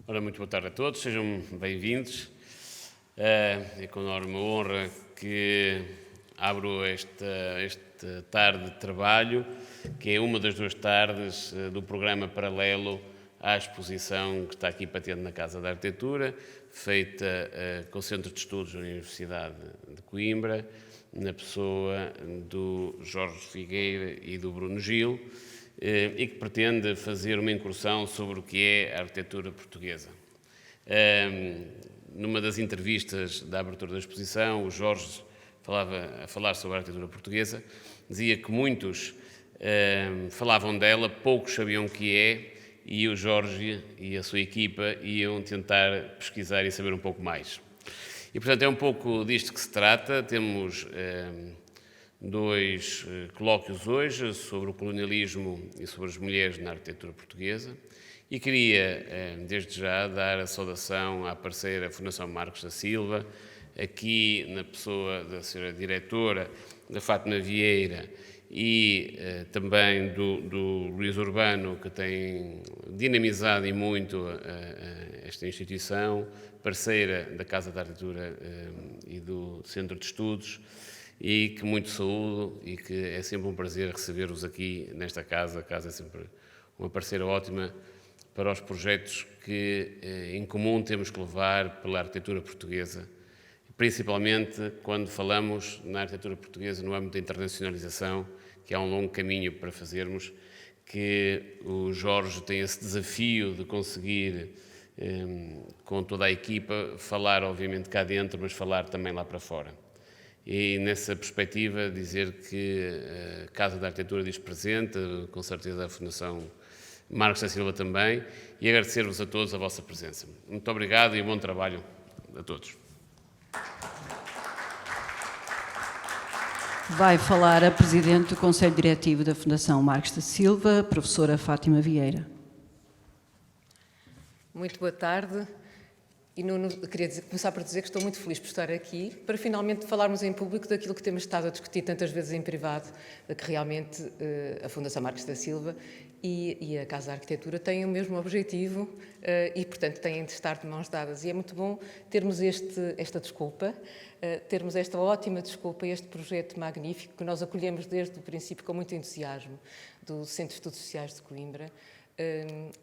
Ora, muito boa tarde a todos, sejam bem-vindos. É com enorme honra que abro esta tarde de trabalho, que é uma das duas tardes do programa paralelo à exposição que está aqui patente na Casa da Arquitetura, feita com o Centro de Estudos da Universidade de Coimbra, na pessoa do Jorge Figueira e do Bruno Gil, e que pretende fazer uma incursão sobre o que é a arquitetura portuguesa. Numa das entrevistas da abertura da exposição, o Jorge a falar sobre a arquitetura portuguesa, dizia que muitos falavam dela, poucos sabiam o que é, e o Jorge e a sua equipa iam tentar pesquisar e saber um pouco mais. E, portanto, é um pouco disto que se trata. Temos dois colóquios hoje sobre o colonialismo e sobre as mulheres na arquitetura portuguesa, e queria, desde já, dar a saudação à parceira Fundação Marcos da Silva, aqui na pessoa da senhora diretora, da Fátima Vieira, e também do Luís Urbano, que tem dinamizado e muito esta instituição, parceira da Casa da Arquitetura e do Centro de Estudos, e que muito saúdo e que é sempre um prazer receber-vos aqui nesta casa. A casa é sempre uma parceira ótima para os projetos que em comum temos que levar pela arquitetura portuguesa, principalmente quando falamos na arquitetura portuguesa no âmbito da internacionalização, que há um longo caminho para fazermos, que o Jorge tem esse desafio de conseguir, com toda a equipa, falar obviamente cá dentro, mas falar também lá para fora. E nessa perspectiva dizer que a Casa da Arquitetura diz presente, com certeza a Fundação Marcos da Silva também, e agradecer-vos a todos a vossa presença. Muito obrigado e bom trabalho a todos. Vai falar a Presidente do Conselho Diretivo da Fundação Marcos da Silva, professora Fátima Vieira. Muito boa tarde. E Nuno, queria começar por dizer que estou muito feliz por estar aqui, para finalmente falarmos em público daquilo que temos estado a discutir tantas vezes em privado, de que realmente a Fundação Marcos da Silva e a Casa da Arquitetura têm o mesmo objetivo e, portanto, têm de estar de mãos dadas. E é muito bom termos esta desculpa, termos esta ótima desculpa, este projeto magnífico que nós acolhemos desde o princípio com muito entusiasmo do Centro de Estudos Sociais de Coimbra.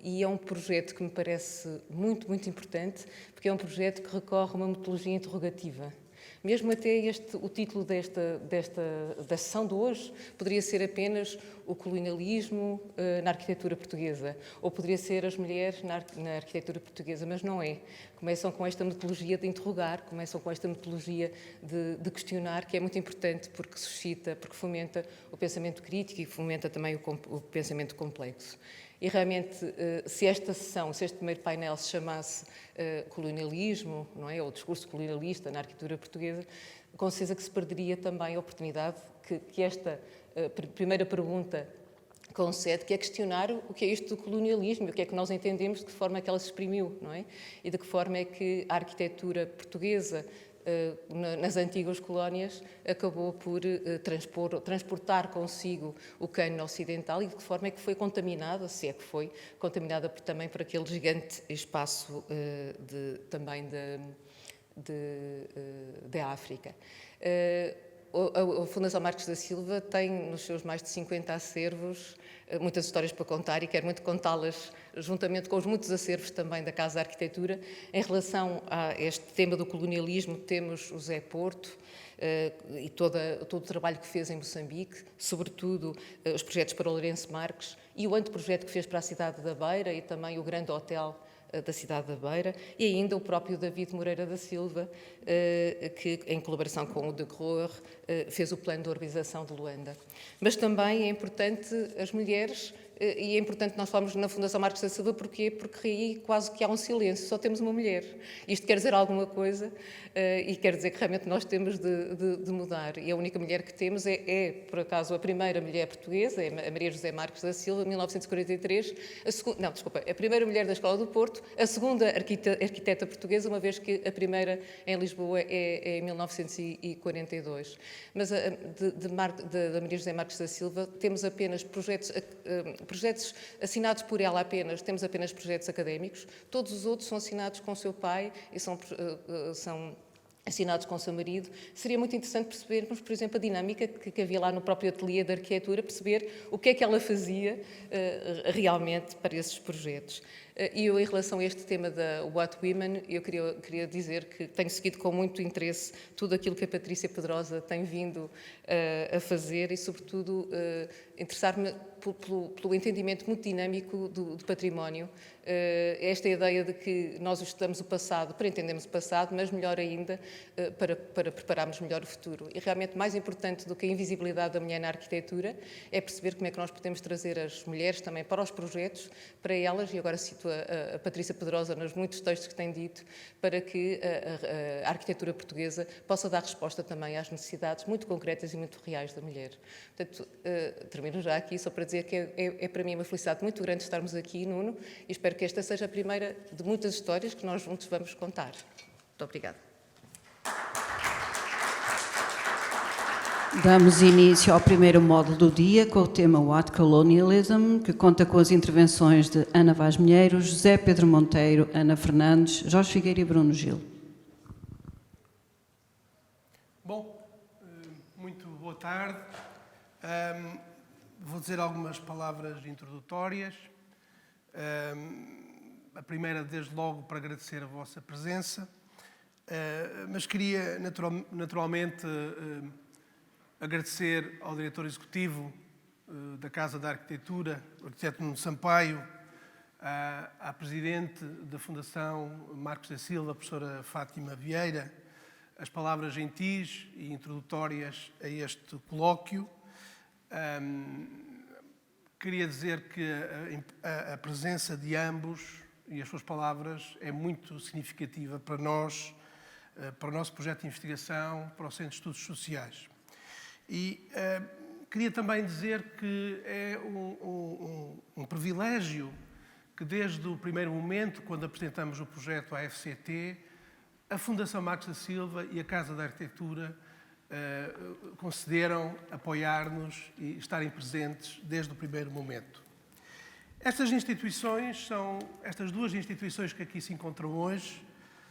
E é um projeto que me parece muito, muito importante, porque é um projeto que recorre a uma metodologia interrogativa. Mesmo até o título da sessão de hoje poderia ser apenas o colonialismo na arquitetura portuguesa, ou poderia ser as mulheres na arquitetura portuguesa, mas não é. Começam com esta metodologia de interrogar, começam com esta metodologia de questionar, que é muito importante porque suscita, porque fomenta o pensamento crítico e fomenta também o pensamento complexo. E realmente, se esta sessão, se este primeiro painel se chamasse colonialismo, não é? Ou discurso colonialista na arquitetura portuguesa, com certeza que se perderia também a oportunidade que esta primeira pergunta concede, que é questionar o que é isto do colonialismo e o que é que nós entendemos, de que forma é que ela se exprimiu, não é? E de que forma é que a arquitetura portuguesa nas antigas colónias acabou por transportar consigo o cânone ocidental e de que forma é que foi contaminada, se é que foi contaminada também por aquele gigante espaço também da África. A Fundação Marcos da Silva tem nos seus mais de 50 acervos muitas histórias para contar e quero muito contá-las juntamente com os muitos acervos também da Casa da Arquitetura. Em relação a este tema do colonialismo, temos o Zé Porto e todo o trabalho que fez em Moçambique, sobretudo os projetos para o Lourenço Marques e o anteprojeto que fez para a cidade da Beira e também o grande hotel da cidade da Beira, e ainda o próprio David Moreira da Silva, que, em colaboração com o de Groer, fez o plano de urbanização de Luanda. Mas também é importante as mulheres, e é importante nós falarmos na Fundação Marcos da Silva, porquê? Porque aí quase que há um silêncio, só temos uma mulher. Isto quer dizer alguma coisa e quer dizer que realmente nós temos de mudar. E a única mulher que temos por acaso, a primeira mulher portuguesa, é a Maria José Marques da Silva, 1943, a primeira mulher da Escola do Porto, a segunda arquiteta portuguesa, uma vez que a primeira em Lisboa é em 1942. Mas da Maria José Marques da Silva temos apenas projetos projetos assinados por ela apenas, temos apenas projetos académicos, todos os outros são assinados com o seu pai e são assinados com o seu marido. Seria muito interessante percebermos, por exemplo, a dinâmica que havia lá no próprio ateliê de arquitetura, perceber o que é que ela fazia realmente para esses projetos. E eu, em relação a este tema da What Women, eu queria dizer que tenho seguido com muito interesse tudo aquilo que a Patrícia Pedrosa tem vindo a fazer e, sobretudo, interessar-me pelo entendimento muito dinâmico do património. Esta ideia de que nós estudamos o passado para entendermos o passado, mas melhor ainda para prepararmos melhor o futuro. E realmente mais importante do que a invisibilidade da mulher na arquitetura é perceber como é que nós podemos trazer as mulheres também para os projetos, para elas, e agora cito a Patrícia Pedrosa nos muitos textos que tem dito, para que a arquitetura portuguesa possa dar resposta também às necessidades muito concretas e muito reais da mulher. Portanto, termino já aqui só para dizer que é para mim uma felicidade muito grande estarmos aqui, Nuno, e espero que esta seja a primeira de muitas histórias que nós juntos vamos contar. Muito obrigada. Damos início ao primeiro módulo do dia com o tema What Colonialism, que conta com as intervenções de Ana Vaz Milheiros, José Pedro Monteiro, Ana Fernandes, Jorge Figueira e Bruno Gil. Bom, muito boa tarde. Vou dizer algumas palavras introdutórias. A primeira, desde logo, para agradecer a vossa presença, mas queria naturalmente agradecer ao diretor executivo da Casa da Arquitetura, o arquiteto Nuno Sampaio, à presidente da Fundação Marcos da Silva, a professora Fátima Vieira, as palavras gentis e introdutórias a este colóquio. Queria dizer que a presença de ambos e as suas palavras é muito significativa para nós, para o nosso projeto de investigação, para o Centro de Estudos Sociais. E queria também dizer que é um privilégio que desde o primeiro momento, quando apresentamos o projeto à FCT, a Fundação Marcos da Silva e a Casa da Arquitetura concederam apoiar-nos e estarem presentes desde o primeiro momento. Estas duas instituições que aqui se encontram hoje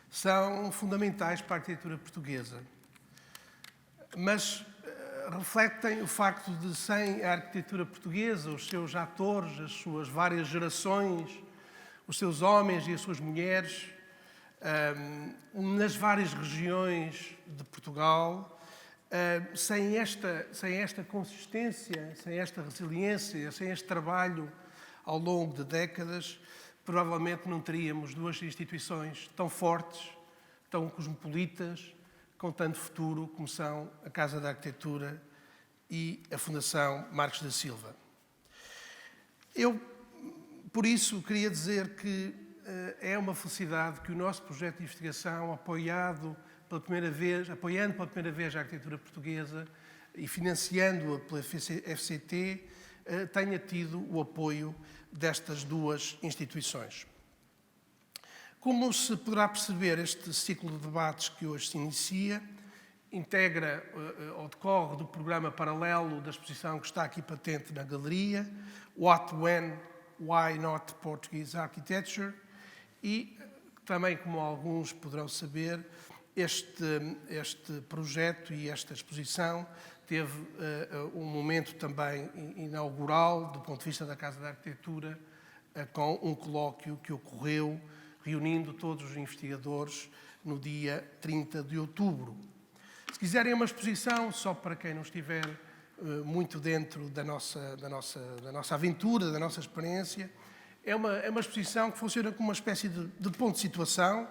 são fundamentais para a arquitetura portuguesa, mas refletem o facto de, sem a arquitetura portuguesa, os seus atores, as suas várias gerações, os seus homens e as suas mulheres, nas várias regiões de Portugal, sem esta consistência, sem esta resiliência, sem este trabalho ao longo de décadas, provavelmente não teríamos duas instituições tão fortes, tão cosmopolitas, com tanto futuro como são a Casa da Arquitetura e a Fundação Marcos da Silva. Eu, por isso, queria dizer que é uma felicidade que o nosso projeto de investigação, apoiando pela primeira vez a arquitetura portuguesa e financiando-a pela FCT, tenha tido o apoio destas duas instituições. Como se poderá perceber, este ciclo de debates que hoje se inicia integra ou decorre do programa paralelo da exposição que está aqui patente na galeria, What, When, Why Not Portuguese Architecture, e também, como alguns poderão saber, este projeto e esta exposição teve um momento também inaugural, do ponto de vista da Casa da Arquitetura, com um colóquio que ocorreu reunindo todos os investigadores no dia 30 de outubro. Se quiserem uma exposição, só para quem não estiver muito dentro da nossa aventura, da nossa experiência, é uma exposição que funciona como uma espécie de ponto de situação,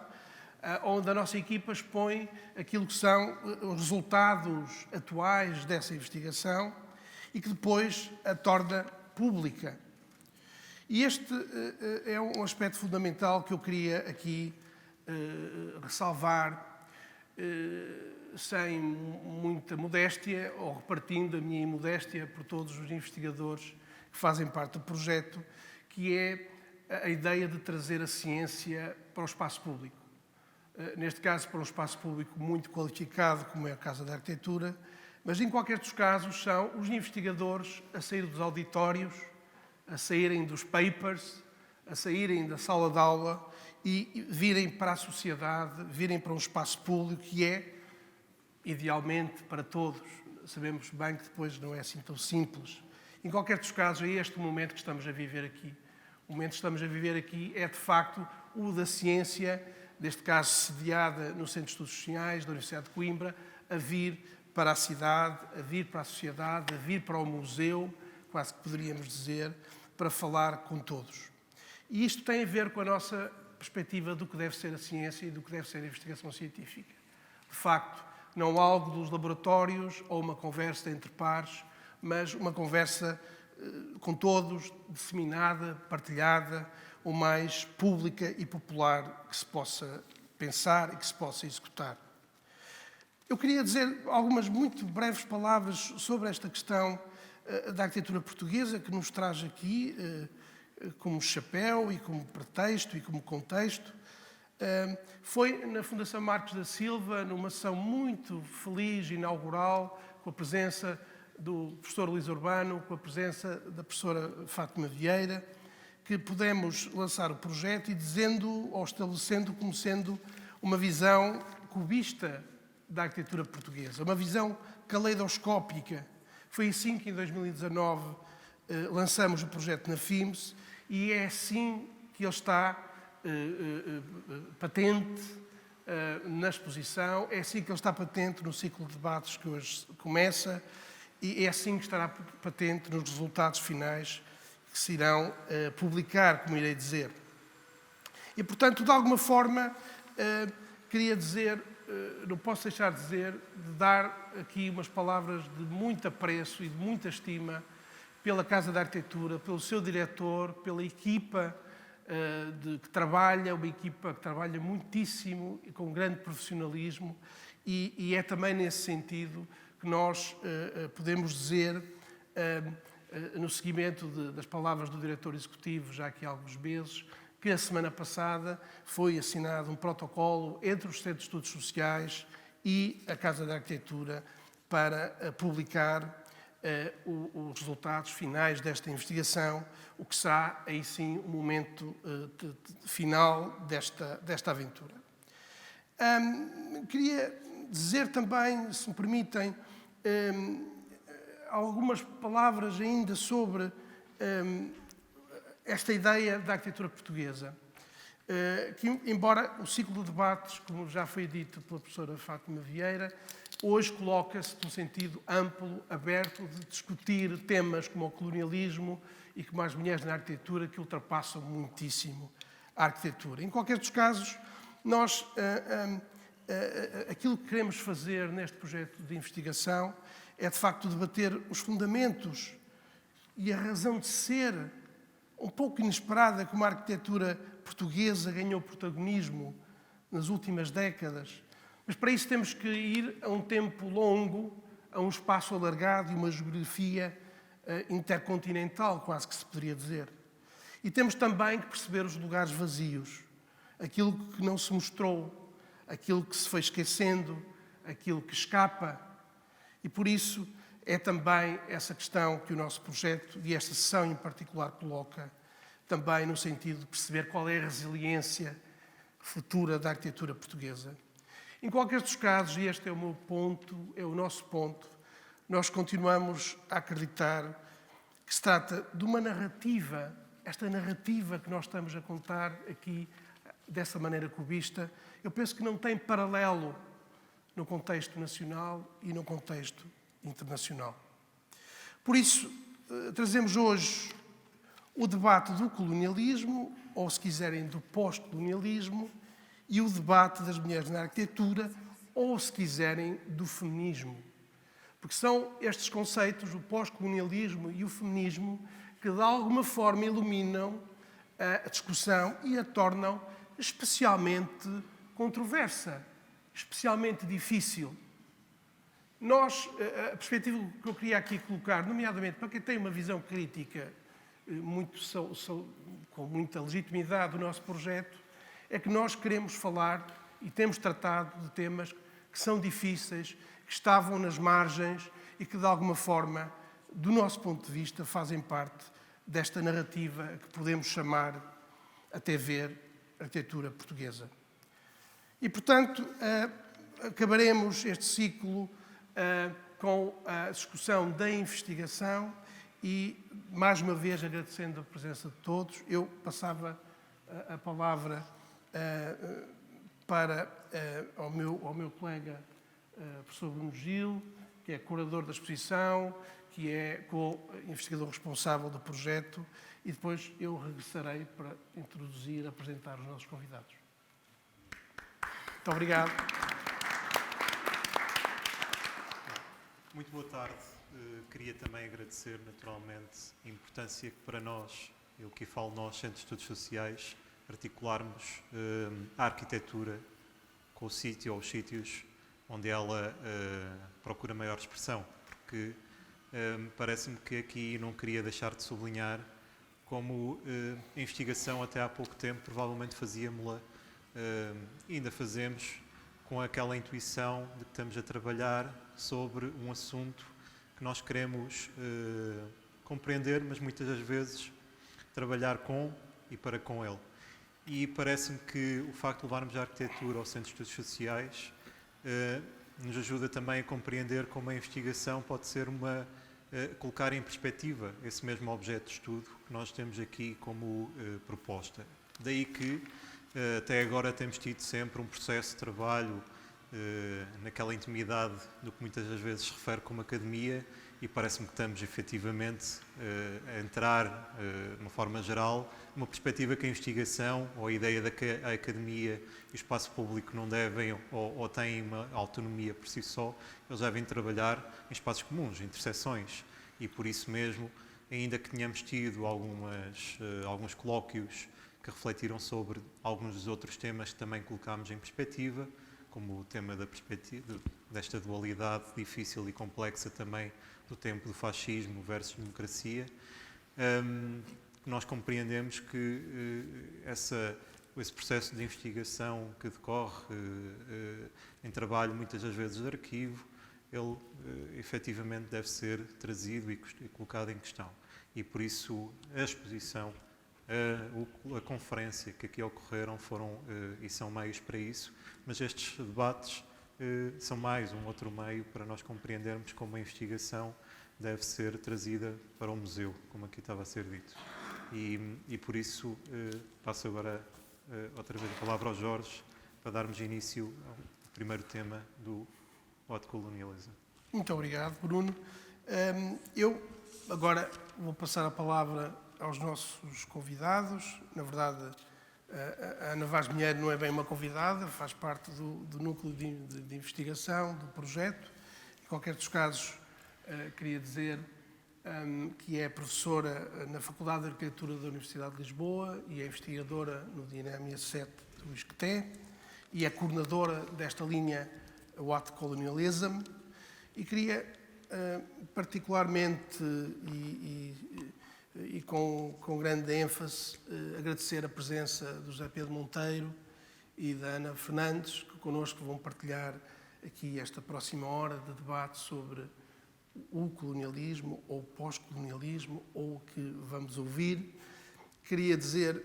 onde a nossa equipa expõe aquilo que são os resultados atuais dessa investigação e que depois a torna pública. E este é um aspecto fundamental que eu queria aqui ressalvar, sem muita modéstia, ou repartindo a minha imodéstia por todos os investigadores que fazem parte do projeto, que é a ideia de trazer a ciência para o espaço público. Neste caso, para um espaço público muito qualificado, como é a Casa da Arquitetura, mas em qualquer dos casos são os investigadores a sair dos auditórios a saírem dos papers, a saírem da sala de aula e virem para a sociedade, virem para um espaço público que é, idealmente, para todos. Sabemos bem que depois não é assim tão simples. Em qualquer dos casos, é este o momento que estamos a viver aqui. O momento que estamos a viver aqui é, de facto, o da ciência, neste caso sediada no Centro de Estudos Sociais da Universidade de Coimbra, a vir para a cidade, a vir para a sociedade, a vir para o museu, quase que poderíamos dizer, para falar com todos. E isto tem a ver com a nossa perspectiva do que deve ser a ciência e do que deve ser a investigação científica. De facto, não algo dos laboratórios ou uma conversa entre pares, mas uma conversa com todos, disseminada, partilhada, o mais pública e popular que se possa pensar e que se possa executar. Eu queria dizer algumas muito breves palavras sobre esta questão da arquitetura portuguesa, que nos traz aqui como chapéu e como pretexto e como contexto. Foi na Fundação Marcos da Silva, numa sessão muito feliz, inaugural, com a presença do professor Luís Urbano, com a presença da professora Fátima Vieira, que pudemos lançar o projeto e dizendo ou estabelecendo como sendo uma visão cubista da arquitetura portuguesa, uma visão caleidoscópica. Foi assim que em 2019 lançamos o projeto na FIMS e é assim que ele está patente na exposição, é assim que ele está patente no ciclo de debates que hoje começa e é assim que estará patente nos resultados finais que se irão publicar, como irei dizer. E, portanto, de alguma forma, queria dizer, não posso deixar de dizer, de dar aqui umas palavras de muito apreço e de muita estima pela Casa da Arquitetura, pelo seu diretor, pela equipa que trabalha, uma equipa que trabalha muitíssimo e com grande profissionalismo e é também nesse sentido que nós podemos dizer, no seguimento das palavras do diretor executivo, já aqui há alguns meses, que a semana passada foi assinado um protocolo entre os Centros de Estudos Sociais e a Casa da Arquitetura para publicar os resultados finais desta investigação, o que será, aí sim, o momento final desta aventura. Queria dizer também, se me permitem, algumas palavras ainda sobre esta ideia da arquitetura portuguesa, que, embora o ciclo de debates, como já foi dito pela professora Fátima Vieira, hoje coloca-se num sentido amplo, aberto, de discutir temas como o colonialismo e como as mulheres na arquitetura, que ultrapassam muitíssimo a arquitetura. Em qualquer dos casos, nós, aquilo que queremos fazer neste projeto de investigação é, de facto, debater os fundamentos e a razão de ser um pouco inesperada como a arquitetura portuguesa ganhou protagonismo nas últimas décadas. Mas para isso temos que ir a um tempo longo, a um espaço alargado e uma geografia intercontinental, quase que se poderia dizer. E temos também que perceber os lugares vazios, aquilo que não se mostrou, aquilo que se foi esquecendo, aquilo que escapa. E por isso é também essa questão que o nosso projeto, e esta sessão em particular, coloca, também no sentido de perceber qual é a resiliência futura da arquitetura portuguesa. Em qualquer dos casos, e este é o meu ponto, é o nosso ponto, nós continuamos a acreditar que se trata de uma narrativa, esta narrativa que nós estamos a contar aqui, dessa maneira cubista, eu penso que não tem paralelo no contexto nacional e no contexto internacional. Por isso, trazemos hoje o debate do colonialismo, ou se quiserem, do pós-colonialismo, e o debate das mulheres na arquitetura, ou se quiserem, do feminismo. Porque são estes conceitos, o pós-colonialismo e o feminismo, que de alguma forma iluminam a discussão e a tornam especialmente controversa, especialmente difícil. Nós, a perspectiva que eu queria aqui colocar, nomeadamente para quem tem uma visão crítica com muita legitimidade do nosso projeto, é que nós queremos falar e temos tratado de temas que são difíceis, que estavam nas margens e que, de alguma forma, do nosso ponto de vista, fazem parte desta narrativa que podemos chamar, até ver, arquitetura portuguesa. E, portanto, acabaremos este ciclo com a discussão da investigação e, mais uma vez, agradecendo a presença de todos, eu passava a palavra ao meu colega, professor Bruno Gil, que é curador da exposição, que é co-investigador responsável do projeto, e depois eu regressarei para introduzir, apresentar os nossos convidados. Muito obrigado. Muito boa tarde. Queria também agradecer, naturalmente, a importância que para nós, eu que falo nós, Centros de Estudos Sociais, articularmos a arquitetura com o sítio ou os sítios onde ela procura maior expressão, porque parece-me que aqui não queria deixar de sublinhar como a investigação até há pouco tempo provavelmente fazíamos-la, ainda fazemos, com aquela intuição de que estamos a trabalhar sobre um assunto que nós queremos compreender, mas muitas das vezes trabalhar com e para com ele. E parece-me que o facto de levarmos a arquitetura ao Centro de Estudos Sociais nos ajuda também a compreender como a investigação pode ser colocar em perspectiva esse mesmo objeto de estudo que nós temos aqui como proposta. Daí que até agora temos tido sempre um processo de trabalho naquela intimidade do que muitas das vezes se refere como academia, e parece-me que estamos efetivamente a entrar, de uma forma geral, numa perspectiva que a investigação, ou a ideia de que a academia e o espaço público não devem ou têm uma autonomia por si só, eles devem trabalhar em espaços comuns, em intersecções, e por isso mesmo, ainda que tenhamos tido alguns colóquios que refletiram sobre alguns dos outros temas que também colocámos em perspectiva, como o tema desta dualidade difícil e complexa também do tempo do fascismo versus democracia, nós compreendemos que esse processo de investigação que decorre em trabalho, muitas das vezes de arquivo, ele efetivamente deve ser trazido e colocado em questão. E por isso a exposição, a conferência que aqui ocorreram foram e são meios para isso, mas estes debates são mais um outro meio para nós compreendermos como a investigação deve ser trazida para o museu, como aqui estava a ser dito. E por isso passo agora outra vez a palavra ao Jorge para darmos início ao primeiro tema do What Colonialism. Muito obrigado, Bruno. Eu agora vou passar a palavra aos nossos convidados. Na verdade, a Ana Vaz Milheiro não é bem uma convidada, faz parte do núcleo de investigação, do projeto. Em qualquer dos casos, queria dizer que é professora na Faculdade de Arquitetura da Universidade de Lisboa e é investigadora no Dinâmia 7 do ISCTE e é coordenadora desta linha What Colonialism. E queria particularmente e com grande ênfase agradecer a presença do José Pedro Monteiro e da Ana Fernandes, que connosco vão partilhar aqui esta próxima hora de debate sobre o colonialismo ou pós-colonialismo, ou o que vamos ouvir. Queria dizer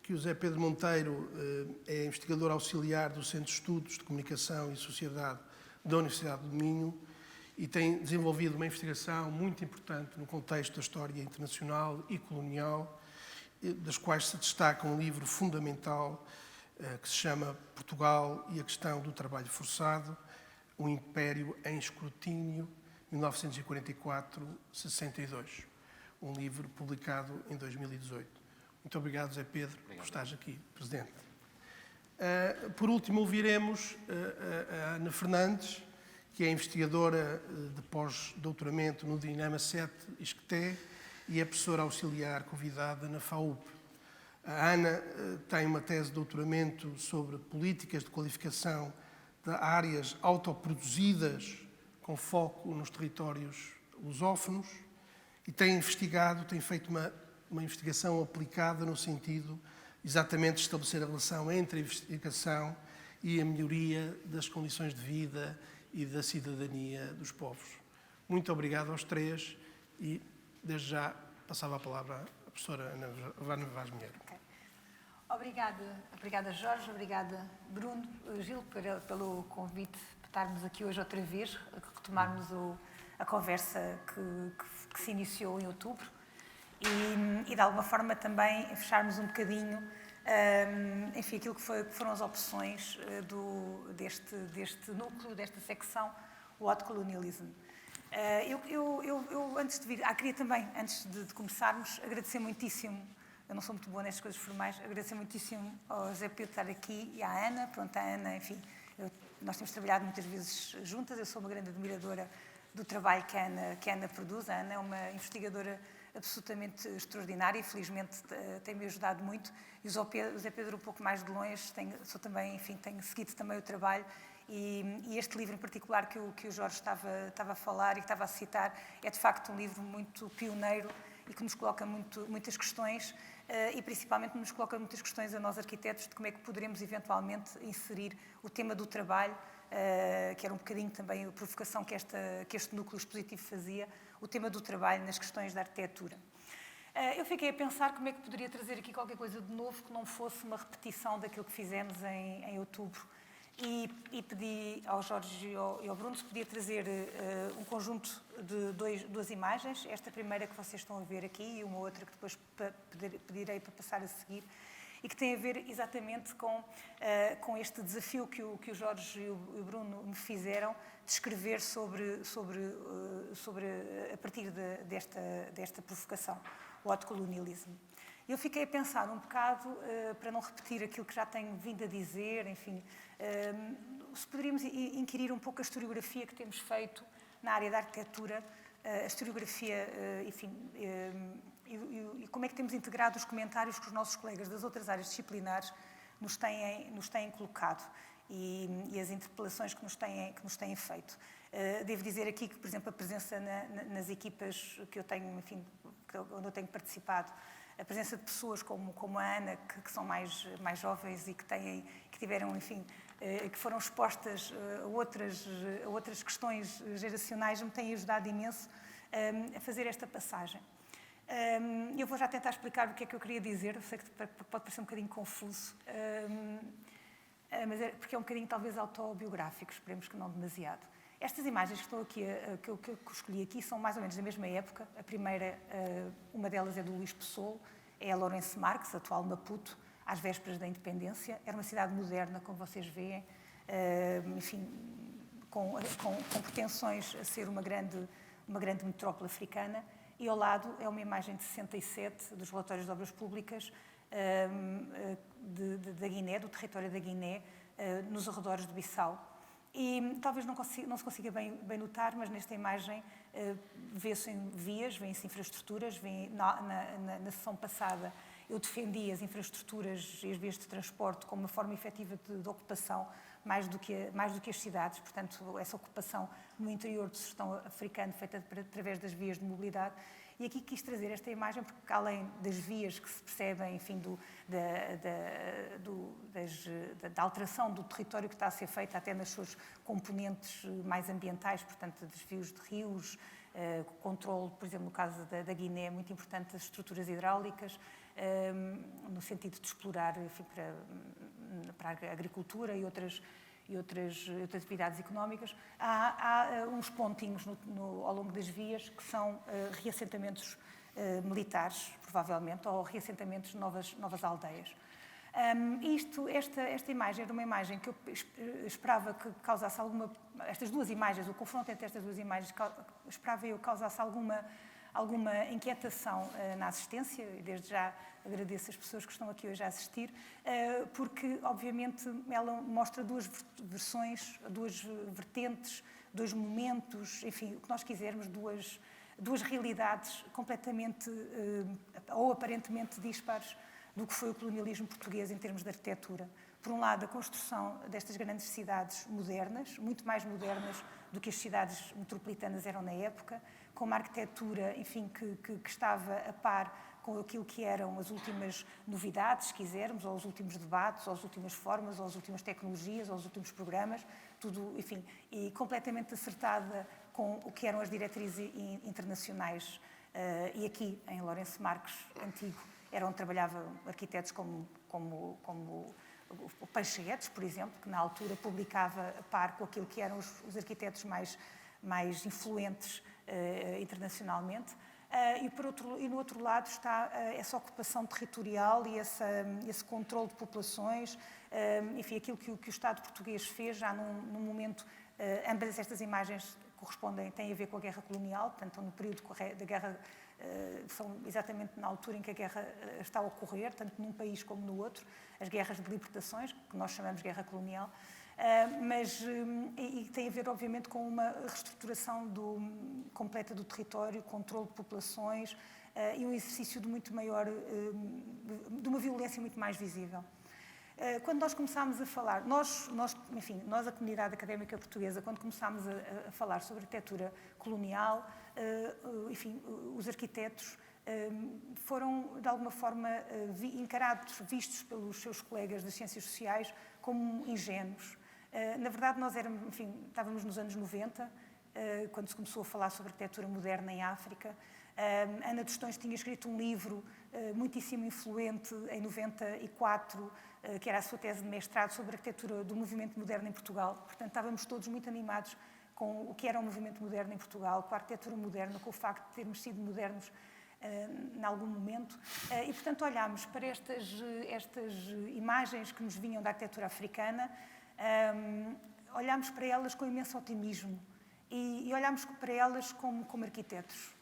que o José Pedro Monteiro é investigador auxiliar do Centro de Estudos de Comunicação e Sociedade da Universidade do Minho e tem desenvolvido uma investigação muito importante no contexto da história internacional e colonial, das quais se destaca um livro fundamental que se chama Portugal e a Questão do Trabalho Forçado, o Império em Escrutínio, 1944-62, um livro publicado em 2018. Muito obrigado, José Pedro, por estares aqui, Presidente. Por último, ouviremos a Ana Fernandes, que é investigadora de pós-doutoramento no Dinama 7 ISCTE e é professora auxiliar convidada na FAUP. A Ana tem uma tese de doutoramento sobre políticas de qualificação de áreas autoproduzidas com foco nos territórios lusófonos e tem feito uma investigação aplicada no sentido exatamente de estabelecer a relação entre a investigação e a melhoria das condições de vida e da cidadania dos povos. Muito obrigado aos três e, desde já, passava a palavra à professora Ana Vaz Milheiro. Okay. Obrigada Jorge, obrigada Bruno, Gil, pelo convite, por estarmos aqui hoje outra vez, retomarmos a conversa que se iniciou em outubro e de alguma forma também fecharmos um bocadinho, enfim, aquilo que foram as opções deste núcleo, desta secção, o Hot Colonialism. Eu antes de vir, queria também, antes de começarmos, agradecer muitíssimo, eu não sou muito boa nestas coisas formais, agradecer muitíssimo ao José Pedro estar aqui e à Ana. Pronto, a Ana, enfim, nós temos trabalhado muitas vezes juntas, eu sou uma grande admiradora do trabalho que a Ana produz. A Ana é uma investigadora absolutamente extraordinária e felizmente tem-me ajudado muito. E o José Pedro um pouco mais de longe, tenho seguido também o trabalho. E este livro em particular que o Jorge estava a falar e que estava a citar é de facto um livro muito pioneiro e que nos coloca muitas questões e principalmente nos coloca muitas questões a nós arquitetos de como é que poderemos eventualmente inserir o tema do trabalho, que era um bocadinho também a provocação que este núcleo expositivo fazia, o tema do trabalho nas questões da arquitetura. Eu fiquei a pensar como é que poderia trazer aqui qualquer coisa de novo que não fosse uma repetição daquilo que fizemos em outubro. E pedi ao Jorge e ao Bruno se podia trazer um conjunto de duas imagens, esta primeira que vocês estão a ver aqui e uma outra que depois pedirei para passar a seguir, e que tem a ver exatamente com este desafio que o Jorge e o Bruno me fizeram de escrever a partir desta provocação, o Hot Colonialism. Eu fiquei a pensar um bocado, para não repetir aquilo que já tenho vindo a dizer, enfim, se poderíamos inquirir um pouco a historiografia que temos feito na área da arquitetura, a historiografia, enfim, e como é que temos integrado os comentários que os nossos colegas das outras áreas disciplinares nos têm colocado e as interpelações que nos têm feito. Devo dizer aqui que, por exemplo, a presença nas equipas que eu tenho, enfim, onde eu tenho participado, a presença de pessoas como a Ana, que são mais jovens e que tiveram, enfim, que foram expostas a outras questões geracionais, me têm ajudado imenso a fazer esta passagem. Eu vou já tentar explicar o que é que eu queria dizer, eu sei que pode parecer um bocadinho confuso, mas porque é um bocadinho talvez autobiográfico, esperemos que não demasiado. Estas imagens que estão aqui, que eu escolhi aqui, são mais ou menos da mesma época. A primeira, uma delas é do Luís Pessoa, é a Lourenço Marques, atual Maputo, às vésperas da independência. Era uma cidade moderna, como vocês veem, enfim, com pretensões a ser uma grande metrópole africana. E ao lado é uma imagem de 67 dos relatórios de obras públicas da Guiné, do território da Guiné, nos arredores de Bissau. E talvez não se consiga bem notar, mas nesta imagem vê-se vias, vêem-se infraestruturas. Na sessão passada eu defendi as infraestruturas e as vias de transporte como uma forma efetiva de ocupação, mais do que as cidades. Portanto, essa ocupação no interior do sertão africano feita através das vias de mobilidade. E aqui quis trazer esta imagem porque, além das vias que se percebem, enfim, da alteração do território que está a ser feita, até nas suas componentes mais ambientais, portanto, desvios de rios, controle, por exemplo, no caso da Guiné, é muito importante as estruturas hidráulicas, no sentido de explorar, enfim, para a agricultura e outras atividades económicas. Há uns pontinhos ao longo das vias que são reassentamentos militares, provavelmente, ou reassentamentos de novas aldeias. Esta imagem era uma imagem que eu esperava que causasse alguma... Estas duas imagens, o confronto entre estas duas imagens, esperava eu causasse alguma inquietação na assistência, e desde já agradeço as pessoas que estão aqui hoje a assistir, porque, obviamente, ela mostra duas versões, duas vertentes, dois momentos, enfim, o que nós quisermos, duas realidades completamente ou aparentemente dispares do que foi o colonialismo português em termos de arquitetura. Por um lado, a construção destas grandes cidades modernas, muito mais modernas do que as cidades metropolitanas eram na época, com uma arquitetura, enfim, que estava a par com aquilo que eram as últimas novidades, se quisermos, ou os últimos debates, ou as últimas formas, ou as últimas tecnologias, ou os últimos programas, tudo, enfim, e completamente acertada com o que eram as diretrizes internacionais E aqui, em Lourenço Marques Antigo, era onde trabalhavam arquitetos como o Peixeguetes, por exemplo, que na altura publicava a par com aquilo que eram os arquitetos mais influentes internacionalmente. E no outro lado está essa ocupação territorial e esse controle de populações, enfim, aquilo que o Estado português fez já num momento. Ambas estas imagens têm a ver com a guerra colonial, portanto, no período da guerra, são exatamente na altura em que a guerra está a ocorrer, tanto num país como no outro, as guerras de libertações, que nós chamamos de guerra colonial, e tem a ver, obviamente, com uma reestruturação completa do território, controle de populações e um exercício de muito maior, de uma violência muito mais visível. Quando nós começámos a falar, nós, a comunidade académica portuguesa, quando começámos a falar sobre arquitetura colonial, enfim, os arquitetos foram, de alguma forma, vistos pelos seus colegas das ciências sociais como ingênuos. Na verdade, nós estávamos nos anos 90, quando se começou a falar sobre arquitetura moderna em África. Ana Tostões tinha escrito um livro muitíssimo influente em 94, que era a sua tese de mestrado sobre a arquitetura do movimento moderno em Portugal. Portanto, estávamos todos muito animados com o que era o movimento moderno em Portugal, com a arquitetura moderna, com o facto de termos sido modernos em algum momento. E, portanto, olhámos para estas imagens que nos vinham da arquitetura africana, olhámos para elas com imenso otimismo e olhámos para elas como arquitetos,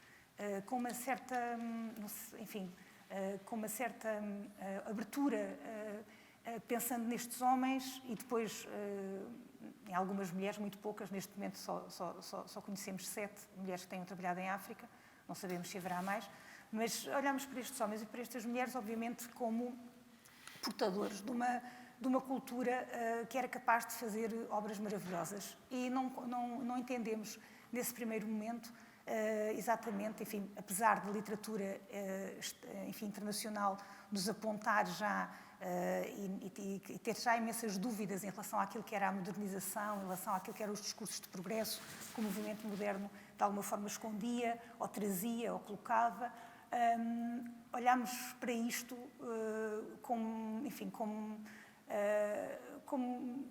com uma certa, com uma certa abertura, pensando nestes homens e depois em algumas mulheres, muito poucas, neste momento só conhecemos 7 mulheres que tenham trabalhado em África, não sabemos se haverá mais, mas olhamos para estes homens e para estas mulheres, obviamente, como portadores de uma cultura que era capaz de fazer obras maravilhosas. E não entendemos, nesse primeiro momento, exatamente, enfim, apesar da literatura internacional nos apontar já e ter já imensas dúvidas em relação àquilo que era a modernização, em relação àquilo que eram os discursos de progresso que o movimento moderno de alguma forma escondia, ou trazia, ou colocava, olhámos para isto como,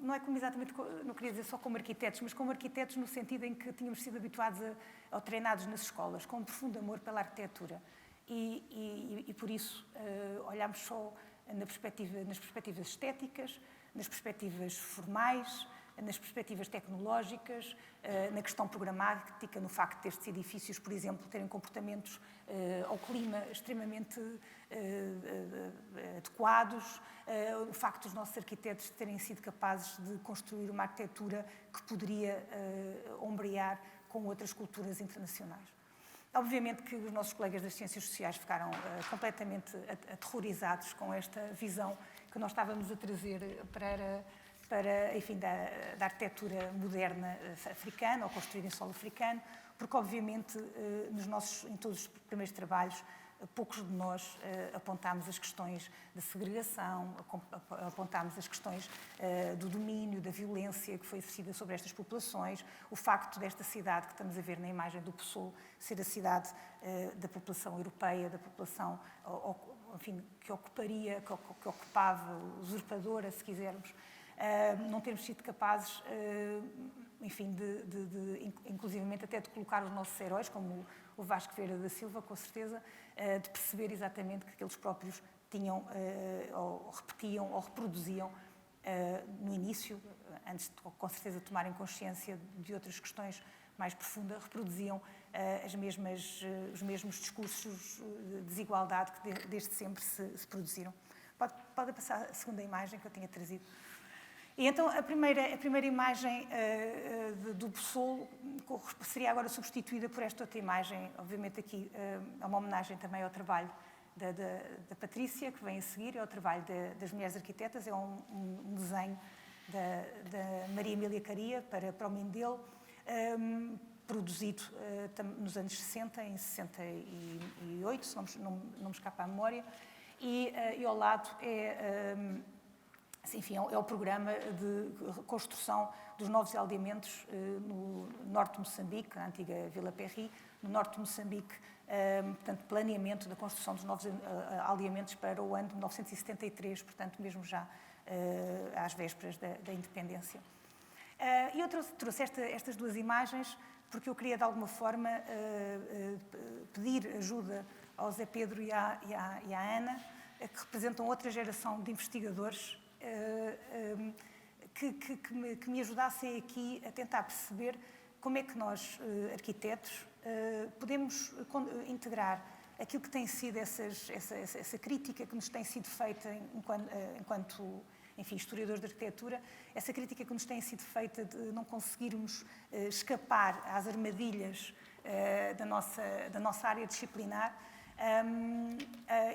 não queria dizer só como arquitetos, mas como arquitetos no sentido em que tínhamos sido habituados ou treinados nas escolas, com um profundo amor pela arquitetura. E por isso olhámos só nas perspectivas estéticas, nas perspectivas formais, nas perspectivas tecnológicas, na questão programática, no facto destes edifícios, por exemplo, terem comportamentos ao clima extremamente adequados, o facto dos nossos arquitetos terem sido capazes de construir uma arquitetura que poderia ombrear com outras culturas internacionais. Obviamente que os nossos colegas das ciências sociais ficaram completamente aterrorizados com esta visão que nós estávamos a trazer para enfim, da arquitetura moderna africana, ou construída em solo africano, porque, obviamente, em todos os primeiros trabalhos, poucos de nós apontámos as questões da segregação, apontámos as questões do domínio, da violência que foi exercida sobre estas populações, o facto desta cidade que estamos a ver na imagem do Poçol ser a cidade da população europeia, da população, enfim, que ocupava, usurpadora, se quisermos, não termos sido capazes, enfim, inclusivamente até de colocar os nossos heróis, como o Vasco Vieira da Silva, com certeza, de perceber exatamente que eles próprios tinham, ou repetiam, ou reproduziam no início, antes de, com certeza, tomarem consciência de outras questões mais profundas, reproduziam os mesmos discursos de desigualdade que desde sempre se produziram. Pode passar a segunda imagem que eu tinha trazido. E então a primeira imagem do Poçol seria agora substituída por esta outra imagem. Obviamente aqui é uma homenagem também ao trabalho da Patrícia, que vem a seguir, é o trabalho das mulheres arquitetas, é um desenho da Maria Emília Caria para o Mindelo, produzido nos anos 60, em 68, se não me escapa a memória, e ao lado enfim, é o programa de construção dos novos aldeamentos no norte de Moçambique, na antiga Vila Perry, no norte de Moçambique, portanto, planeamento da construção dos novos aldeamentos para o ano de 1973, portanto, mesmo já às vésperas da independência. E eu trouxe estas duas imagens porque eu queria, de alguma forma, pedir ajuda ao Zé Pedro e à Ana, que representam outra geração de investigadores, que me ajudassem aqui a tentar perceber como é que nós, arquitetos, podemos integrar aquilo que tem sido essa crítica que nos tem sido feita enquanto enfim, historiadores de arquitetura, essa crítica que nos tem sido feita de não conseguirmos escapar às armadilhas da nossa área disciplinar,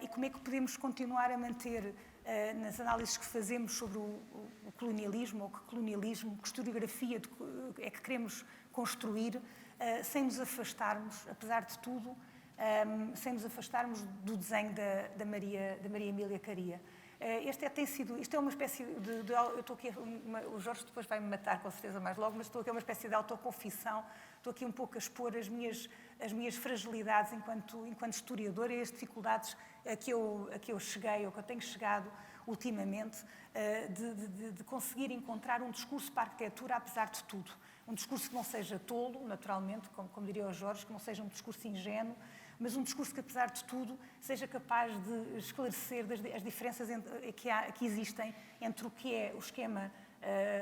e como é que podemos continuar a manter nas análises que fazemos sobre o colonialismo, ou que colonialismo, que historiografia é que queremos construir, sem nos afastarmos, apesar de tudo, sem nos afastarmos do desenho da Maria Emília Caria. Isto é uma espécie eu estou aqui, o Jorge depois vai me matar com certeza mais logo, mas estou aqui uma espécie de autoconfissão, estou aqui um pouco a expor as minhas fragilidades enquanto historiadora e as dificuldades a que eu cheguei, ou que eu tenho chegado ultimamente, de conseguir encontrar um discurso para a arquitetura apesar de tudo. Um discurso que não seja tolo, naturalmente, como diria o Jorge, que não seja um discurso ingênuo, mas um discurso que, apesar de tudo, seja capaz de esclarecer as diferenças que existem entre o que é o esquema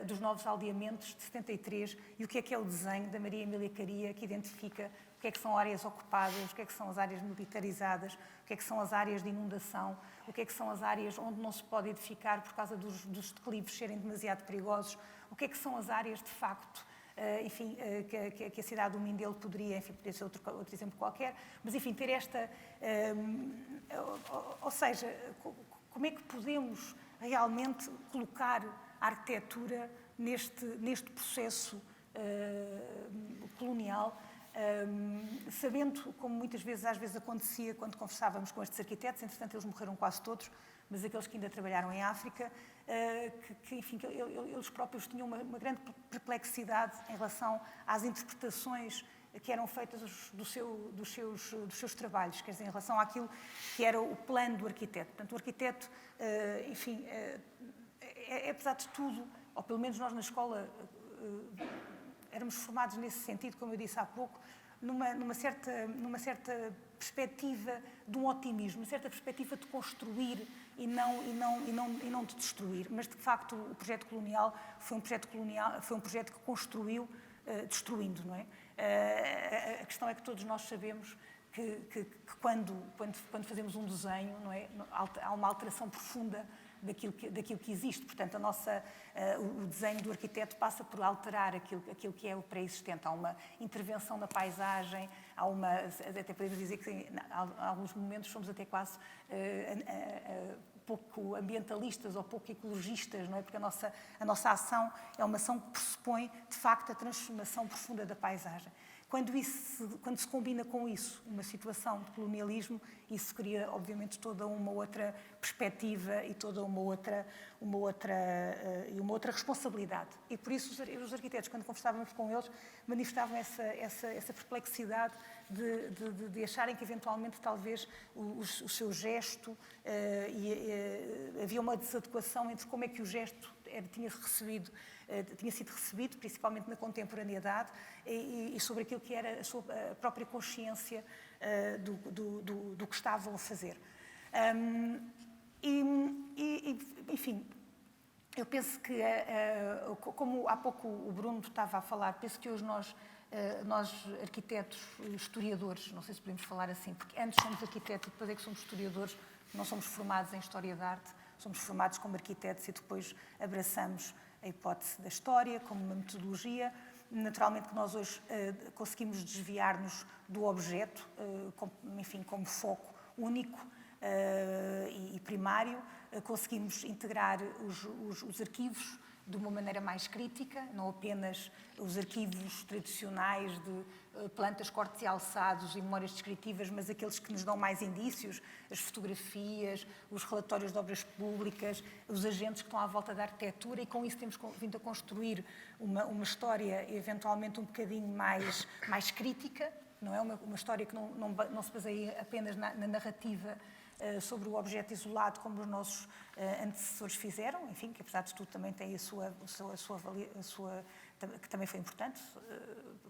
dos novos aldeamentos de 73 e o que é o desenho da Maria Emília Caria, que identifica o que é que são áreas ocupadas, o que é que são as áreas militarizadas, o que é que são as áreas de inundação, o que é que são as áreas onde não se pode edificar por causa dos declives serem demasiado perigosos, o que é que são as áreas, de facto, enfim, que a cidade do Mindelo poderia ser outro exemplo qualquer, mas enfim, ter esta... ou seja, como é que podemos realmente colocar a arquitetura neste processo colonial, sabendo, como muitas vezes, às vezes acontecia quando conversávamos com estes arquitetos, entretanto eles morreram quase todos, mas aqueles que ainda trabalharam em África, enfim, que eles próprios tinham uma grande perplexidade em relação às interpretações que eram feitas dos seus trabalhos, quer dizer, em relação àquilo que era o plano do arquiteto. Portanto, o arquiteto, enfim, apesar de tudo, ou pelo menos nós na escola éramos formados nesse sentido, como eu disse há pouco, numa certa perspectiva de um otimismo, uma certa perspectiva de construir e não de destruir. Mas, de facto, o projeto colonial foi um projeto que construiu destruindo, não é? A questão é que todos nós sabemos que quando fazemos um desenho, não é, há uma alteração profunda daquilo que existe. Portanto, o desenho do arquiteto passa por alterar aquilo que é o pré-existente. Há uma intervenção na paisagem, até podemos dizer que em alguns momentos somos até quase pouco ambientalistas ou pouco ecologistas, não é? Porque a nossa ação é uma ação que pressupõe, de facto, a transformação profunda da paisagem. Quando se combina com isso uma situação de colonialismo, isso cria, obviamente, toda uma outra perspectiva e toda uma outra responsabilidade. E por isso os arquitetos, quando conversávamos com eles, manifestavam essa perplexidade de acharem que, eventualmente, talvez o seu gesto, havia uma desadequação entre como é que o gesto tinha sido recebido, principalmente na contemporaneidade, e sobre aquilo que era a sua própria consciência do que estavam a fazer. Enfim, eu penso que, como há pouco o Bruno estava a falar, penso que hoje nós arquitetos, historiadores, não sei se podemos falar assim, porque antes somos arquitetos e depois é que somos historiadores, não somos formados em História da Arte, somos formados como arquitetos e depois abraçamos a hipótese da história como uma metodologia. Naturalmente que nós hoje conseguimos desviar-nos do objeto, enfim, como foco único e primário, conseguimos integrar os arquivos de uma maneira mais crítica, não apenas os arquivos tradicionais de plantas, cortes e alçados e memórias descritivas, mas aqueles que nos dão mais indícios, as fotografias, os relatórios de obras públicas, os agentes que estão à volta da arquitetura, e com isso temos vindo a construir uma história eventualmente um bocadinho mais crítica, não é uma história que não se baseia apenas na narrativa sobre o objeto isolado, como os nossos antecessores fizeram, enfim, que apesar de tudo também tem a sua que também foi importante,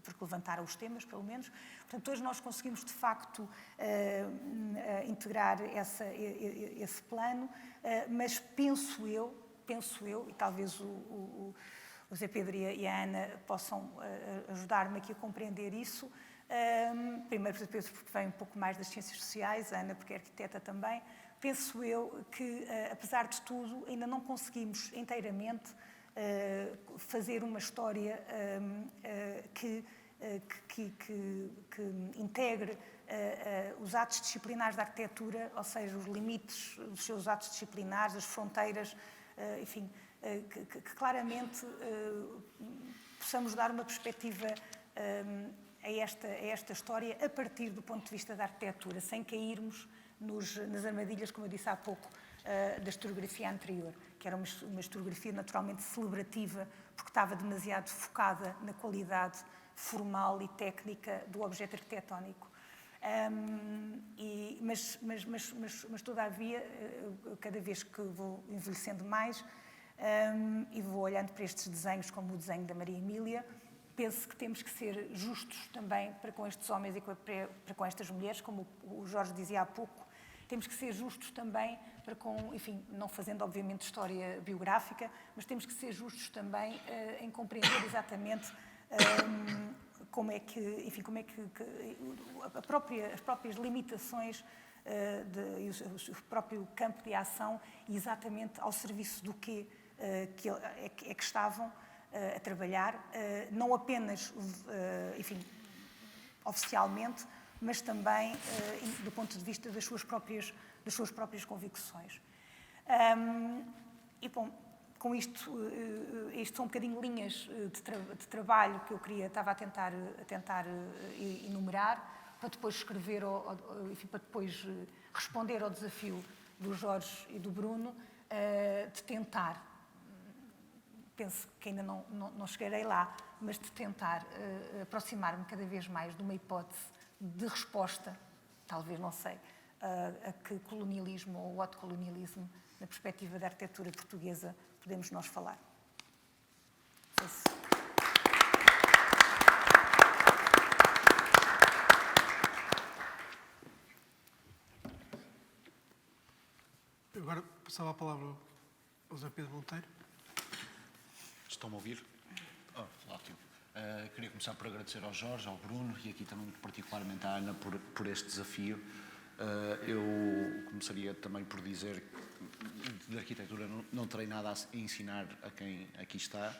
porque levantaram os temas, pelo menos. Portanto, hoje nós conseguimos, de facto, integrar esse plano, mas penso eu, e talvez o Zé Pedro e a Ana possam ajudar-me aqui a compreender isso. Primeiro, porque vem um pouco mais das ciências sociais, a Ana porque é arquiteta também. Penso eu que, apesar de tudo, ainda não conseguimos inteiramente fazer uma história que integre os atos disciplinares da arquitetura, ou seja, os limites dos seus atos disciplinares, as fronteiras, enfim, que claramente possamos dar uma perspectiva a esta história a partir do ponto de vista da arquitetura, sem cairmos nas armadilhas, como eu disse há pouco, da historiografia anterior, que era uma historiografia naturalmente celebrativa, porque estava demasiado focada na qualidade formal e técnica do objeto arquitetónico. Mas todavia, cada vez que vou envelhecendo mais e vou olhando para estes desenhos, como o desenho da Maria Emília, penso que temos que ser justos também para com estes homens e para com estas mulheres, como o Jorge dizia há pouco. Temos que ser justos também para com, enfim, não fazendo obviamente história biográfica, mas temos que ser justos também em compreender exatamente como é que as próprias limitações e o próprio campo de ação, exatamente ao serviço do que estavam a trabalhar, não apenas, enfim, oficialmente, mas também do ponto de vista das suas próprias convicções. E, bom, com isto são um bocadinho linhas de trabalho que eu estava a tentar enumerar, para depois escrever, enfim, para depois responder ao desafio do Jorge e do Bruno, de tentar, penso que ainda não chegarei lá, mas de tentar aproximar-me cada vez mais de uma hipótese de resposta, talvez, não sei, a que colonialismo ou what colonialismo, na perspectiva da arquitetura portuguesa, podemos nós falar. Não sei se... Agora passava a palavra ao Zé Pedro Monteiro. Estão-me a ouvir? Ótimo. Queria começar por agradecer ao Jorge, ao Bruno e aqui também particularmente à Ana por este desafio. Eu começaria também por dizer que de arquitetura não terei nada a ensinar a quem aqui está.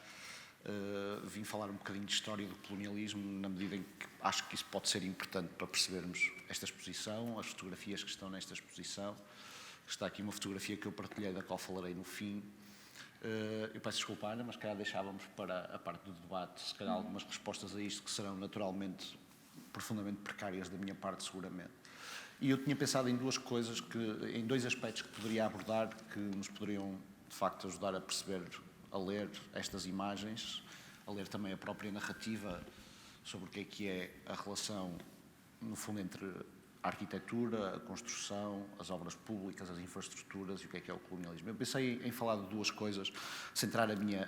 Vim falar um bocadinho de história do colonialismo, na medida em que acho que isso pode ser importante para percebermos esta exposição, as fotografias que estão nesta exposição. Está aqui uma fotografia que eu partilhei, da qual falarei no fim. Eu peço desculpa, Ana, mas se calhar deixávamos para a parte do debate, se calhar algumas respostas a isto que serão naturalmente profundamente precárias da minha parte, seguramente. E eu tinha pensado em duas coisas, em dois aspectos que poderia abordar, que nos poderiam, de facto, ajudar a perceber, a ler estas imagens, a ler também a própria narrativa sobre o que é a relação, no fundo, entre a arquitetura, a construção, as obras públicas, as infraestruturas e o que é o colonialismo. Eu pensei em falar de duas coisas, centrar a minha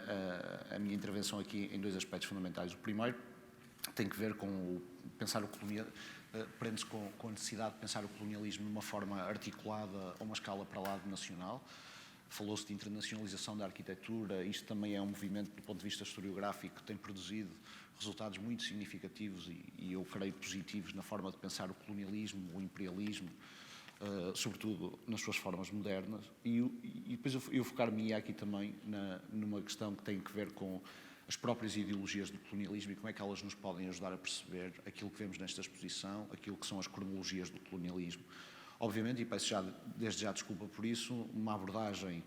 intervenção aqui em dois aspectos fundamentais. O primeiro tem que ver com pensar o colonialismo, prende-se com a necessidade de pensar o colonialismo de uma forma articulada a uma escala para lá de nacional. Falou-se de internacionalização da arquitetura, isto também é um movimento, do ponto de vista historiográfico, que tem produzido resultados muito significativos e eu creio positivos na forma de pensar o colonialismo, o imperialismo, sobretudo nas suas formas modernas. E depois eu focar-me aqui também numa questão que tem que ver com as próprias ideologias do colonialismo e como é que elas nos podem ajudar a perceber aquilo que vemos nesta exposição, aquilo que são as cronologias do colonialismo. Obviamente, e peço desde já desculpa por isso, uma abordagem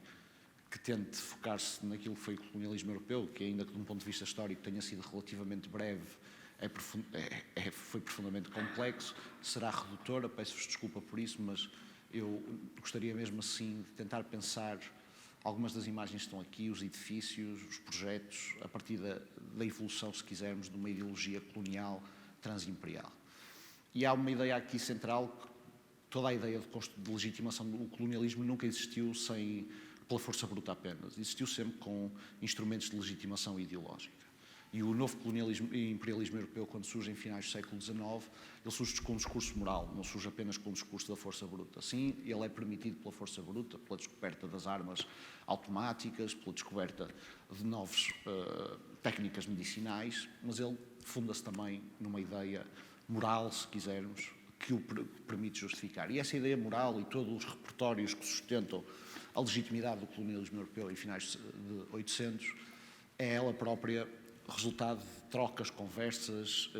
que tente focar-se naquilo que foi o colonialismo europeu, que ainda que de um ponto de vista histórico tenha sido relativamente breve, foi profundamente complexo, será redutora, peço-vos desculpa por isso, mas eu gostaria mesmo assim de tentar pensar algumas das imagens que estão aqui, os edifícios, os projetos, a partir da evolução, se quisermos, de uma ideologia colonial transimperial. E há uma ideia aqui central, que toda a ideia de legitimação do colonialismo nunca existiu pela força bruta apenas, existiu sempre com instrumentos de legitimação ideológica. E o novo colonialismo e imperialismo europeu, quando surge em finais do século XIX, ele surge com um discurso moral, não surge apenas com um discurso da força bruta. Sim, ele é permitido pela força bruta, pela descoberta das armas automáticas, pela descoberta de novas técnicas medicinais, mas ele funda-se também numa ideia moral, se quisermos, que o permite justificar. E essa ideia moral e todos os repertórios que sustentam a legitimidade do colonialismo europeu em finais de 800 é ela própria resultado de trocas, conversas,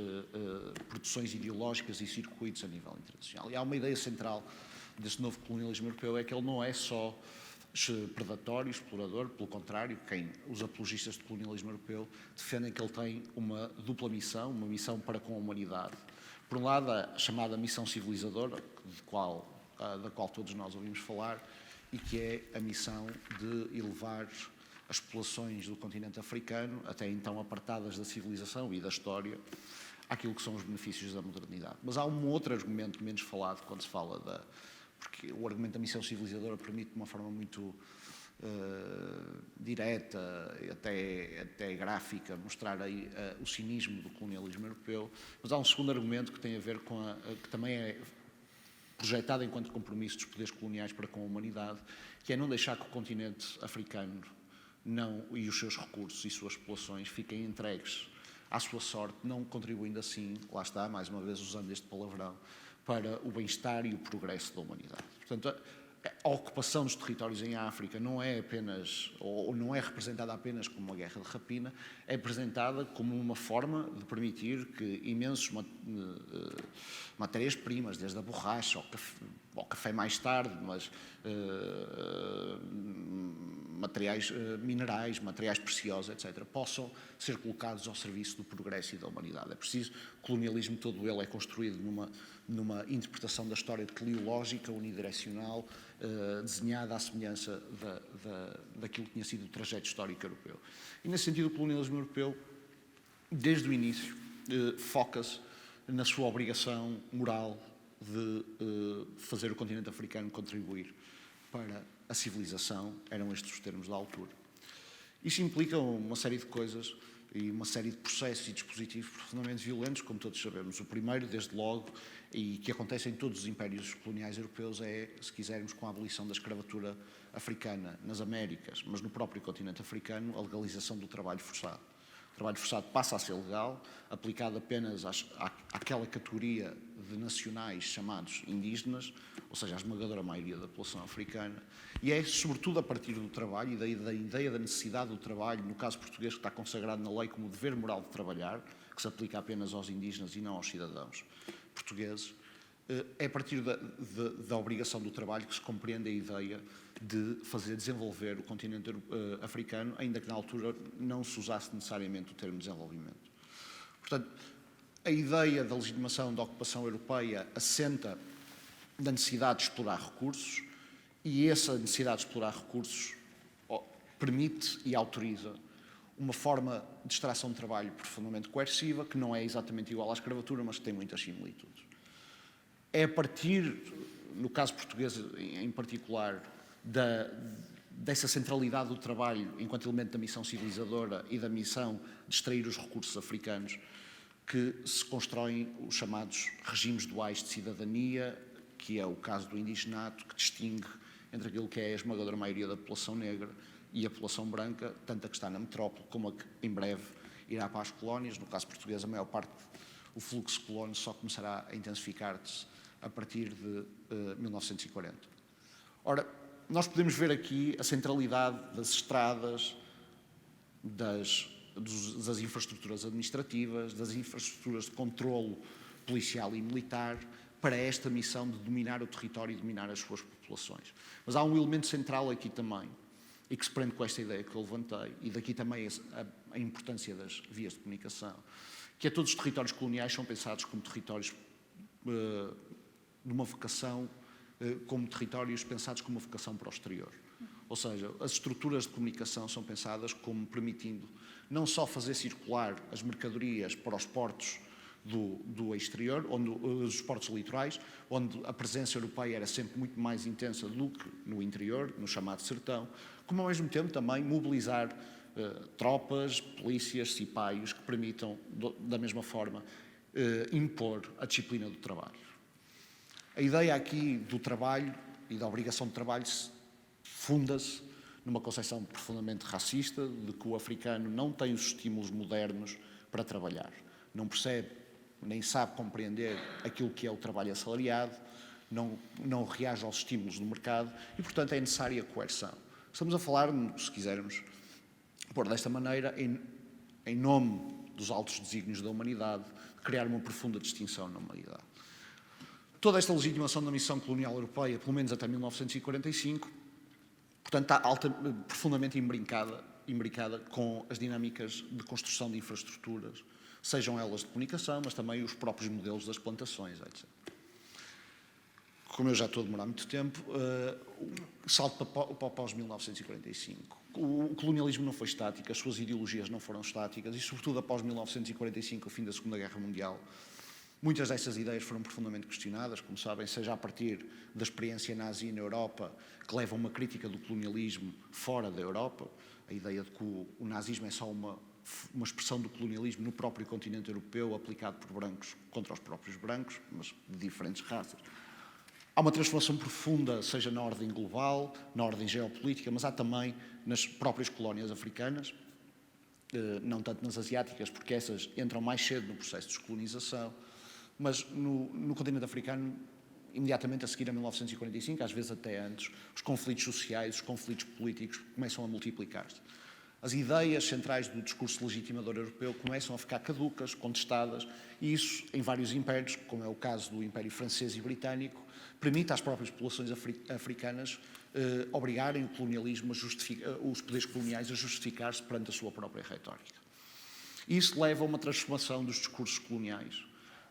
produções ideológicas e circuitos a nível internacional. E há uma ideia central deste novo colonialismo europeu, é que ele não é só predatório, explorador, pelo contrário, os apologistas do colonialismo europeu defendem que ele tem uma dupla missão, uma missão para com a humanidade. Por um lado, a chamada missão civilizadora, da qual todos nós ouvimos falar, e que é a missão de elevar as populações do continente africano, até então apartadas da civilização e da história, àquilo que são os benefícios da modernidade. Mas há um outro argumento menos falado quando se fala porque o argumento da missão civilizadora permite de uma forma muito direta, até gráfica, mostrar aí o cinismo do colonialismo europeu. Mas há um segundo argumento que tem a ver com que também é projetado enquanto compromisso dos poderes coloniais para com a humanidade, que é não deixar que o continente africano e os seus recursos e suas populações fiquem entregues à sua sorte, não contribuindo assim, lá está, mais uma vez usando este palavrão, para o bem-estar e o progresso da humanidade. Portanto, a ocupação dos territórios em África não é apenas, ou não é representada apenas como uma guerra de rapina, é apresentada como uma forma de permitir que imensos matérias-primas, desde a borracha ao café mais tarde, mas materiais minerais, materiais preciosos, etc., possam ser colocados ao serviço do progresso e da humanidade. É preciso, o colonialismo todo ele é construído numa interpretação da história teleológica, unidirecional, desenhada à semelhança daquilo que tinha sido o trajeto histórico europeu. E, nesse sentido, o colonialismo europeu, desde o início, foca-se na sua obrigação moral de fazer o continente africano contribuir para a civilização, eram estes os termos da altura. Isto implica uma série de coisas e uma série de processos e dispositivos profundamente violentos, como todos sabemos. O primeiro, desde logo, e que acontece em todos os impérios coloniais europeus, é, se quisermos, com a abolição da escravatura africana nas Américas, mas no próprio continente africano, a legalização do trabalho forçado. O trabalho forçado passa a ser legal, aplicado apenas àquela categoria de nacionais chamados indígenas, ou seja, a esmagadora maioria da população africana, e é sobretudo a partir do trabalho e da ideia da necessidade do trabalho, no caso português, que está consagrado na lei como o dever moral de trabalhar, que se aplica apenas aos indígenas e não aos cidadãos portugueses, é a partir da obrigação do trabalho que se compreende a ideia de fazer desenvolver o continente africano, ainda que na altura não se usasse necessariamente o termo desenvolvimento. Portanto, a ideia da legitimação da ocupação europeia assenta na necessidade de explorar recursos, e essa necessidade de explorar recursos permite e autoriza uma forma de extração de trabalho profundamente coerciva, que não é exatamente igual à escravatura, mas que tem muitas similitudes. É a partir, no caso português em particular, dessa centralidade do trabalho enquanto elemento da missão civilizadora e da missão de extrair os recursos africanos, que se constroem os chamados regimes duais de cidadania, que é o caso do indigenato, que distingue entre aquilo que é a esmagadora maioria da população negra e a população branca, tanto a que está na metrópole como a que em breve irá para as colónias. No caso português, a maior parte, o fluxo de colónios só começará a intensificar-se a partir de 1940. Ora, nós podemos ver aqui a centralidade das estradas, das infraestruturas administrativas, das infraestruturas de controlo policial e militar, para esta missão de dominar o território e dominar as suas populações. Mas há um elemento central aqui também, e que se prende com esta ideia que eu levantei, e daqui também a importância das vias de comunicação, que é todos os territórios coloniais são pensados como territórios de uma vocação, como territórios pensados como uma vocação para o exterior. Ou seja, as estruturas de comunicação são pensadas como permitindo não só fazer circular as mercadorias para os portos do exterior, dos portos litorais, onde a presença europeia era sempre muito mais intensa do que no interior, no chamado sertão, como ao mesmo tempo também mobilizar tropas, polícias, cipaios que permitam, da mesma forma, impor a disciplina do trabalho. A ideia aqui do trabalho e da obrigação de trabalho funda-se numa concepção profundamente racista de que o africano não tem os estímulos modernos para trabalhar. Não percebe, nem sabe compreender aquilo que é o trabalho assalariado, não reage aos estímulos do mercado e, portanto, é necessária a coerção. Estamos a falar, se quisermos pôr desta maneira, em nome dos altos desígnios da humanidade, de criar uma profunda distinção na humanidade. Toda esta legitimação da missão colonial europeia, pelo menos até 1945, portanto, está profundamente imbricada com as dinâmicas de construção de infraestruturas, sejam elas de comunicação, mas também os próprios modelos das plantações, etc. Como eu já estou a demorar muito tempo, salto para o pós-1945. O colonialismo não foi estático, as suas ideologias não foram estáticas e, sobretudo, após 1945, o fim da Segunda Guerra Mundial, muitas dessas ideias foram profundamente questionadas, como sabem, seja a partir da experiência nazi na Europa, que leva a uma crítica do colonialismo fora da Europa, a ideia de que o nazismo é só uma expressão do colonialismo no próprio continente europeu, aplicado por brancos contra os próprios brancos, mas de diferentes raças. Há uma transformação profunda, seja na ordem global, na ordem geopolítica, mas há também nas próprias colónias africanas, não tanto nas asiáticas, porque essas entram mais cedo no processo de descolonização, mas no continente africano, imediatamente a seguir a 1945, às vezes até antes, os conflitos sociais, os conflitos políticos começam a multiplicar-se. As ideias centrais do discurso legitimador europeu começam a ficar caducas, contestadas, e isso em vários impérios, como é o caso do Império Francês e Britânico, permite às próprias populações africanas obrigarem o colonialismo, os poderes coloniais a justificar-se perante a sua própria retórica. Isso leva a uma transformação dos discursos coloniais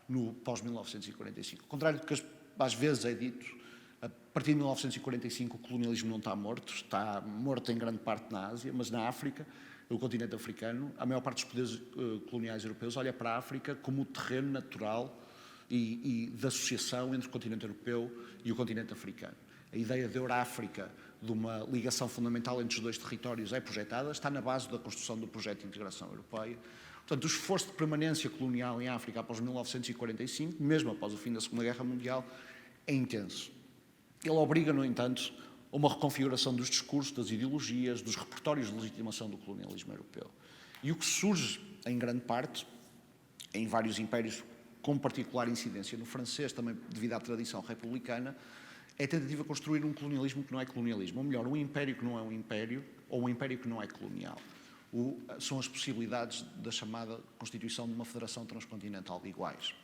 no pós-1945. Ao contrário do que às vezes é dito, a partir de 1945 o colonialismo não está morto em grande parte na Ásia, mas na África, o continente africano, a maior parte dos poderes coloniais europeus olha para a África como o terreno natural e de associação entre o continente europeu e o continente africano. A ideia de Euráfrica, de uma ligação fundamental entre os dois territórios, é projetada, está na base da construção do projeto de integração europeia. Portanto, o esforço de permanência colonial em África após 1945, mesmo após o fim da Segunda Guerra Mundial, é intenso. Ele obriga, no entanto, a uma reconfiguração dos discursos, das ideologias, dos repertórios de legitimação do colonialismo europeu. E o que surge, em grande parte, em vários impérios, com particular incidência no francês, também devido à tradição republicana, é a tentativa de construir um colonialismo que não é colonialismo. Ou melhor, um império que não é um império, ou um império que não é colonial. São as possibilidades da chamada constituição de uma federação transcontinental de iguais.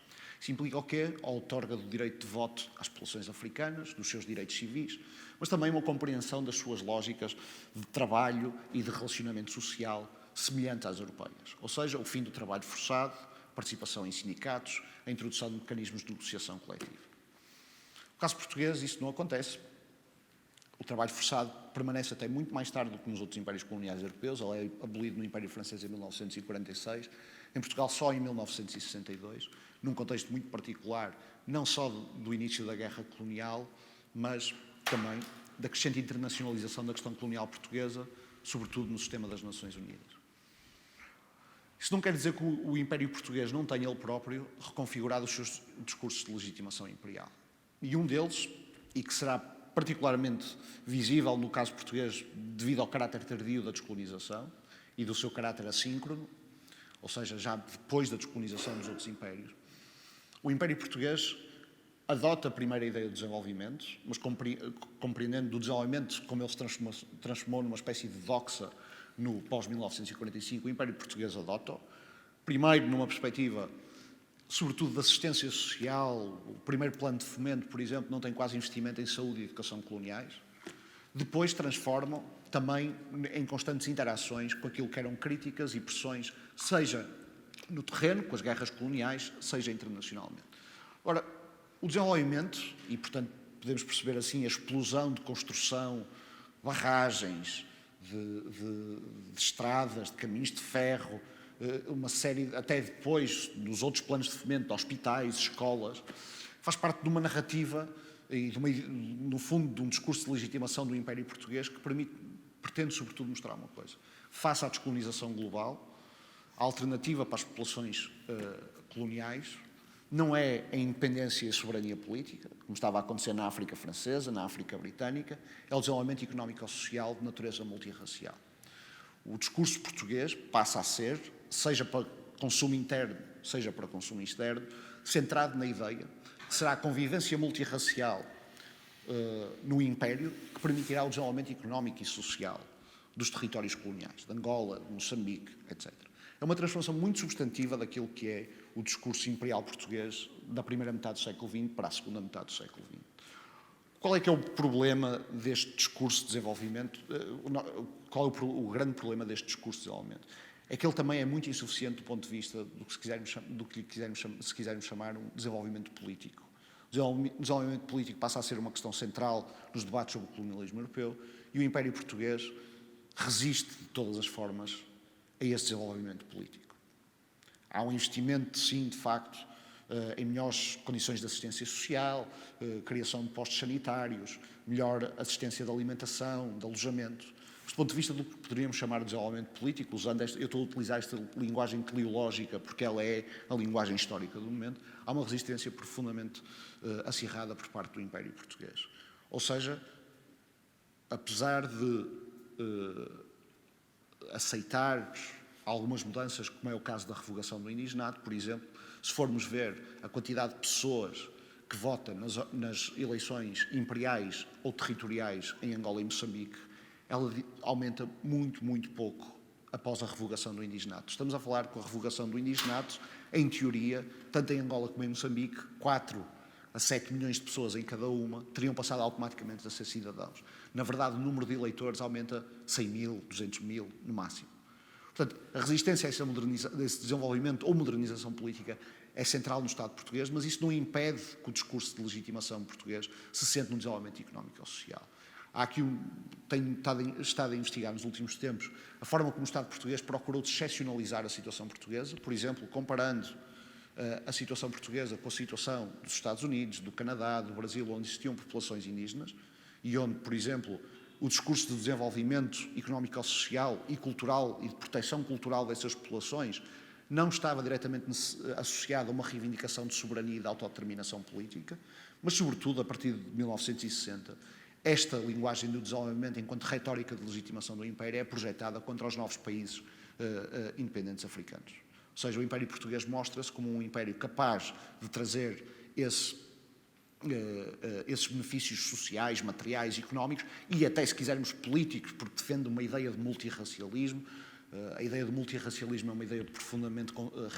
Isso implica o quê? A outorga do direito de voto às populações africanas, dos seus direitos civis, mas também uma compreensão das suas lógicas de trabalho e de relacionamento social semelhante às europeias. Ou seja, o fim do trabalho forçado, participação em sindicatos, a introdução de mecanismos de negociação coletiva. No caso português, isso não acontece. O trabalho forçado permanece até muito mais tarde do que nos outros impérios coloniais europeus. Ele é abolido no Império Francês em 1946, em Portugal só em 1962, num contexto muito particular, não só do início da guerra colonial, mas também da crescente internacionalização da questão colonial portuguesa, sobretudo no sistema das Nações Unidas. Isso não quer dizer que o Império Português não tenha ele próprio reconfigurado os seus discursos de legitimação imperial. E um deles, e que será particularmente visível no caso português devido ao caráter tardio da descolonização e do seu caráter assíncrono, ou seja, já depois da descolonização dos outros impérios, o Império Português adota a primeira ideia do desenvolvimento, mas compreendendo do desenvolvimento como ele se transformou numa espécie de doxa no pós-1945, o Império Português adota-o, primeiro numa perspectiva sobretudo de assistência social. O primeiro plano de fomento, por exemplo, não tem quase investimento em saúde e educação coloniais. Depois transformam também em constantes interações com aquilo que eram críticas e pressões, seja no terreno, com as guerras coloniais, seja internacionalmente. Ora, o desenvolvimento, e portanto podemos perceber assim a explosão de construção, barragens, de estradas, de caminhos de ferro, uma série, até depois dos outros planos de fomento, de hospitais, escolas, faz parte de uma narrativa e, no fundo, de um discurso de legitimação do Império Português que pretende, sobretudo, mostrar uma coisa. Face à descolonização global, a alternativa para as populações coloniais não é a independência e a soberania política, como estava a acontecer na África Francesa, na África Britânica, é o desenvolvimento económico-social de natureza multirracial. O discurso português passa a ser, seja para consumo interno, seja para consumo externo, centrado na ideia que será a convivência multirracial no Império que permitirá o desenvolvimento económico e social dos territórios coloniais, de Angola, de Moçambique, etc. É uma transformação muito substantiva daquilo que é o discurso imperial português da primeira metade do século XX para a segunda metade do século XX. Qual é que é o problema deste discurso de desenvolvimento? Qual é o grande problema deste discurso de desenvolvimento? É que ele também é muito insuficiente do ponto de vista do que se quisermos chamar um desenvolvimento político. O desenvolvimento político passa a ser uma questão central nos debates sobre o colonialismo europeu e o Império Português resiste de todas as formas a esse desenvolvimento político. Há um investimento, sim, de facto, em melhores condições de assistência social, criação de postos sanitários, melhor assistência de alimentação, de alojamento. Do ponto de vista do que poderíamos chamar de desenvolvimento político, eu estou a utilizar esta linguagem teleológica porque ela é a linguagem histórica do momento, há uma resistência profundamente acirrada por parte do Império Português. Ou seja, apesar de aceitar algumas mudanças, como é o caso da revogação do indigenato, por exemplo, se formos ver a quantidade de pessoas que votam nas eleições imperiais ou territoriais em Angola e Moçambique, ela aumenta muito, muito pouco após a revogação do indigenato. Estamos a falar com a revogação do indigenato, em teoria, tanto em Angola como em Moçambique, 4 a 7 milhões de pessoas em cada uma teriam passado automaticamente a ser cidadãos. Na verdade, o número de eleitores aumenta 100 mil, 200 mil, no máximo. Portanto, a resistência a esse desenvolvimento ou modernização política é central no Estado português, mas isso não impede que o discurso de legitimação português se sente no desenvolvimento económico ou social. Há aqui tenho estado a investigar nos últimos tempos a forma como o Estado português procurou excepcionalizar a situação portuguesa, por exemplo, comparando a situação portuguesa com a situação dos Estados Unidos, do Canadá, do Brasil, onde existiam populações indígenas e onde, por exemplo, o discurso de desenvolvimento económico-social e cultural e de proteção cultural dessas populações não estava diretamente associado a uma reivindicação de soberania e de autodeterminação política, mas, sobretudo, a partir de 1960, esta linguagem do desenvolvimento enquanto retórica de legitimação do Império é projetada contra os novos países independentes africanos. Ou seja, o Império Português mostra-se como um império capaz de trazer esses benefícios sociais, materiais, económicos e até, se quisermos, políticos, porque defende uma ideia de multirracialismo. A ideia de multirracialismo é uma ideia profundamente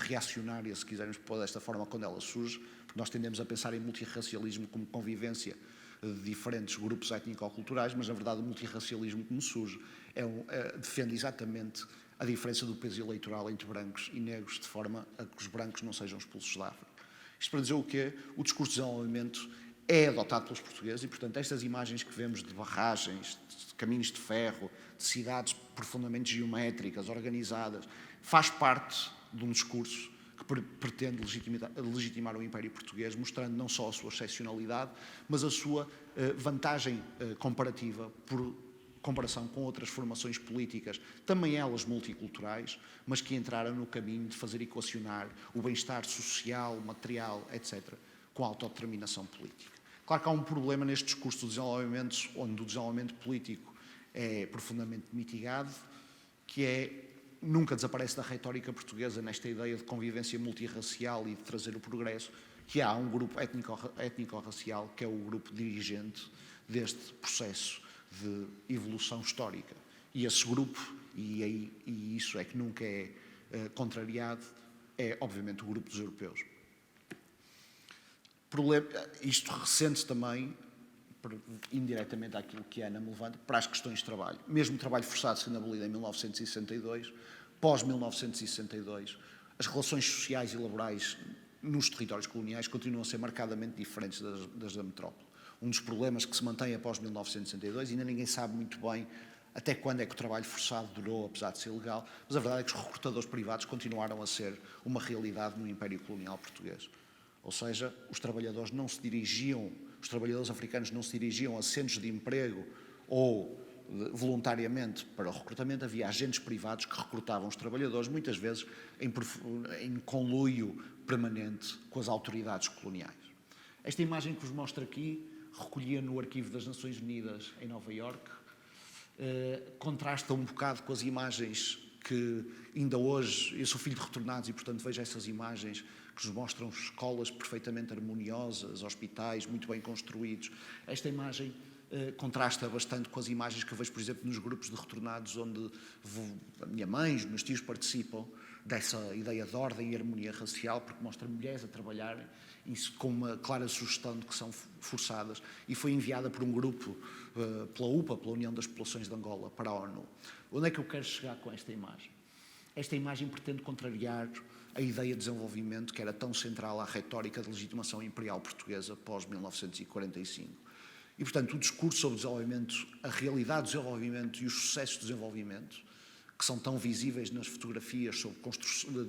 reacionária, se quisermos pôr desta forma, quando ela surge, porque nós tendemos a pensar em multirracialismo como convivência de diferentes grupos étnico-culturais, mas, na verdade, o multirracialismo como surge defende exatamente a diferença do peso eleitoral entre brancos e negros, de forma a que os brancos não sejam expulsos da África. Isto para dizer o quê? O discurso de desenvolvimento é adotado pelos portugueses e, portanto, estas imagens que vemos de barragens, de caminhos de ferro, de cidades profundamente geométricas, organizadas, faz parte de um discurso que pretende legitimar o Império Português, mostrando não só a sua excepcionalidade, mas a sua vantagem comparativa por comparação com outras formações políticas, também elas multiculturais, mas que entraram no caminho de fazer equacionar o bem-estar social, material, etc., com a autodeterminação política. Claro que há um problema neste discurso do desenvolvimento, onde o desenvolvimento político é profundamente mitigado, que é, nunca desaparece da retórica portuguesa nesta ideia de convivência multirracial e de trazer o progresso, que há um grupo étnico-racial que é o grupo dirigente deste processo de evolução histórica. E esse grupo, e isso é que nunca é contrariado, é obviamente o grupo dos europeus. Isto ressente-se também, indiretamente àquilo que a Ana me levanta, para as questões de trabalho. Mesmo o trabalho forçado sendo abolido em 1962, pós-1962, as relações sociais e laborais nos territórios coloniais continuam a ser marcadamente diferentes das da metrópole. Um dos problemas que se mantém após 1962, ainda ninguém sabe muito bem até quando é que o trabalho forçado durou, apesar de ser ilegal, mas a verdade é que os recrutadores privados continuaram a ser uma realidade no Império Colonial Português. Ou seja, os trabalhadores africanos não se dirigiam a centros de emprego ou voluntariamente para o recrutamento. Havia agentes privados que recrutavam os trabalhadores, muitas vezes em conluio permanente com as autoridades coloniais. Esta imagem que vos mostro aqui, recolhia no Arquivo das Nações Unidas em Nova Iorque, contrasta um bocado com as imagens que ainda hoje, eu sou filho de retornados e portanto vejo essas imagens que nos mostram escolas perfeitamente harmoniosas, hospitais muito bem construídos. Esta imagem contrasta bastante com as imagens que eu vejo, por exemplo, nos grupos de retornados onde a minha mãe, os meus tios participam dessa ideia de ordem e harmonia racial, porque mostra mulheres a trabalharem, isso com uma clara sugestão de que são forçadas, e foi enviada por um grupo, pela UPA, pela União das Populações de Angola, para a ONU. Onde é que eu quero chegar com esta imagem? Esta imagem pretende contrariar a ideia de desenvolvimento que era tão central à retórica de legitimação imperial portuguesa pós-1945. E, portanto, o discurso sobre o desenvolvimento, a realidade do desenvolvimento e os sucessos do desenvolvimento, que são tão visíveis nas fotografias sobre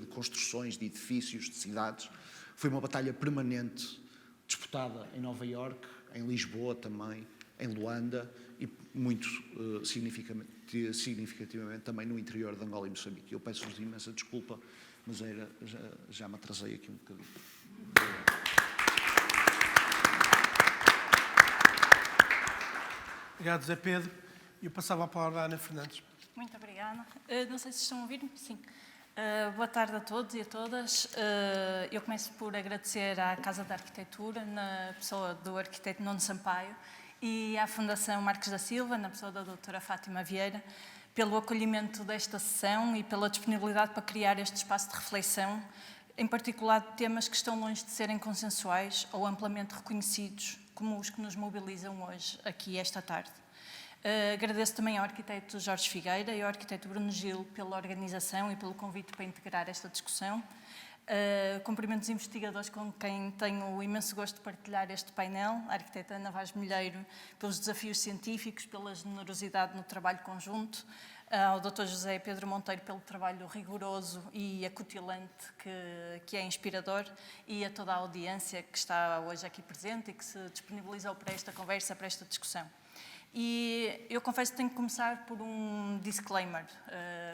construções de edifícios, de cidades, foi uma batalha permanente, disputada em Nova Iorque, em Lisboa também, em Luanda e muito significativamente também no interior de Angola e Moçambique. Eu peço-vos imensa desculpa, mas já me atrasei aqui um bocadinho. Obrigado, Zé Pedro. Eu passava a palavra à Ana Fernandes. Muito obrigada. Não sei se estão a ouvir-me. Sim. Boa tarde a todos e a todas. Eu começo por agradecer à Casa da Arquitetura, na pessoa do arquiteto Nuno Sampaio, e à Fundação Marques da Silva, na pessoa da doutora Fátima Vieira, pelo acolhimento desta sessão e pela disponibilidade para criar este espaço de reflexão, em particular de temas que estão longe de serem consensuais ou amplamente reconhecidos, como os que nos mobilizam hoje, aqui esta tarde. Agradeço também ao arquiteto Jorge Figueira e ao arquiteto Bruno Gil pela organização e pelo convite para integrar esta discussão. Cumprimento os investigadores com quem tenho o imenso gosto de partilhar este painel, a arquiteta Ana Vaz Milheiro pelos desafios científicos, pela generosidade no trabalho conjunto, ao Dr. José Pedro Monteiro pelo trabalho rigoroso e acutilante que é inspirador, e a toda a audiência que está hoje aqui presente e que se disponibilizou para esta conversa, para esta discussão. E eu confesso que tenho que começar por um disclaimer.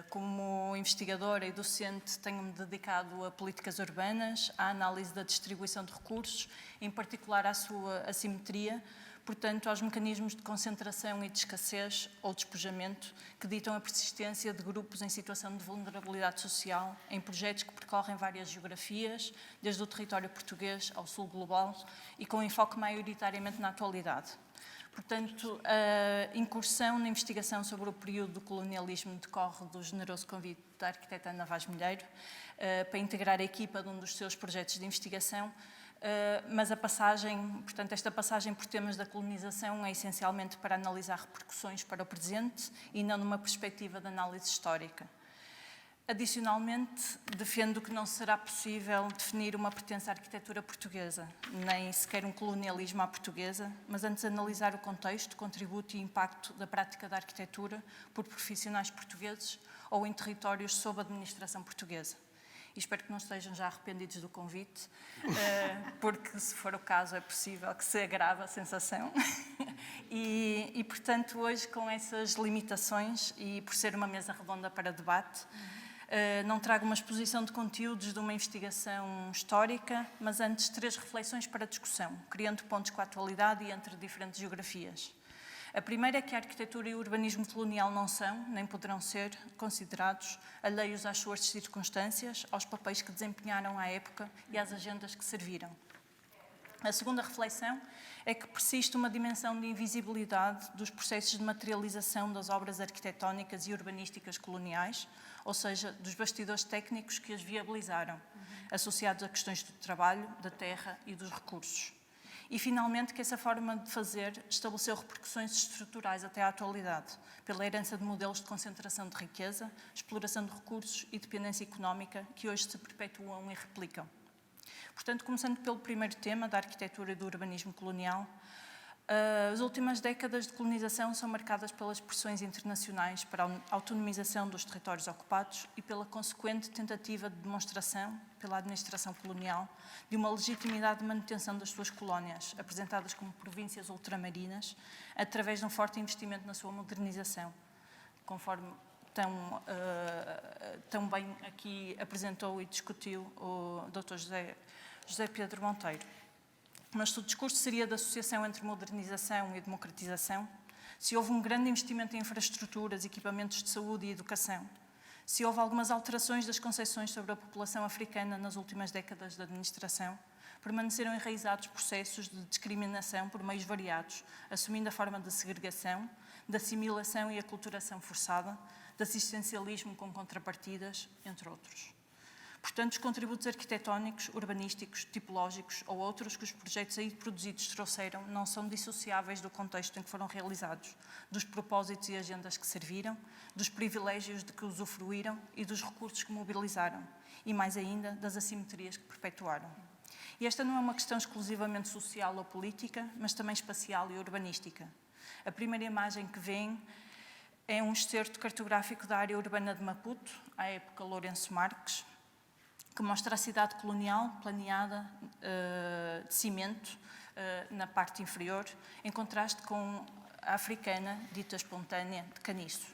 Como investigadora e docente, tenho-me dedicado a políticas urbanas, à análise da distribuição de recursos, em particular à sua assimetria, portanto, aos mecanismos de concentração e de escassez ou despojamento que ditam a persistência de grupos em situação de vulnerabilidade social em projetos que percorrem várias geografias, desde o território português ao sul global e com enfoque maioritariamente na atualidade. Portanto, a incursão na investigação sobre o período do colonialismo decorre do generoso convite da arquiteta Ana Vaz Milheiro para integrar a equipa de um dos seus projetos de investigação, mas esta passagem por temas da colonização é essencialmente para analisar repercussões para o presente e não numa perspectiva de análise histórica. Adicionalmente, defendo que não será possível definir uma pretensa arquitetura portuguesa, nem sequer um colonialismo à portuguesa, mas antes analisar o contexto, contributo e impacto da prática da arquitetura por profissionais portugueses ou em territórios sob administração portuguesa. E espero que não estejam já arrependidos do convite, porque, se for o caso, é possível que se agrave a sensação. E, portanto, hoje, com essas limitações e por ser uma mesa redonda para debate, não trago uma exposição de conteúdos de uma investigação histórica, mas antes 3 reflexões para discussão, criando pontos com a atualidade e entre diferentes geografias. A primeira é que a arquitetura e o urbanismo colonial não são, nem poderão ser, considerados alheios às suas circunstâncias, aos papéis que desempenharam à época e às agendas que serviram. A segunda reflexão é que persiste uma dimensão de invisibilidade dos processos de materialização das obras arquitetónicas e urbanísticas coloniais, ou seja, dos bastidores técnicos que as viabilizaram, associados a questões do trabalho, da terra e dos recursos. E, finalmente, que essa forma de fazer estabeleceu repercussões estruturais até à atualidade, pela herança de modelos de concentração de riqueza, exploração de recursos e dependência económica que hoje se perpetuam e replicam. Portanto, começando pelo primeiro tema, da arquitetura e do urbanismo colonial, As últimas décadas de colonização são marcadas pelas pressões internacionais para a autonomização dos territórios ocupados e pela consequente tentativa de demonstração pela administração colonial de uma legitimidade de manutenção das suas colónias, apresentadas como províncias ultramarinas, através de um forte investimento na sua modernização, conforme tão bem aqui apresentou e discutiu o Dr. José Pedro Monteiro. Mas se o discurso seria da associação entre modernização e democratização, se houve um grande investimento em infraestruturas, equipamentos de saúde e educação, se houve algumas alterações das concepções sobre a população africana nas últimas décadas de administração, permaneceram enraizados processos de discriminação por meios variados, assumindo a forma de segregação, de assimilação e aculturação forçada, de assistencialismo com contrapartidas, entre outros. Portanto, os contributos arquitetónicos, urbanísticos, tipológicos ou outros que os projetos aí produzidos trouxeram não são dissociáveis do contexto em que foram realizados, dos propósitos e agendas que serviram, dos privilégios de que usufruíram e dos recursos que mobilizaram, e mais ainda, das assimetrias que perpetuaram. E esta não é uma questão exclusivamente social ou política, mas também espacial e urbanística. A primeira imagem que vem é um excerto cartográfico da área urbana de Maputo, à época Lourenço Marques, que mostra a cidade colonial planeada de cimento na parte inferior, em contraste com a africana, dita espontânea, de caniço.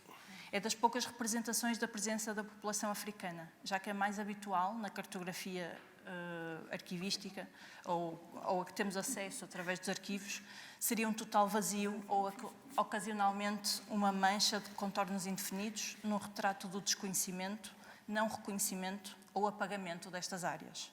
É das poucas representações da presença da população africana, já que é mais habitual na cartografia arquivística ou a que temos acesso através dos arquivos, seria um total vazio ou ocasionalmente uma mancha de contornos indefinidos num retrato do desconhecimento, não reconhecimento ou apagamento destas áreas.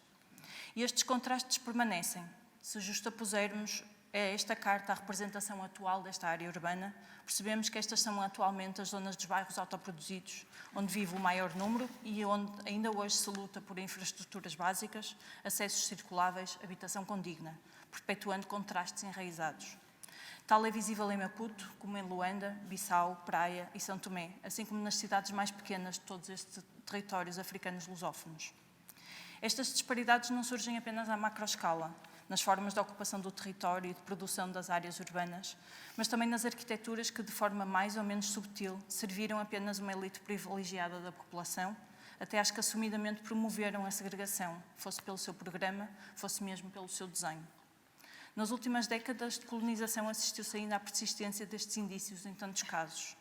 E estes contrastes permanecem. Se justapusermos a esta carta a representação atual desta área urbana, percebemos que estas são atualmente as zonas dos bairros autoproduzidos, onde vive o maior número e onde ainda hoje se luta por infraestruturas básicas, acessos circuláveis, habitação condigna, perpetuando contrastes enraizados. Tal é visível em Maputo, como em Luanda, Bissau, Praia e São Tomé, assim como nas cidades mais pequenas de todos estes territórios africanos lusófonos. Estas disparidades não surgem apenas à macroescala, nas formas de ocupação do território e de produção das áreas urbanas, mas também nas arquiteturas que, de forma mais ou menos subtil, serviram apenas uma elite privilegiada da população, até às que assumidamente promoveram a segregação, fosse pelo seu programa, fosse mesmo pelo seu desenho. Nas últimas décadas de colonização assistiu-se ainda à persistência destes indícios em tantos casos.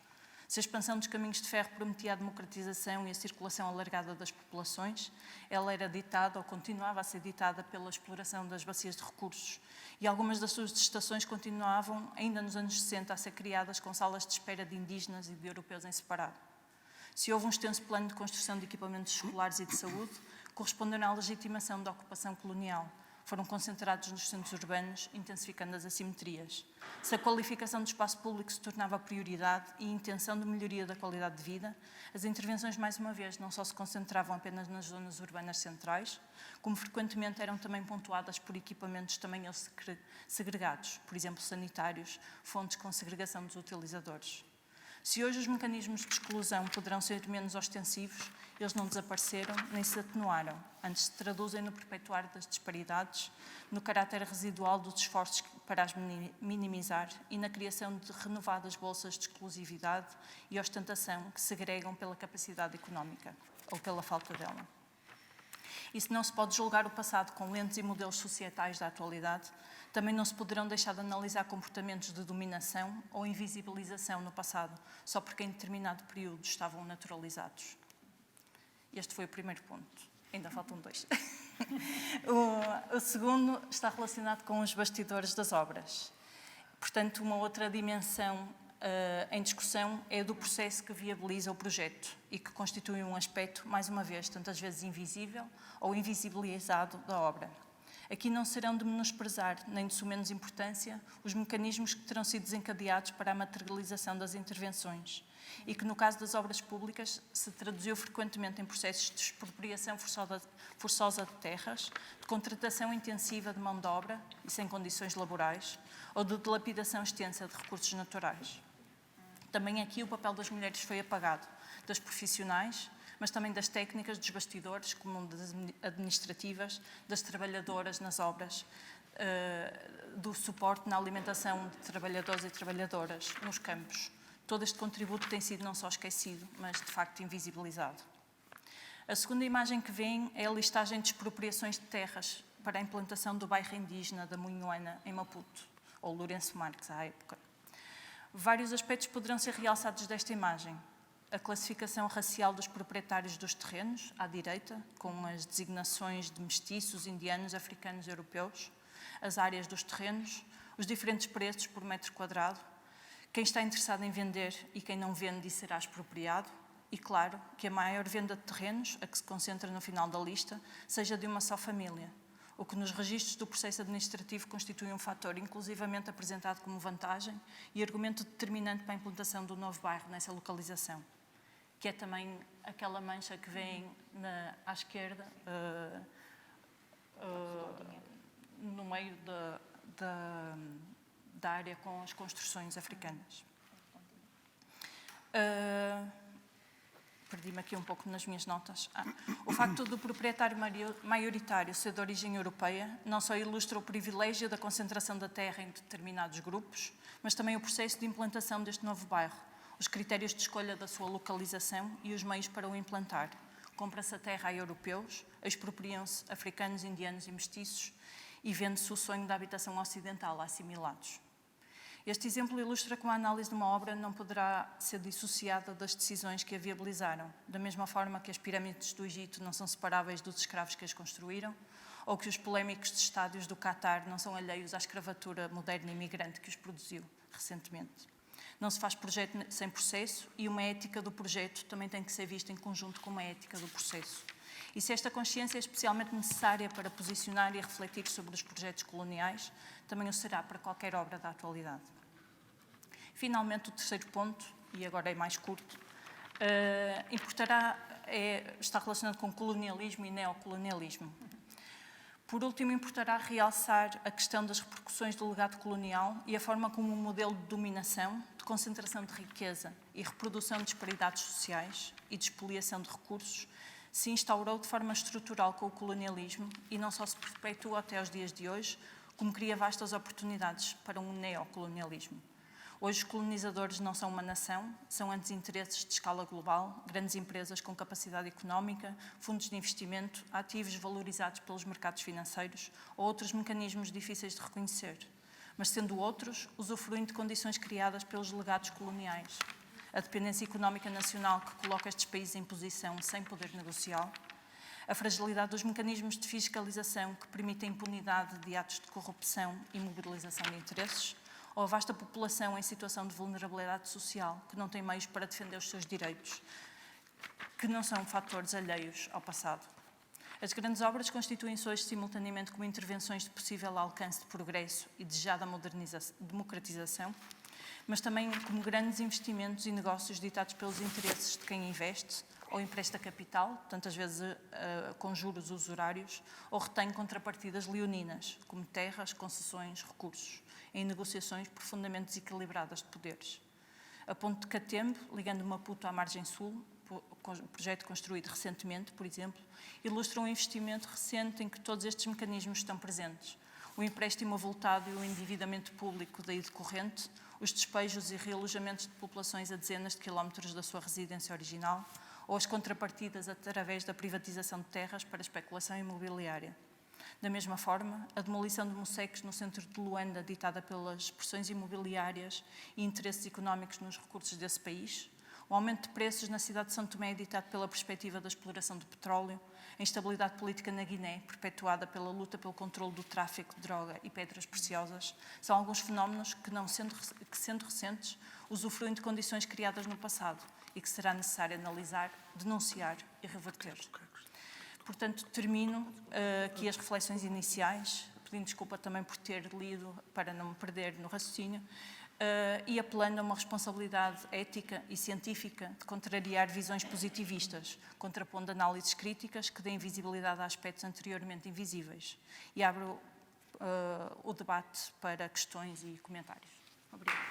Se a expansão dos caminhos de ferro prometia a democratização e a circulação alargada das populações, ela era ditada ou continuava a ser ditada pela exploração das bacias de recursos e algumas das suas estações continuavam, ainda nos anos 60, a ser criadas com salas de espera de indígenas e de europeus em separado. Se houve um extenso plano de construção de equipamentos escolares e de saúde, corresponderam à legitimação da ocupação colonial. Foram concentrados nos centros urbanos, intensificando as assimetrias. Se a qualificação do espaço público se tornava prioridade e a intenção de melhoria da qualidade de vida, as intervenções, mais uma vez, não só se concentravam apenas nas zonas urbanas centrais, como frequentemente eram também pontuadas por equipamentos também eles segregados, por exemplo, sanitários, fontes com segregação dos utilizadores. Se hoje os mecanismos de exclusão poderão ser menos ostensivos, eles não desapareceram nem se atenuaram, antes se traduzem no perpetuar das disparidades, no caráter residual dos esforços para as minimizar e na criação de renovadas bolsas de exclusividade e ostentação que segregam pela capacidade económica ou pela falta dela. E se não se pode julgar o passado com lentes e modelos societais da atualidade, também não se poderão deixar de analisar comportamentos de dominação ou invisibilização no passado, só porque em determinado período estavam naturalizados. Este foi o primeiro ponto. Ainda faltam dois. O segundo está relacionado com os bastidores das obras. Portanto, uma outra dimensão em discussão é do processo que viabiliza o projeto e que constitui um aspecto, mais uma vez, tantas vezes invisível ou invisibilizado da obra. Aqui não serão de menosprezar, nem de sumenos importância, os mecanismos que terão sido desencadeados para a materialização das intervenções e que, no caso das obras públicas, se traduziu frequentemente em processos de expropriação forçosa de terras, de contratação intensiva de mão de obra e sem condições laborais, ou de dilapidação extensa de recursos naturais. Também aqui o papel das mulheres foi apagado, das profissionais, mas também das técnicas dos bastidores, como das administrativas, das trabalhadoras nas obras, do suporte na alimentação de trabalhadores e trabalhadoras nos campos. Todo este contributo tem sido não só esquecido, mas de facto invisibilizado. A segunda imagem que vem é a listagem de expropriações de terras para a implantação do bairro indígena da Munhoana, em Maputo, ou Lourenço Marques, à época. Vários aspectos poderão ser realçados desta imagem. A classificação racial dos proprietários dos terrenos, à direita, com as designações de mestiços, indianos, africanos e europeus, as áreas dos terrenos, os diferentes preços por metro quadrado, quem está interessado em vender e quem não vende e será expropriado, e claro, que a maior venda de terrenos, a que se concentra no final da lista, seja de uma só família, o que nos registros do processo administrativo constitui um fator inclusivamente apresentado como vantagem e argumento determinante para a implantação do novo bairro nessa localização, que é também aquela mancha que vem à esquerda, no meio da área com as construções africanas. Perdi-me aqui um pouco nas minhas notas. O facto do proprietário maioritário ser de origem europeia não só ilustra o privilégio da concentração da terra em determinados grupos, mas também o processo de implantação deste novo bairro, os critérios de escolha da sua localização e os meios para o implantar. Compra-se a terra a europeus, expropriam-se africanos, indianos e mestiços e vende-se o sonho da habitação ocidental a assimilados. Este exemplo ilustra como a análise de uma obra não poderá ser dissociada das decisões que a viabilizaram, da mesma forma que as pirâmides do Egito não são separáveis dos escravos que as construíram, ou que os polémicos estádios do Qatar não são alheios à escravatura moderna e imigrante que os produziu recentemente. Não se faz projeto sem processo e uma ética do projeto também tem que ser vista em conjunto com uma ética do processo. E se esta consciência é especialmente necessária para posicionar e refletir sobre os projetos coloniais, também o será para qualquer obra da atualidade. Finalmente, o terceiro ponto, e agora é mais curto, está relacionado com colonialismo e neocolonialismo. Por último, importará realçar a questão das repercussões do legado colonial e a forma como um modelo de dominação, de concentração de riqueza e reprodução de disparidades sociais e de expoliação de recursos se instaurou de forma estrutural com o colonialismo e não só se perpetua até aos dias de hoje, como cria vastas oportunidades para um neocolonialismo. Hoje, os colonizadores não são uma nação, são antes interesses de escala global, grandes empresas com capacidade económica, fundos de investimento, ativos valorizados pelos mercados financeiros ou outros mecanismos difíceis de reconhecer, mas sendo outros, usufruem de condições criadas pelos legados coloniais. A dependência económica nacional que coloca estes países em posição sem poder negocial, a fragilidade dos mecanismos de fiscalização que permitem a impunidade de atos de corrupção e mobilização de interesses, ou a vasta população em situação de vulnerabilidade social que não tem meios para defender os seus direitos, que não são fatores alheios ao passado. As grandes obras constituem-se hoje simultaneamente como intervenções de possível alcance de progresso e desejada democratização, mas também como grandes investimentos e negócios ditados pelos interesses de quem investe ou empresta capital, tantas vezes com juros usurários, ou retém contrapartidas leoninas, como terras, concessões, recursos, em negociações profundamente desequilibradas de poderes. A ponte de Catembe, ligando Maputo à margem sul, projeto construído recentemente, por exemplo, ilustra um investimento recente em que todos estes mecanismos estão presentes. O empréstimo avultado e o endividamento público daí decorrente, os despejos e realojamentos de populações a dezenas de quilómetros da sua residência original, ou as contrapartidas através da privatização de terras para especulação imobiliária. Da mesma forma, a demolição de moceques no centro de Luanda, ditada pelas pressões imobiliárias e interesses económicos nos recursos desse país, o aumento de preços na cidade de São Tomé, ditado pela perspectiva da exploração de petróleo, a instabilidade política na Guiné, perpetuada pela luta pelo controle do tráfico de droga e pedras preciosas, são alguns fenómenos que, sendo recentes, usufruem de condições criadas no passado e que será necessário analisar, denunciar e reverter. Portanto, termino aqui as reflexões iniciais, pedindo desculpa também por ter lido, para não me perder no raciocínio, e apelando a uma responsabilidade ética e científica de contrariar visões positivistas, contrapondo análises críticas que deem visibilidade a aspectos anteriormente invisíveis. E abro o debate para questões e comentários. Obrigada.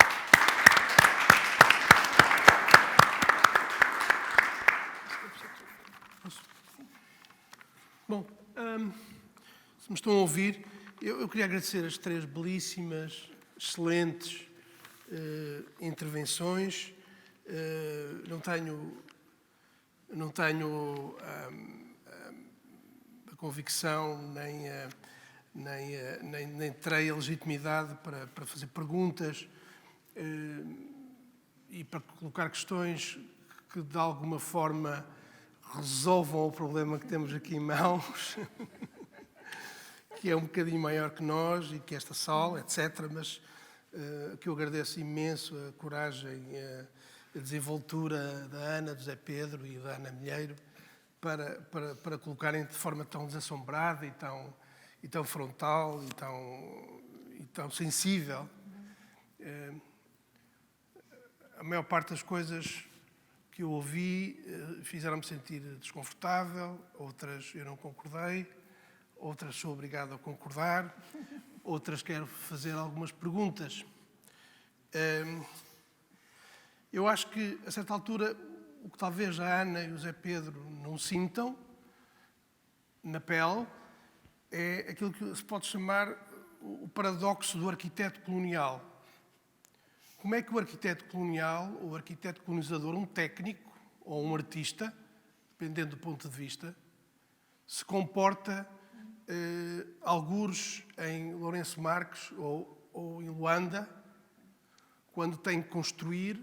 Bom, se me estão a ouvir, Eu queria agradecer as 3 belíssimas, excelentes intervenções. Não tenho a convicção nem terei a legitimidade para fazer perguntas e para colocar questões que de alguma forma resolvam o problema que temos aqui em mãos, que é um bocadinho maior que nós e que esta sala, etc. Mas que eu agradeço imenso a coragem, a desenvoltura da Ana, do Zé Pedro e da Ana Milheiro para colocarem de forma tão desassombrada e tão frontal e tão sensível. A maior parte das coisas que eu ouvi fizeram-me sentir desconfortável, outras eu não concordei, outras sou obrigado a concordar, outras quero fazer algumas perguntas. Eu acho que, a certa altura, o que talvez a Ana e o Zé Pedro não sintam na pele é aquilo que se pode chamar o paradoxo do arquiteto colonial. Como é que o arquiteto colonial, ou o arquiteto colonizador, um técnico ou um artista, dependendo do ponto de vista, se comporta algures em Lourenço Marques ou em Luanda, quando tem que construir,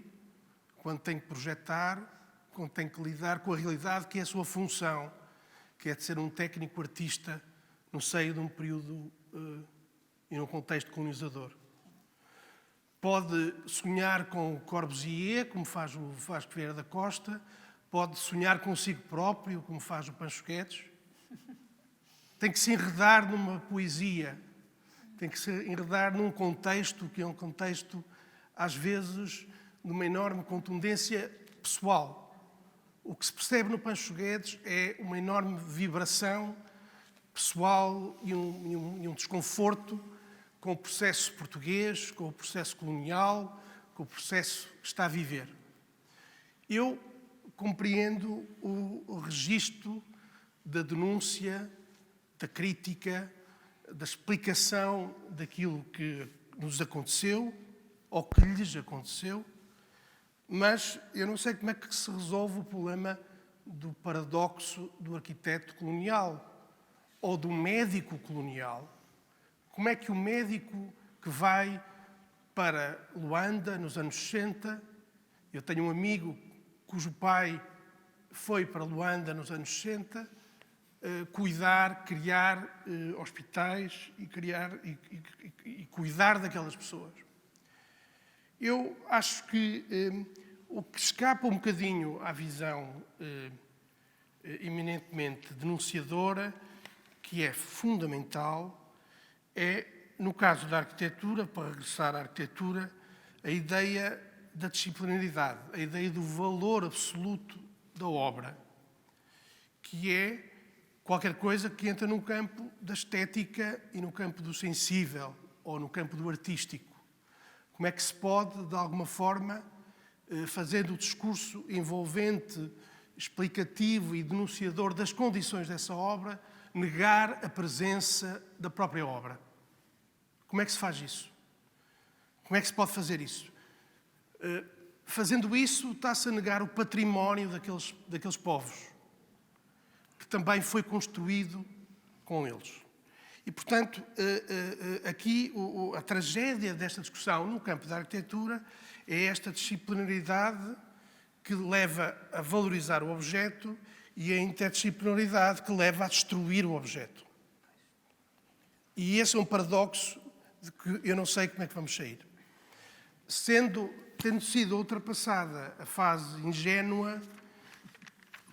quando tem que projetar, quando tem que lidar com a realidade que é a sua função, que é de ser um técnico artista no seio de um período e num contexto colonizador. Pode sonhar com o Corbusier, como faz o Vasco Vieira da Costa, pode sonhar consigo próprio, como faz o Pancho Guedes. Tem que se enredar numa poesia, tem que se enredar num contexto que é um contexto, às vezes, de uma enorme contundência pessoal. O que se percebe no Pancho Guedes é uma enorme vibração pessoal e um desconforto com o processo português, com o processo colonial, com o processo que está a viver. Eu compreendo o registro da denúncia, da crítica, da explicação daquilo que nos aconteceu ou que lhes aconteceu, mas eu não sei como é que se resolve o problema do paradoxo do arquiteto colonial ou do médico colonial. Como é que o médico que vai para Luanda nos anos 60, eu tenho um amigo cujo pai foi para Luanda nos anos 60, cuidar, criar hospitais e cuidar daquelas pessoas. Eu acho que o que escapa um bocadinho à visão eminentemente denunciadora, que é fundamental, é, no caso da arquitetura, para regressar à arquitetura, a ideia da disciplinaridade, a ideia do valor absoluto da obra, que é qualquer coisa que entra no campo da estética e no campo do sensível ou no campo do artístico. Como é que se pode, de alguma forma, fazendo o discurso envolvente, explicativo e denunciador das condições dessa obra, negar a presença da própria obra? Como é que se faz isso? Como é que se pode fazer isso? Fazendo isso, está-se a negar o património daqueles povos, que também foi construído com eles. E, portanto, aqui a tragédia desta discussão no campo da arquitetura é esta disciplinaridade que leva a valorizar o objeto e a interdisciplinaridade que leva a destruir o objeto. E esse é um paradoxo de que eu não sei como é que vamos sair. Tendo sido ultrapassada a fase ingênua,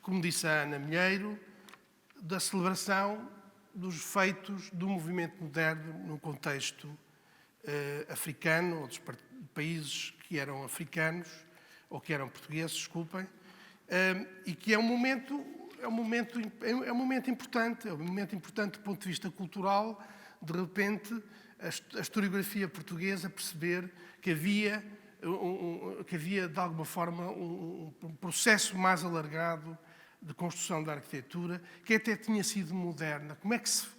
como disse a Ana Milheiro, da celebração dos feitos do movimento moderno no contexto africano, ou dos países que eram africanos, ou que eram portugueses, desculpem, e que é um momento importante do ponto de vista cultural, de repente, a historiografia portuguesa perceber que havia, de alguma forma, um processo mais alargado de construção da arquitetura, que até tinha sido moderna. Como é que se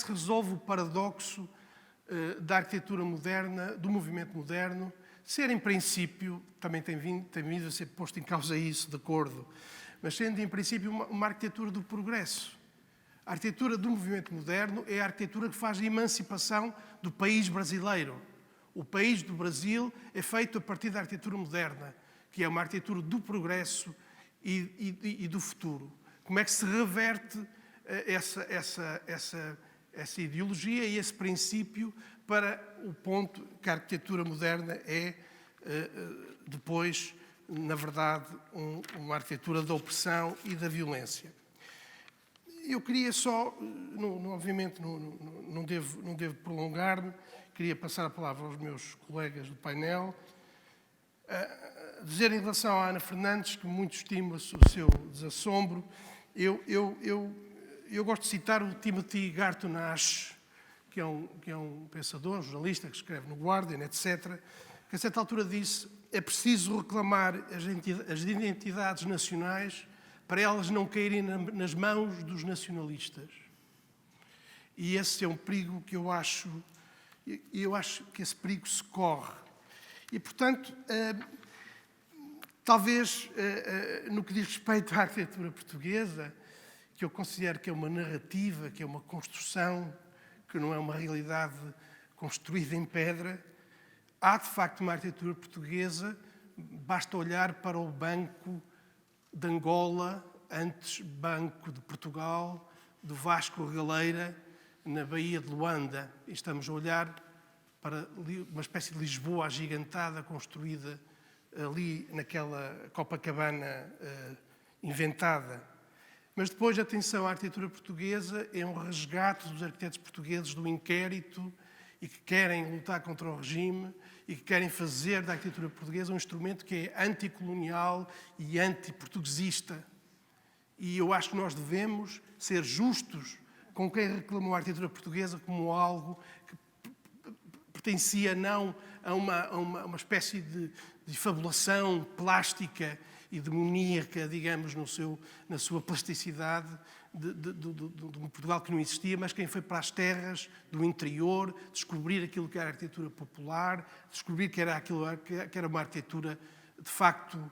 resolve o paradoxo da arquitetura moderna, do movimento moderno, ser em princípio, também tem vindo a ser posto em causa isso, de acordo, mas sendo em princípio uma arquitetura do progresso. A arquitetura do movimento moderno é a arquitetura que faz a emancipação do país brasileiro. O país do Brasil é feito a partir da arquitetura moderna, que é uma arquitetura do progresso e do futuro. Como é que se reverte essa ideologia e esse princípio para o ponto que a arquitetura moderna é, depois, na verdade, uma arquitetura da opressão e da violência. Eu queria só, obviamente não devo prolongar-me, queria passar a palavra aos meus colegas do painel, dizer em relação à Ana Fernandes, que muito estimo o seu desassombro. Eu gosto de citar o Timothy Garton Ash, que é um pensador, um jornalista que escreve no Guardian, etc., que a certa altura disse: é preciso reclamar as identidades nacionais para elas não caírem nas mãos dos nacionalistas. E esse é um perigo que eu acho que esse perigo se corre. E, portanto, talvez, no que diz respeito à arquitetura portuguesa, que eu considero que é uma narrativa, que é uma construção, que não é uma realidade construída em pedra, há, de facto, uma arquitetura portuguesa. Basta olhar para o Banco de Angola, antes Banco de Portugal, do Vasco Galeira, na Baía de Luanda. E estamos a olhar para uma espécie de Lisboa agigantada, construída ali naquela Copacabana inventada. Mas depois, atenção, a arquitetura portuguesa é um resgate dos arquitetos portugueses do inquérito e que querem lutar contra o regime e que querem fazer da arquitetura portuguesa um instrumento que é anticolonial e antiportuguesista. E eu acho que nós devemos ser justos com quem reclamou a arquitetura portuguesa como algo que pertencia não a uma espécie de fabulação plástica e demoníaca, digamos, na sua plasticidade, de um Portugal que não existia, mas quem foi para as terras do interior, descobrir aquilo que era a arquitetura popular, descobrir que era uma arquitetura, de facto,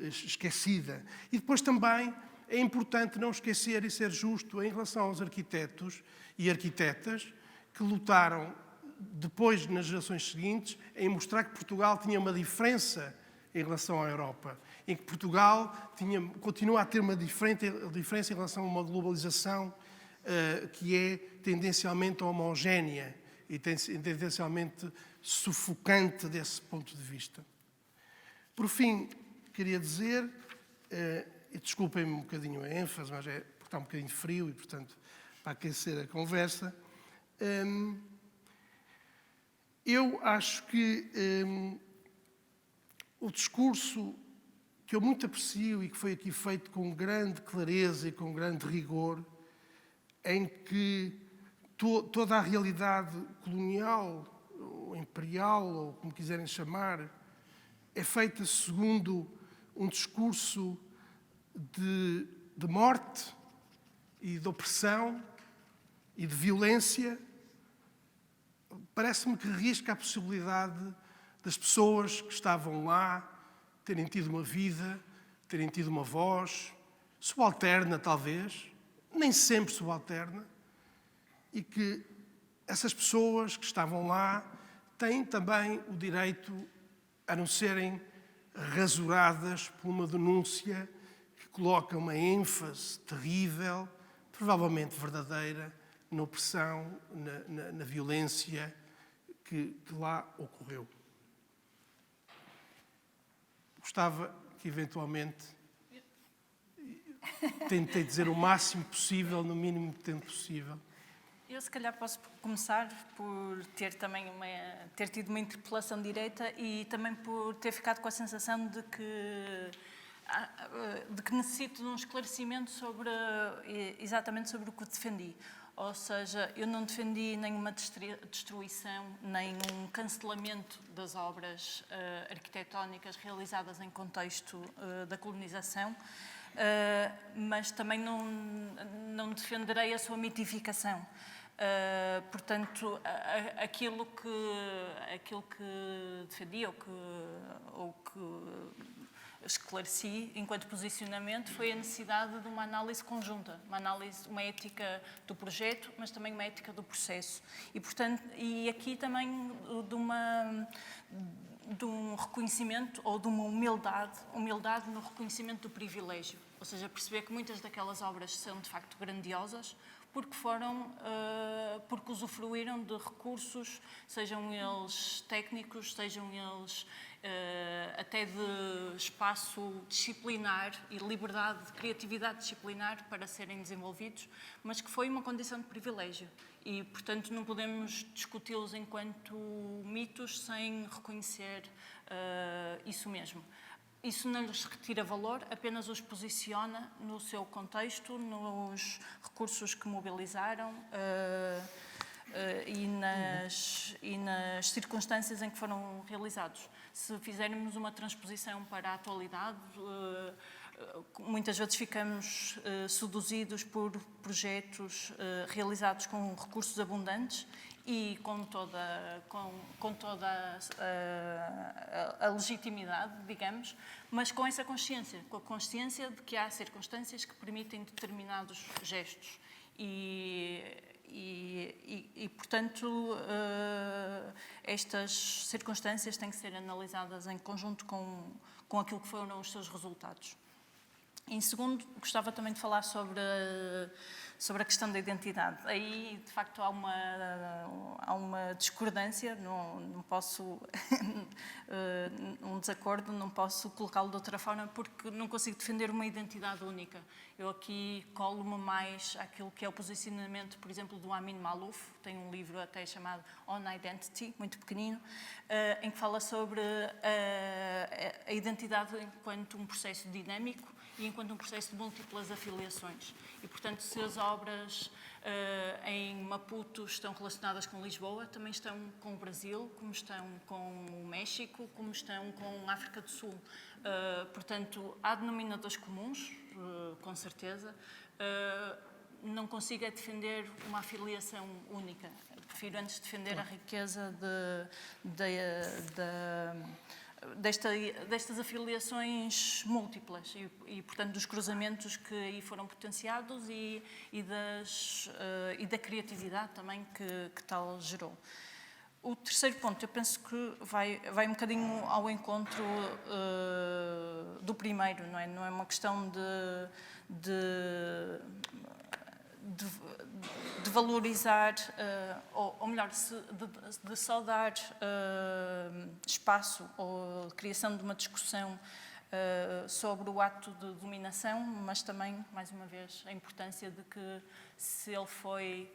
esquecida. E depois também é importante não esquecer e ser justo em relação aos arquitetos e arquitetas que lutaram depois, nas gerações seguintes, em mostrar que Portugal tinha uma diferença em relação à Europa, em que Portugal continua a ter uma diferença em relação a uma globalização que é tendencialmente homogénea e tendencialmente sufocante desse ponto de vista. Por fim, queria dizer, e desculpem-me um bocadinho a ênfase, mas é porque está um bocadinho frio e, portanto, para aquecer a conversa, eu acho que o discurso que eu muito aprecio e que foi aqui feito com grande clareza e com grande rigor, em que toda a realidade colonial, ou imperial, ou como quiserem chamar, é feita segundo um discurso de morte e de opressão e de violência, parece-me que risca a possibilidade das pessoas que estavam lá terem tido uma vida, terem tido uma voz, subalterna talvez, nem sempre subalterna, e que essas pessoas que estavam lá têm também o direito a não serem rasuradas por uma denúncia que coloca uma ênfase terrível, provavelmente verdadeira, na opressão, na violência que lá ocorreu. Gostava que, eventualmente, tentei dizer o máximo possível, no mínimo tempo possível. Eu, se calhar, posso começar por ter também ter tido uma interpelação direita e também por ter ficado com a sensação de que necessito de um esclarecimento exatamente sobre o que defendi. Ou seja, eu não defendi nenhuma destruição, nem um cancelamento das obras arquitetónicas realizadas em contexto da colonização, mas também não defenderei a sua mitificação. Portanto, aquilo que defendi ou que esclareci enquanto posicionamento foi a necessidade de uma análise conjunta, uma ética do projeto, mas também uma ética do processo. E, portanto, aqui também de um reconhecimento ou de uma humildade no reconhecimento do privilégio. Ou seja, perceber que muitas daquelas obras são de facto grandiosas porque usufruíram de recursos, sejam eles técnicos, sejam eles até de espaço disciplinar e liberdade de criatividade disciplinar para serem desenvolvidos, mas que foi uma condição de privilégio. E, portanto, não podemos discuti-los enquanto mitos sem reconhecer isso mesmo. Isso não lhes retira valor, apenas os posiciona no seu contexto, nos recursos que mobilizaram e nas circunstâncias em que foram realizados. Se fizermos uma transposição para a atualidade, muitas vezes ficamos seduzidos por projetos realizados com recursos abundantes e com toda a legitimidade, digamos, mas com essa consciência, com a consciência de que há circunstâncias que permitem determinados gestos e portanto, estas circunstâncias têm que ser analisadas em conjunto com aquilo que foram os seus resultados. Em segundo, gostava também de falar sobre a questão da identidade. Aí, de facto, há uma discordância, não posso, um desacordo, não posso colocá-lo de outra forma, porque não consigo defender uma identidade única. Eu aqui colo-me mais àquilo que é o posicionamento, por exemplo, do Amin Maalouf, tem um livro até chamado On Identity, muito pequenino, em que fala sobre a identidade enquanto um processo dinâmico e enquanto um processo de múltiplas afiliações. E, portanto, se as obras em Maputo estão relacionadas com Lisboa, também estão com o Brasil, como estão com o México, como estão com a África do Sul. Portanto, há denominadores comuns, com certeza. Não consigo defender uma afiliação única. Prefiro antes defender a riqueza destas afiliações múltiplas e, portanto, dos cruzamentos que aí foram potenciados e da criatividade também que tal gerou. O terceiro ponto, eu penso que vai um bocadinho ao encontro do primeiro, não é? Não é uma questão de valorizar, ou melhor, de só dar espaço ou criação de uma discussão sobre o ato de dominação, mas também, mais uma vez, a importância de que se ele foi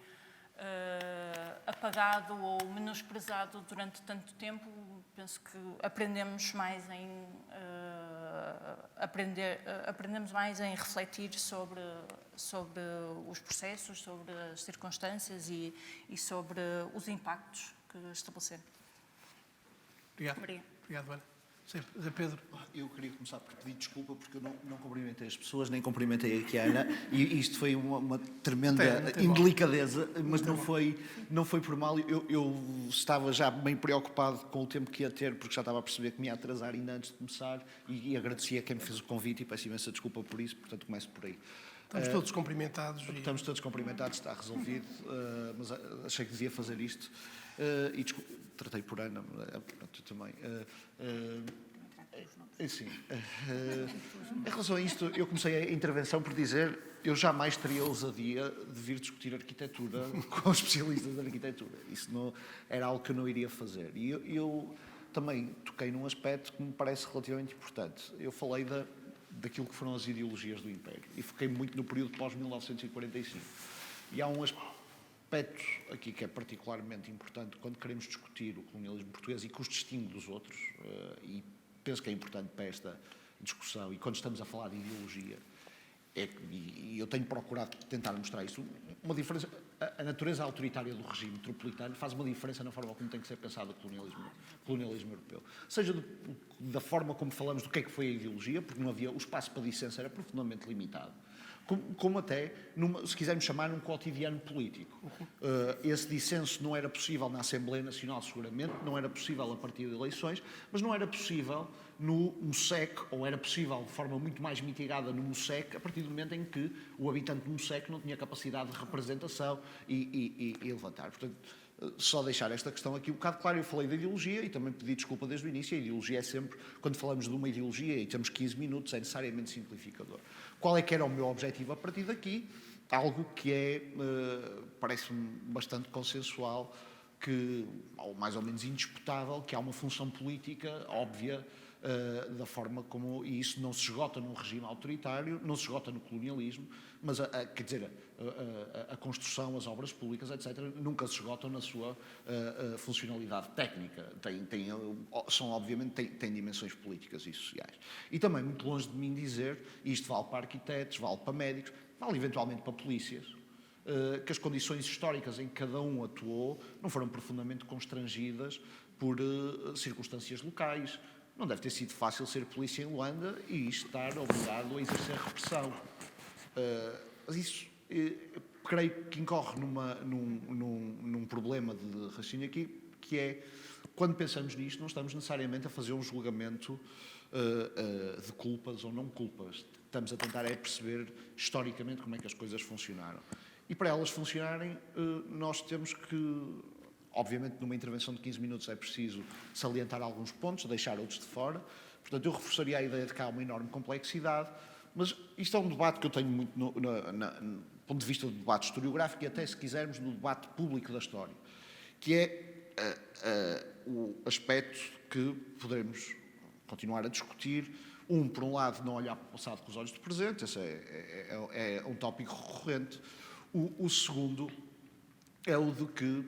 apagado ou menosprezado durante tanto tempo, penso que aprendemos mais em refletir sobre os processos, sobre as circunstâncias e sobre os impactos que estabelecer. Obrigado. Obrigado, Ana. Sempre. Zé Pedro. Eu queria começar por pedir desculpa porque eu não cumprimentei as pessoas, nem cumprimentei aqui a Ana, e isto foi uma tremenda indelicadeza, mas não foi por mal. Eu estava já bem preocupado com o tempo que ia ter, porque já estava a perceber que me ia atrasar ainda antes de começar, e agradeci a quem me fez o convite e peço imensa desculpa por isso, portanto começo por aí. Estamos todos cumprimentados. Estamos todos cumprimentados, está resolvido, mas achei que devia fazer isto. E tratei por Ana, pronto, também. Sim. Em relação a isto, eu comecei a intervenção por dizer eu jamais teria ousadia de vir discutir arquitetura com especialistas de arquitetura. Isso não, era algo que eu não iria fazer. E eu também toquei num aspecto que me parece relativamente importante. Eu falei daquilo que foram as ideologias do Império e foquei muito no período pós-1945. E há um aspecto aqui que é particularmente importante quando queremos discutir o colonialismo português e que os distingue dos outros, e penso que é importante para esta discussão, e quando estamos a falar de ideologia, e eu tenho procurado tentar mostrar isso, uma diferença, a natureza autoritária do regime metropolitano faz uma diferença na forma como tem que ser pensado o colonialismo europeu. Seja da forma como falamos do que é que foi a ideologia, porque não havia, o espaço para dissenso era profundamente limitado, como até, se quisermos chamar, num cotidiano político. Esse dissenso não era possível na Assembleia Nacional, seguramente, não era possível a partir de eleições, mas não era possível no MUSEC, ou era possível de forma muito mais mitigada no MUSEC, a partir do momento em que o habitante do MUSEC não tinha capacidade de representação e levantar. Portanto, só deixar esta questão aqui um bocado clara. Eu falei da ideologia e também pedi desculpa desde o início. A ideologia é sempre, quando falamos de uma ideologia e temos 15 minutos, é necessariamente simplificador. Qual é que era o meu objetivo a partir daqui? Algo que parece-me bastante consensual, ou mais ou menos indisputável, que há uma função política óbvia da forma como, e isso não se esgota num regime autoritário, não se esgota no colonialismo, mas quer dizer, a construção, as obras públicas, etc., nunca se esgotam na sua funcionalidade técnica. São, obviamente, têm dimensões políticas e sociais. E também, muito longe de mim dizer, e isto vale para arquitetos, vale para médicos, vale eventualmente para polícias, que as condições históricas em que cada um atuou não foram profundamente constrangidas por circunstâncias locais. Não deve ter sido fácil ser polícia em Luanda e estar obrigado a exercer repressão. Mas isso, creio que incorre num problema de raciocínio aqui, que é, quando pensamos nisto, não estamos necessariamente a fazer um julgamento de culpas ou não culpas. Estamos a tentar perceber historicamente como é que as coisas funcionaram. E para elas funcionarem, nós temos que... Obviamente, numa intervenção de 15 minutos é preciso salientar alguns pontos, deixar outros de fora. Portanto, eu reforçaria a ideia de que há uma enorme complexidade, mas isto é um debate que eu tenho muito do ponto de vista do debate historiográfico e até, se quisermos, do debate público da história, que é o aspecto que poderemos continuar a discutir. Por um lado, não olhar para o passado com os olhos do presente, esse é um tópico recorrente. O segundo é o de que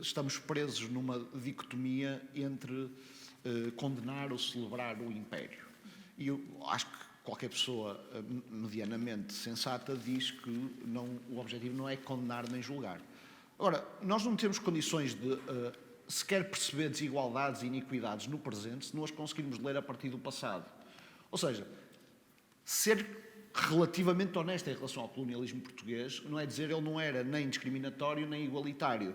estamos presos numa dicotomia entre condenar ou celebrar o império. E eu acho que qualquer pessoa medianamente sensata diz que o objetivo não é condenar nem julgar. Ora, nós não temos condições de sequer perceber desigualdades e iniquidades no presente se não as conseguirmos ler a partir do passado. Ou seja, ser relativamente honesto em relação ao colonialismo português não é dizer ele não era nem discriminatório nem igualitário.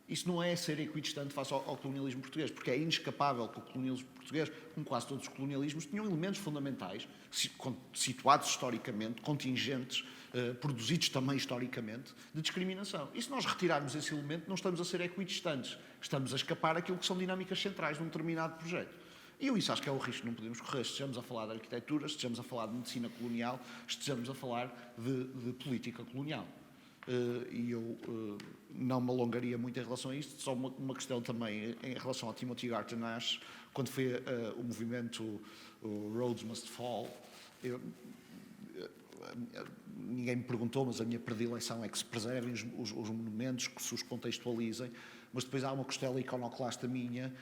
Isso não é ser equidistante face ao colonialismo português, porque é inescapável que o colonialismo português, como quase todos os colonialismos, tinham elementos fundamentais, situados historicamente, contingentes, produzidos também historicamente, de discriminação. E se nós retirarmos esse elemento, não estamos a ser equidistantes, estamos a escapar aquilo que são dinâmicas centrais de um determinado projeto. E eu isso acho que é o risco que não podemos correr. Estejamos a falar de arquitetura, estejamos a falar de medicina colonial, estejamos a falar de política colonial. E eu não me alongaria muito em relação a isto, só uma questão também em relação ao Timothy Garton Ash, quando foi o movimento Rhodes Must Fall, ninguém me perguntou, mas a minha predileção é que se preservem os monumentos, que se os contextualizem, mas depois há uma costela iconoclasta minha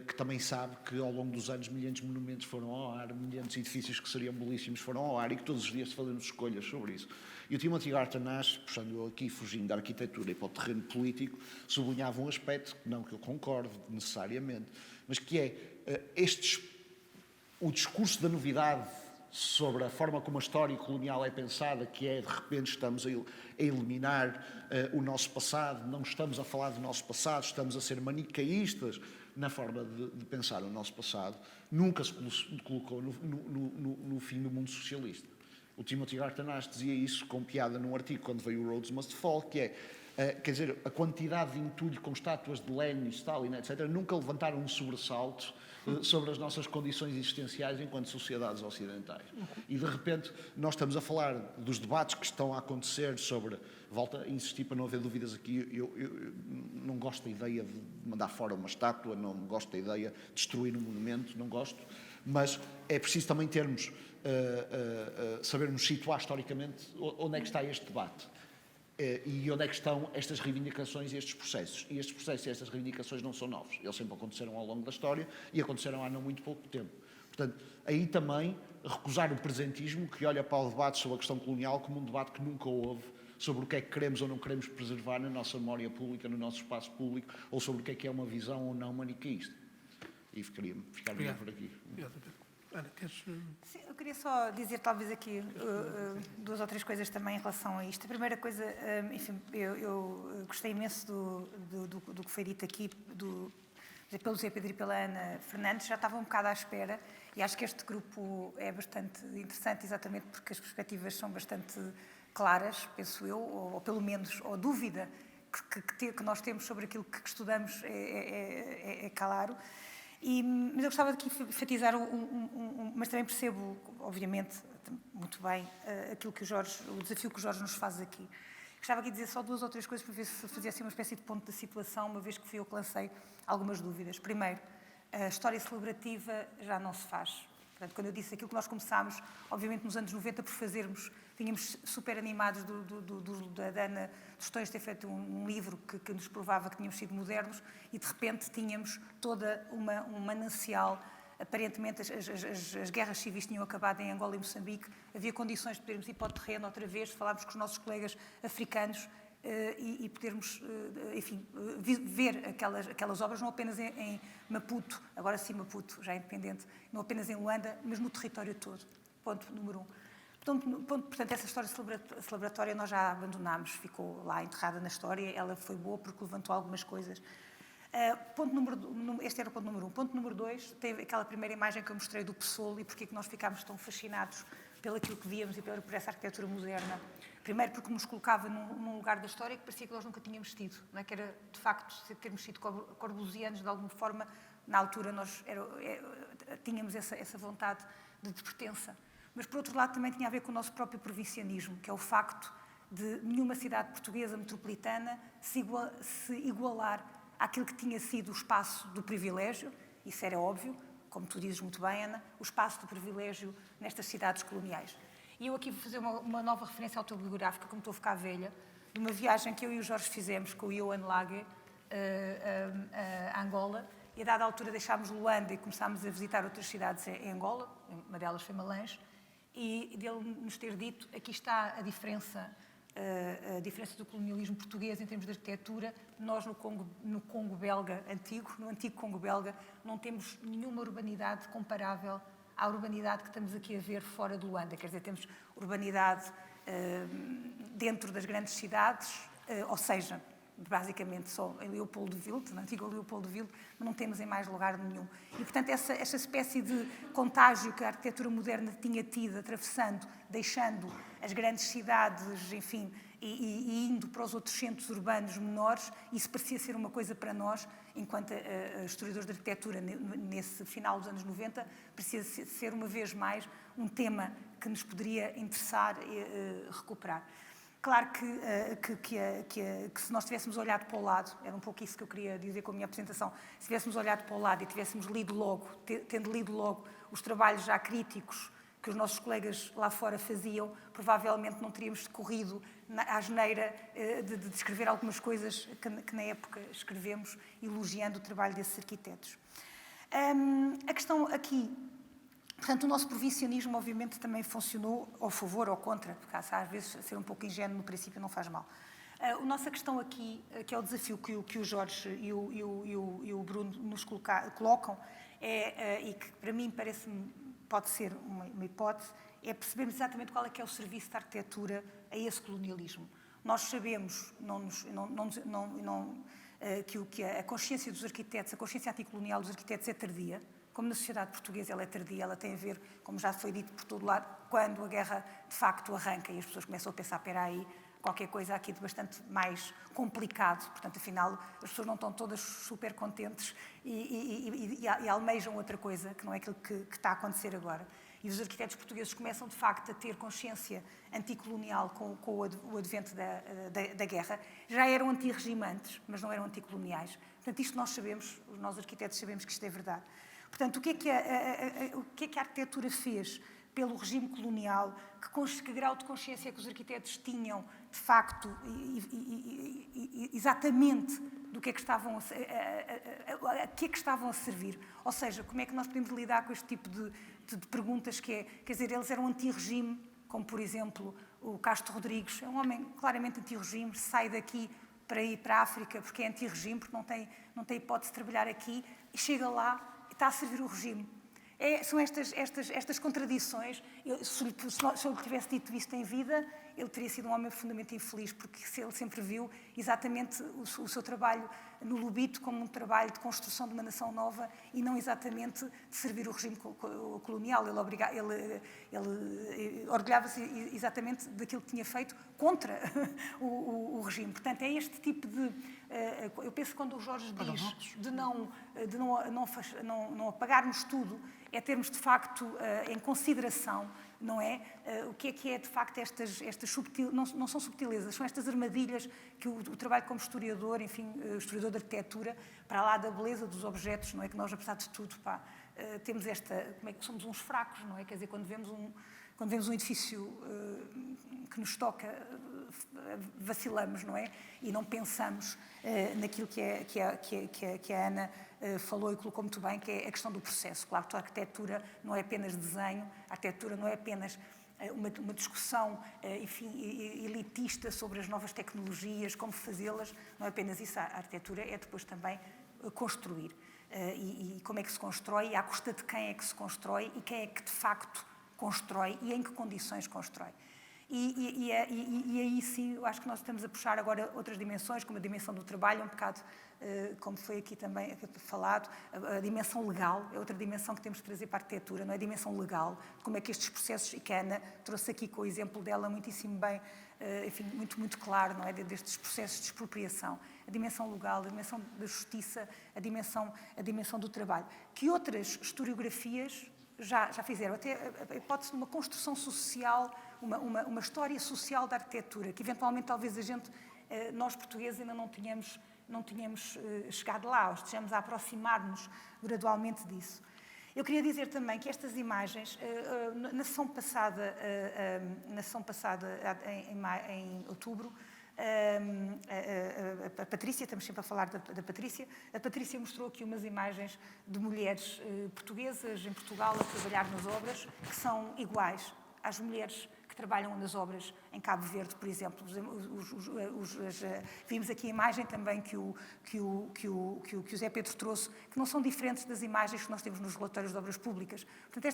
que também sabe que ao longo dos anos milhares de monumentos foram ao ar, milhares de edifícios que seriam belíssimos foram ao ar e que todos os dias fazemos escolhas sobre isso. E o Timothy Garton Ash, puxando eu aqui, fugindo da arquitetura e para o terreno político, sublinhava um aspecto, não que eu concordo necessariamente, mas que é o discurso da novidade sobre a forma como a história colonial é pensada, que é, de repente, estamos a eliminar o nosso passado, não estamos a falar do nosso passado, estamos a ser manicaístas na forma de pensar o nosso passado, nunca se colocou no fim do mundo socialista. O Timothy Garton Ash dizia isso com piada num artigo quando veio o Rhodes Must Fall, que é, quer dizer, a quantidade de entulho com estátuas de Lenin, Stalin, etc., nunca levantaram um sobressalto sobre as nossas condições existenciais enquanto sociedades ocidentais. E, de repente, nós estamos a falar dos debates que estão a acontecer sobre... Volto a insistir para não haver dúvidas aqui, eu não gosto da ideia de mandar fora uma estátua, não gosto da ideia de destruir um monumento, não gosto, mas é preciso também termos, sabermos situar historicamente onde é que está este debate. E onde é que estão estas reivindicações e estes processos. E estes processos e estas reivindicações não são novos. Eles sempre aconteceram ao longo da história e aconteceram há não muito pouco tempo. Portanto, aí também recusar o presentismo que olha para o debate sobre a questão colonial como um debate que nunca houve sobre o que é que queremos ou não queremos preservar na nossa memória pública, no nosso espaço público, ou sobre o que é uma visão ou não maniqueísta. E ficaria por aqui. Obrigado. Ana, queres... Sim, eu queria só dizer talvez aqui duas ou três coisas também em relação a isto. A primeira coisa, enfim, eu gostei imenso do que foi dito aqui, pelo Zé Pedro e pela Ana Fernandes, já estava um bocado à espera e acho que este grupo é bastante interessante exatamente porque as perspectivas são bastante claras, penso eu, ou pelo menos a dúvida que nós temos sobre aquilo que estudamos é claro. Mas eu gostava de enfatizar, mas também percebo, obviamente, muito bem o desafio que o Jorge nos faz aqui. Gostava aqui de dizer só duas ou três coisas para ver se fazia assim uma espécie de ponto da situação, uma vez que fui eu que lancei algumas dúvidas. Primeiro, a história celebrativa já não se faz. Portanto, quando eu disse aquilo que nós começámos, obviamente nos anos 90, por fazermos, tínhamos super animados da Ana Tostões ter feito um livro que nos provava que tínhamos sido modernos e, de repente, tínhamos toda um manancial. Aparentemente, as guerras civis tinham acabado em Angola e Moçambique, havia condições de podermos ir para o terreno outra vez, falarmos com os nossos colegas africanos e podermos, enfim, ver aquelas obras, não apenas em Maputo, agora sim Maputo, já independente, não apenas em Luanda, mas no território todo. Ponto número 1. Portanto, essa história celebratória nós já abandonámos, ficou lá enterrada na história, ela foi boa porque levantou algumas coisas. Este era o ponto número 1. Ponto número 2, teve aquela primeira imagem que eu mostrei do PSOL e porque é que nós ficámos tão fascinados pelo aquilo que víamos e por essa arquitetura moderna. Primeiro porque nos colocava num lugar da história que parecia que nós nunca tínhamos tido, não é? Que era, de facto, termos sido corbusianos de alguma forma, na altura nós tínhamos essa vontade de pertença. Mas, por outro lado, também tinha a ver com o nosso próprio provincianismo, que é o facto de nenhuma cidade portuguesa metropolitana se igualar àquilo que tinha sido o espaço do privilégio, isso era óbvio, como tu dizes muito bem, Ana, o espaço do privilégio nestas cidades coloniais. E eu aqui vou fazer uma nova referência autobiográfica, como estou a ficar velha, de uma viagem que eu e o Jorge fizemos com o Johan Lage a Angola, e a dada altura deixámos Luanda e começámos a visitar outras cidades em Angola, uma delas foi Malange, e dele nos ter dito, aqui está a diferença do colonialismo português em termos de arquitetura. Nós no Congo belga antigo, no antigo Congo belga, não temos nenhuma urbanidade comparável à urbanidade que estamos aqui a ver fora de Luanda. Quer dizer, temos urbanidade dentro das grandes cidades, ou seja, basicamente só em Leopoldville, na antiga Leopoldville, mas não temos em mais lugar nenhum. E, portanto, essa espécie de contágio que a arquitetura moderna tinha tido, atravessando, deixando as grandes cidades, enfim, e indo para os outros centros urbanos menores, isso parecia ser uma coisa para nós, enquanto historiadores de arquitetura, nesse final dos anos 90, parecia ser uma vez mais um tema que nos poderia interessar e recuperar. Claro que se nós tivéssemos olhado para o lado, era um pouco isso que eu queria dizer com a minha apresentação, se tivéssemos olhado para o lado e tivéssemos lido logo, tendo lido logo os trabalhos já críticos que os nossos colegas lá fora faziam, provavelmente não teríamos corrido à asneira de escrever algumas coisas que na época escrevemos, elogiando o trabalho desses arquitetos. A questão aqui... Portanto, o nosso provincianismo, obviamente, também funcionou ao favor ou contra, porque às vezes ser um pouco ingênuo no princípio não faz mal. A nossa questão aqui, que é o desafio que o Jorge e o Bruno nos colocam, e que para mim pode ser uma hipótese, é percebermos exatamente qual é que é o serviço da arquitetura a esse colonialismo. Nós sabemos que a consciência dos arquitetos, a consciência anticolonial dos arquitetos é tardia. Como na sociedade portuguesa ela é tardia, ela tem a ver, como já foi dito por todo lado, quando a guerra de facto arranca e as pessoas começam a pensar, espera aí, qualquer coisa aqui de bastante mais complicado. Portanto, afinal, as pessoas não estão todas super contentes e almejam outra coisa, que não é aquilo que está a acontecer agora. E os arquitetos portugueses começam, de facto, a ter consciência anticolonial com o advento da guerra. Já eram antirregimantes, mas não eram anticoloniais. Portanto, isto nós sabemos, nós arquitetos sabemos que isto é verdade. Portanto, o que é que a arquitetura fez pelo regime colonial? Que grau de consciência é que os arquitetos tinham, de facto, exatamente do que é que estavam a que é que estavam a servir? Ou seja, como é que nós podemos lidar com este tipo de perguntas que é, quer dizer, eles eram anti-regime, como, por exemplo, o Castro Rodrigues, é um homem claramente anti-regime, sai daqui para ir para a África porque é anti-regime, porque não tem hipótese de trabalhar aqui, e chega lá, está a servir o regime. São estas contradições. Se eu lhe tivesse dito isto em vida, ele teria sido um homem profundamente infeliz, porque ele sempre viu exatamente o seu trabalho no Lubito como um trabalho de construção de uma nação nova e não exatamente de servir o regime colonial. Ele orgulhava-se exatamente daquilo que tinha feito contra o regime. Portanto, é este tipo de... Eu penso que quando o Jorge diz de não apagarmos tudo, é termos de facto em consideração, não é? O que é de facto estas não são subtilezas, são estas armadilhas que o trabalho como historiador, enfim, historiador de arquitetura, para lá da beleza dos objetos, não é? Que nós, apesar de tudo, temos como é que somos uns fracos, não é? Quer dizer, quando vemos um edifício que nos toca, vacilamos, não é? E não pensamos naquilo que a Ana falou e colocou muito bem, que é a questão do processo. Claro que a arquitetura não é apenas desenho, a arquitetura não é apenas uma discussão, enfim, elitista sobre as novas tecnologias, como fazê-las, não é apenas isso. A arquitetura é depois também construir. E como é que se constrói, e à custa de quem é que se constrói, e quem é que de facto constrói e em que condições constrói. E aí sim, eu acho que nós estamos a puxar agora outras dimensões, como a dimensão do trabalho, um bocado, como foi aqui também falado, a dimensão legal é outra dimensão que temos que trazer para a arquitetura, não é? A dimensão legal, como é que estes processos, e que a Ana trouxe aqui com o exemplo dela muitíssimo bem, enfim, muito claro, não é? Destes processos de expropriação, a dimensão legal, a dimensão da justiça, a dimensão do trabalho. Que outras historiografias já fizeram, até a hipótese de uma construção social, uma história social da arquitetura, que eventualmente talvez nós portugueses ainda não tínhamos chegado lá, ou estejamos a aproximar-nos gradualmente disso. Eu queria dizer também que estas imagens, na sessão passada em outubro, a Patrícia, estamos sempre a falar da Patrícia, a Patrícia mostrou aqui umas imagens de mulheres portuguesas em Portugal a trabalhar nas obras, que são iguais às mulheres que trabalham nas obras em Cabo Verde, por exemplo. Vimos aqui a imagem também que o Zé Pedro trouxe, que não são diferentes das imagens que nós temos nos relatórios de obras públicas. Portanto,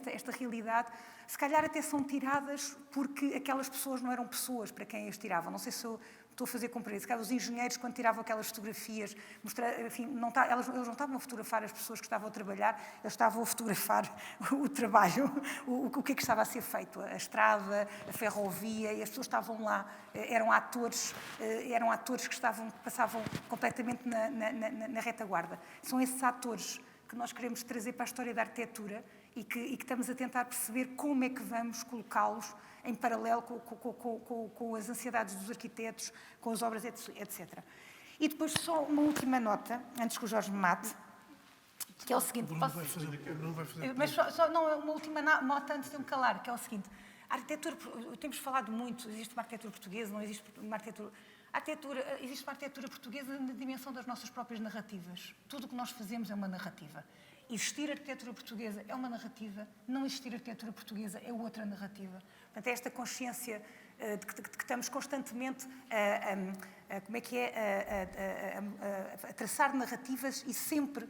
esta realidade, se calhar até são tiradas porque aquelas pessoas não eram pessoas para quem as tiravam. Não sei se eu estou a fazer compreender. Os engenheiros, quando tiravam aquelas fotografias, enfim, eles não estavam a fotografar as pessoas que estavam a trabalhar, eles estavam a fotografar o trabalho, o que é que estava a ser feito, a estrada, a ferrovia, e as pessoas estavam lá, eram atores que passavam completamente na retaguarda. São esses atores que nós queremos trazer para a história da arquitetura e que estamos a tentar perceber como é que vamos colocá-los em paralelo com as ansiedades dos arquitetos, com as obras, etc. E depois só uma última nota, antes que o Jorge me mate, que é o seguinte... Mas só uma última nota antes de eu me calar, que é o seguinte. A arquitetura, temos falado muito, existe uma arquitetura portuguesa, não existe uma arquitetura... Existe uma arquitetura portuguesa na dimensão das nossas próprias narrativas. Tudo o que nós fazemos é uma narrativa. Existir arquitetura portuguesa é uma narrativa, não existir arquitetura portuguesa é outra narrativa. Portanto, é esta consciência de que estamos constantemente a traçar narrativas e sempre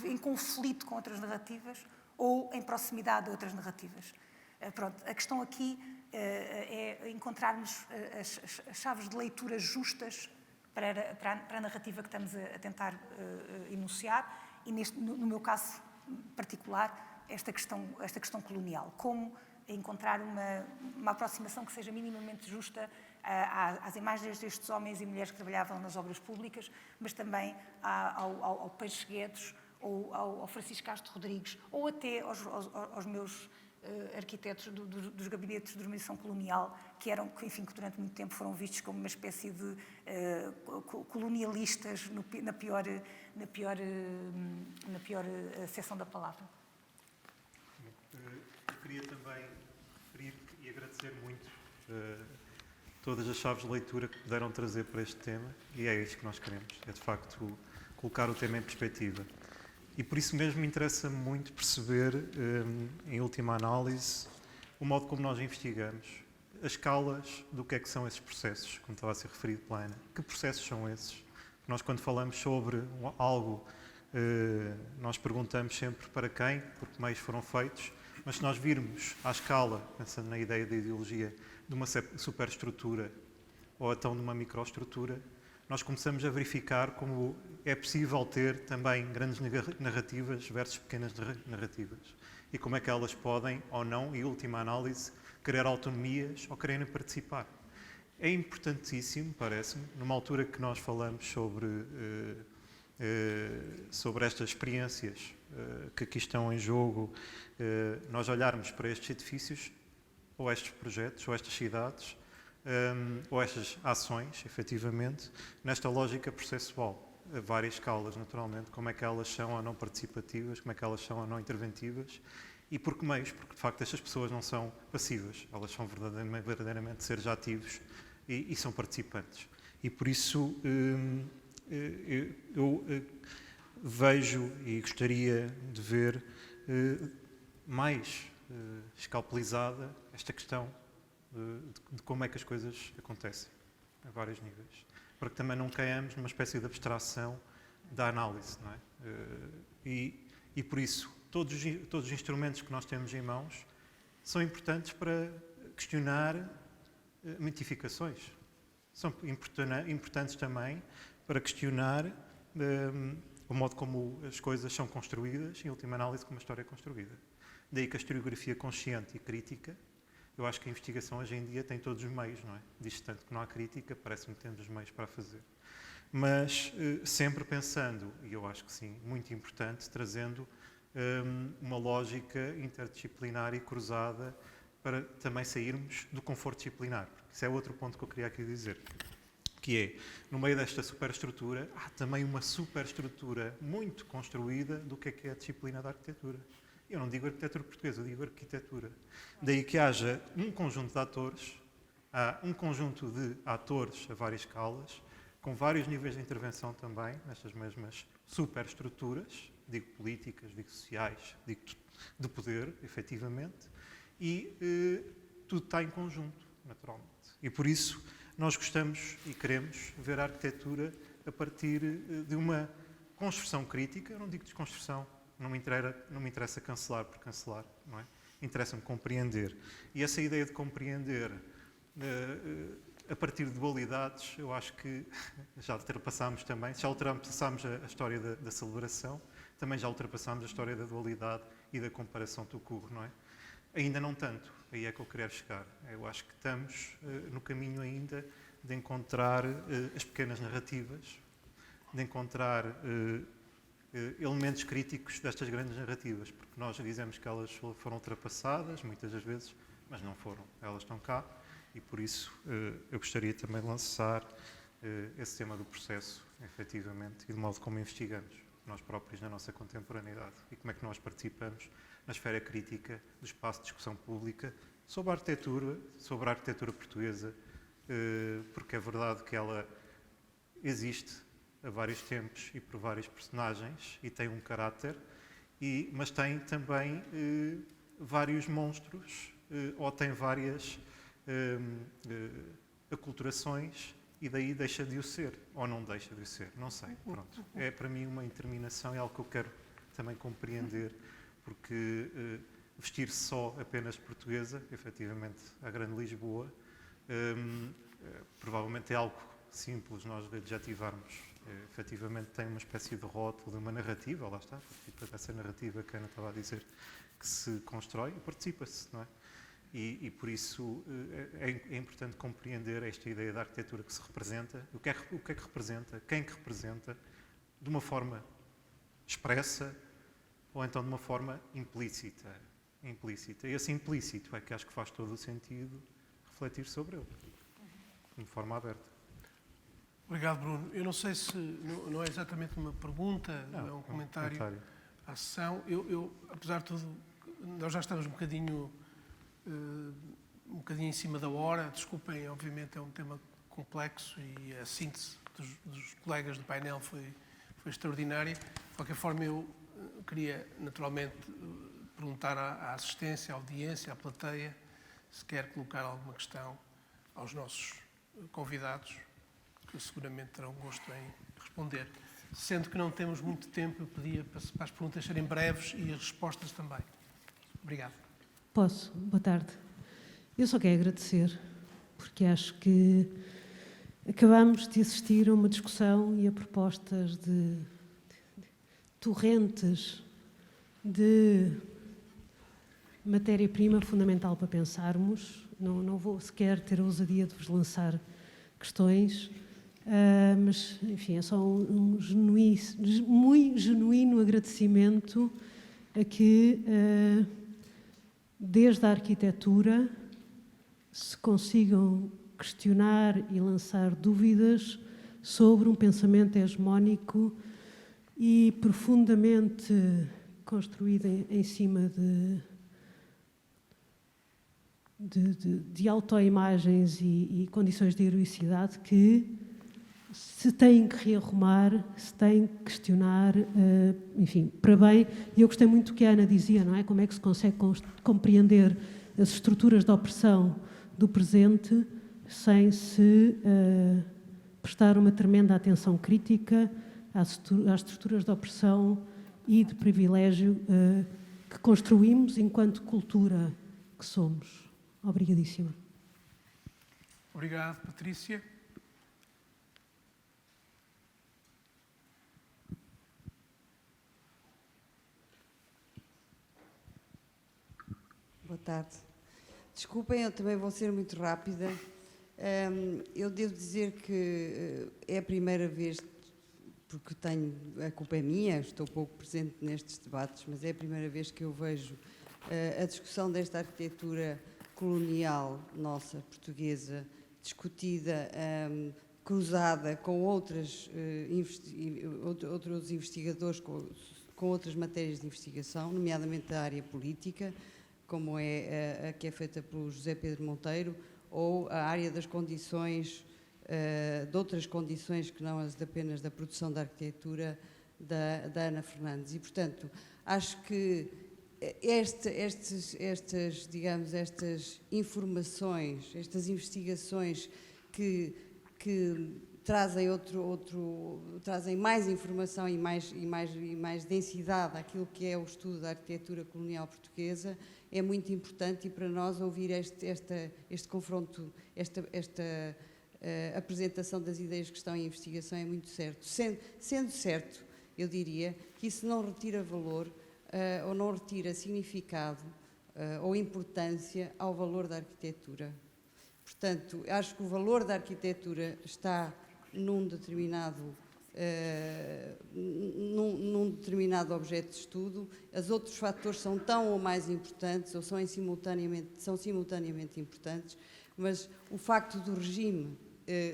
em conflito com outras narrativas ou em proximidade de outras narrativas. Pronto, a questão aqui é encontrarmos as chaves de leitura justas para a narrativa que estamos a tentar enunciar e, no meu caso particular, esta questão colonial. Como encontrar uma aproximação que seja minimamente justa às imagens destes homens e mulheres que trabalhavam nas obras públicas, mas também ao Peixe Guedes, ou ao Francisco Castro Rodrigues, ou até aos meus arquitetos dos gabinetes de urbanização colonial, que durante muito tempo foram vistos como uma espécie de colonialistas na pior acessão da palavra. Eu queria também referir e agradecer muito todas as chaves de leitura que puderam trazer para este tema, e é isto que nós queremos, é de facto colocar o tema em perspectiva. E por isso mesmo me interessa muito perceber, em última análise, o modo como nós investigamos, as escalas do que são esses processos, como estava a ser referido pela Ana. Que processos são esses? Nós, quando falamos sobre algo nós perguntamos sempre para quem, por que meios foram feitos, mas se nós virmos à escala, pensando na ideia da ideologia, de uma superestrutura ou então de uma microestrutura, nós começamos a verificar como é possível ter também grandes narrativas versus pequenas narrativas e como é que elas podem ou não, em última análise, querer autonomias ou quererem participar. É importantíssimo, parece-me, numa altura que nós falamos sobre estas experiências que aqui estão em jogo, nós olharmos para estes edifícios, ou estes projetos, ou estas cidades, ou estas ações, efetivamente, nesta lógica processual, a várias escalas, naturalmente, como é que elas são ou não participativas, como é que elas são ou não interventivas, e por que meios, porque de facto estas pessoas não são passivas, elas são verdadeiramente seres ativos e são participantes. E por isso eu vejo e gostaria de ver mais escalpelizada esta questão de como é que as coisas acontecem, a vários níveis. Para que também não caiamos numa espécie de abstração da análise, não é? E por isso, todos os instrumentos que nós temos em mãos são importantes para questionar mitificações. São importantes também para questionar o modo como as coisas são construídas, em última análise, como a história é construída. Daí que a historiografia consciente e crítica, eu acho que a investigação hoje em dia tem todos os meios, não é? Diz-se tanto que não há crítica, parece-me que temos os meios para a fazer. Mas sempre pensando, e eu acho que sim, muito importante, trazendo uma lógica interdisciplinar e cruzada para também sairmos do conforto disciplinar. Porque isso é outro ponto que eu queria aqui dizer, que é, no meio desta superestrutura, há também uma superestrutura muito construída do que é a disciplina da arquitetura. Eu não digo arquitetura portuguesa, eu digo arquitetura. Daí que haja um conjunto de atores, há um conjunto de atores a várias escalas, com vários níveis de intervenção também, nestas mesmas superestruturas, digo políticas, digo sociais, digo de poder, efetivamente, e tudo está em conjunto, naturalmente. E por isso nós gostamos e queremos ver a arquitetura a partir de uma construção crítica, eu não digo desconstrução, não me interessa cancelar por cancelar, não é? Interessa-me compreender. E essa ideia de compreender a partir de dualidades, eu acho que já ultrapassámos também, já ultrapassámos a história da celebração, também já ultrapassámos a história da dualidade e da comparação tout court, não é? Ainda não tanto, aí é que eu quero chegar. Eu acho que estamos no caminho ainda de encontrar as pequenas narrativas, de encontrar elementos críticos destas grandes narrativas, porque nós dizemos que elas foram ultrapassadas, muitas das vezes, mas não foram. Elas estão cá e, por isso, eu gostaria também de lançar esse tema do processo, efetivamente, e do modo como investigamos, nós próprios, na nossa contemporaneidade, e como é que nós participamos na esfera crítica do espaço de discussão pública sobre a arquitetura portuguesa, porque é verdade que ela existe a vários tempos e por vários personagens e tem um caráter, mas tem também vários monstros ou tem várias aculturações e daí deixa de o ser, ou não deixa de o ser, não sei, pronto. É para mim uma interminação, é algo que eu quero também compreender, porque vestir-se só apenas portuguesa, efetivamente a grande Lisboa, provavelmente é algo simples nós adjetivarmos. Efetivamente tem uma espécie de rótulo, de uma narrativa, lá está, participa dessa narrativa que a Ana estava a dizer, que se constrói e participa-se, não é? E por isso é importante compreender esta ideia da arquitetura que se representa, o que é que representa, quem que representa, de uma forma expressa ou então de uma forma implícita. E esse implícito é que acho que faz todo o sentido refletir sobre ele, de forma aberta. Obrigado, Bruno. Eu não sei se não é exatamente uma pergunta, não é um comentário à sessão. Eu, apesar de tudo, nós já estamos um bocadinho em cima da hora. Desculpem, obviamente é um tema complexo e a síntese dos colegas do painel foi extraordinária. De qualquer forma, eu queria naturalmente perguntar à assistência, à audiência, à plateia, se quer colocar alguma questão aos nossos convidados, que seguramente terão gosto em responder. Sendo que não temos muito tempo, eu pedia para as perguntas serem breves e as respostas também. Obrigado. Posso? Boa tarde. Eu só quero agradecer, porque acho que acabamos de assistir a uma discussão e a propostas de torrentes de matéria-prima fundamental para pensarmos. Não vou sequer ter a ousadia de vos lançar questões, mas, enfim, é só um muito genuíno agradecimento a que, desde a arquitetura, se consigam questionar e lançar dúvidas sobre um pensamento hegemónico e profundamente construído em cima de autoimagens e condições de heroicidade que se têm que rearrumar, se têm que questionar, enfim, para bem. E eu gostei muito do que a Ana dizia, não é? Como é que se consegue compreender as estruturas de opressão do presente sem se prestar uma tremenda atenção crítica às estruturas de opressão e de privilégio que construímos enquanto cultura que somos. Obrigadíssima. Obrigado, Patrícia. Boa tarde. Desculpem, eu também vou ser muito rápida. Eu devo dizer que é a primeira vez, porque a culpa é minha, estou pouco presente nestes debates, mas é a primeira vez que eu vejo a discussão desta arquitetura colonial nossa, portuguesa, discutida, cruzada com outros investigadores, com outras matérias de investigação, nomeadamente da área política, como é a que é feita pelo José Pedro Monteiro, ou a área das condições, de outras condições que não as apenas da produção da arquitetura da Ana Fernandes. E, portanto, acho que estas informações, estas investigações que trazem trazem mais informação e mais densidade àquilo que é o estudo da arquitetura colonial portuguesa, é muito importante, e para nós ouvir este confronto, esta apresentação das ideias que estão em investigação é muito certo. Sendo certo, eu diria que isso não retira valor ou não retira significado ou importância ao valor da arquitetura. Portanto, acho que o valor da arquitetura está num determinado objeto de estudo. Os outros fatores são tão ou mais importantes, ou são simultaneamente importantes, mas o facto do regime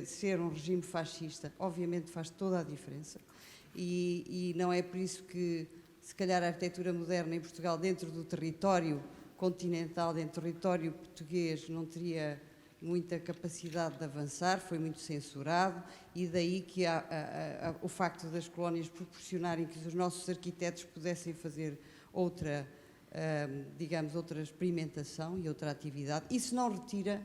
ser um regime fascista, obviamente faz toda a diferença, e não é por isso que, se calhar, a arquitetura moderna em Portugal, dentro do território continental, dentro do território português, não teria muita capacidade de avançar, foi muito censurado, e daí que o facto das colónias proporcionarem que os nossos arquitetos pudessem fazer outra experimentação e outra atividade. Isso não retira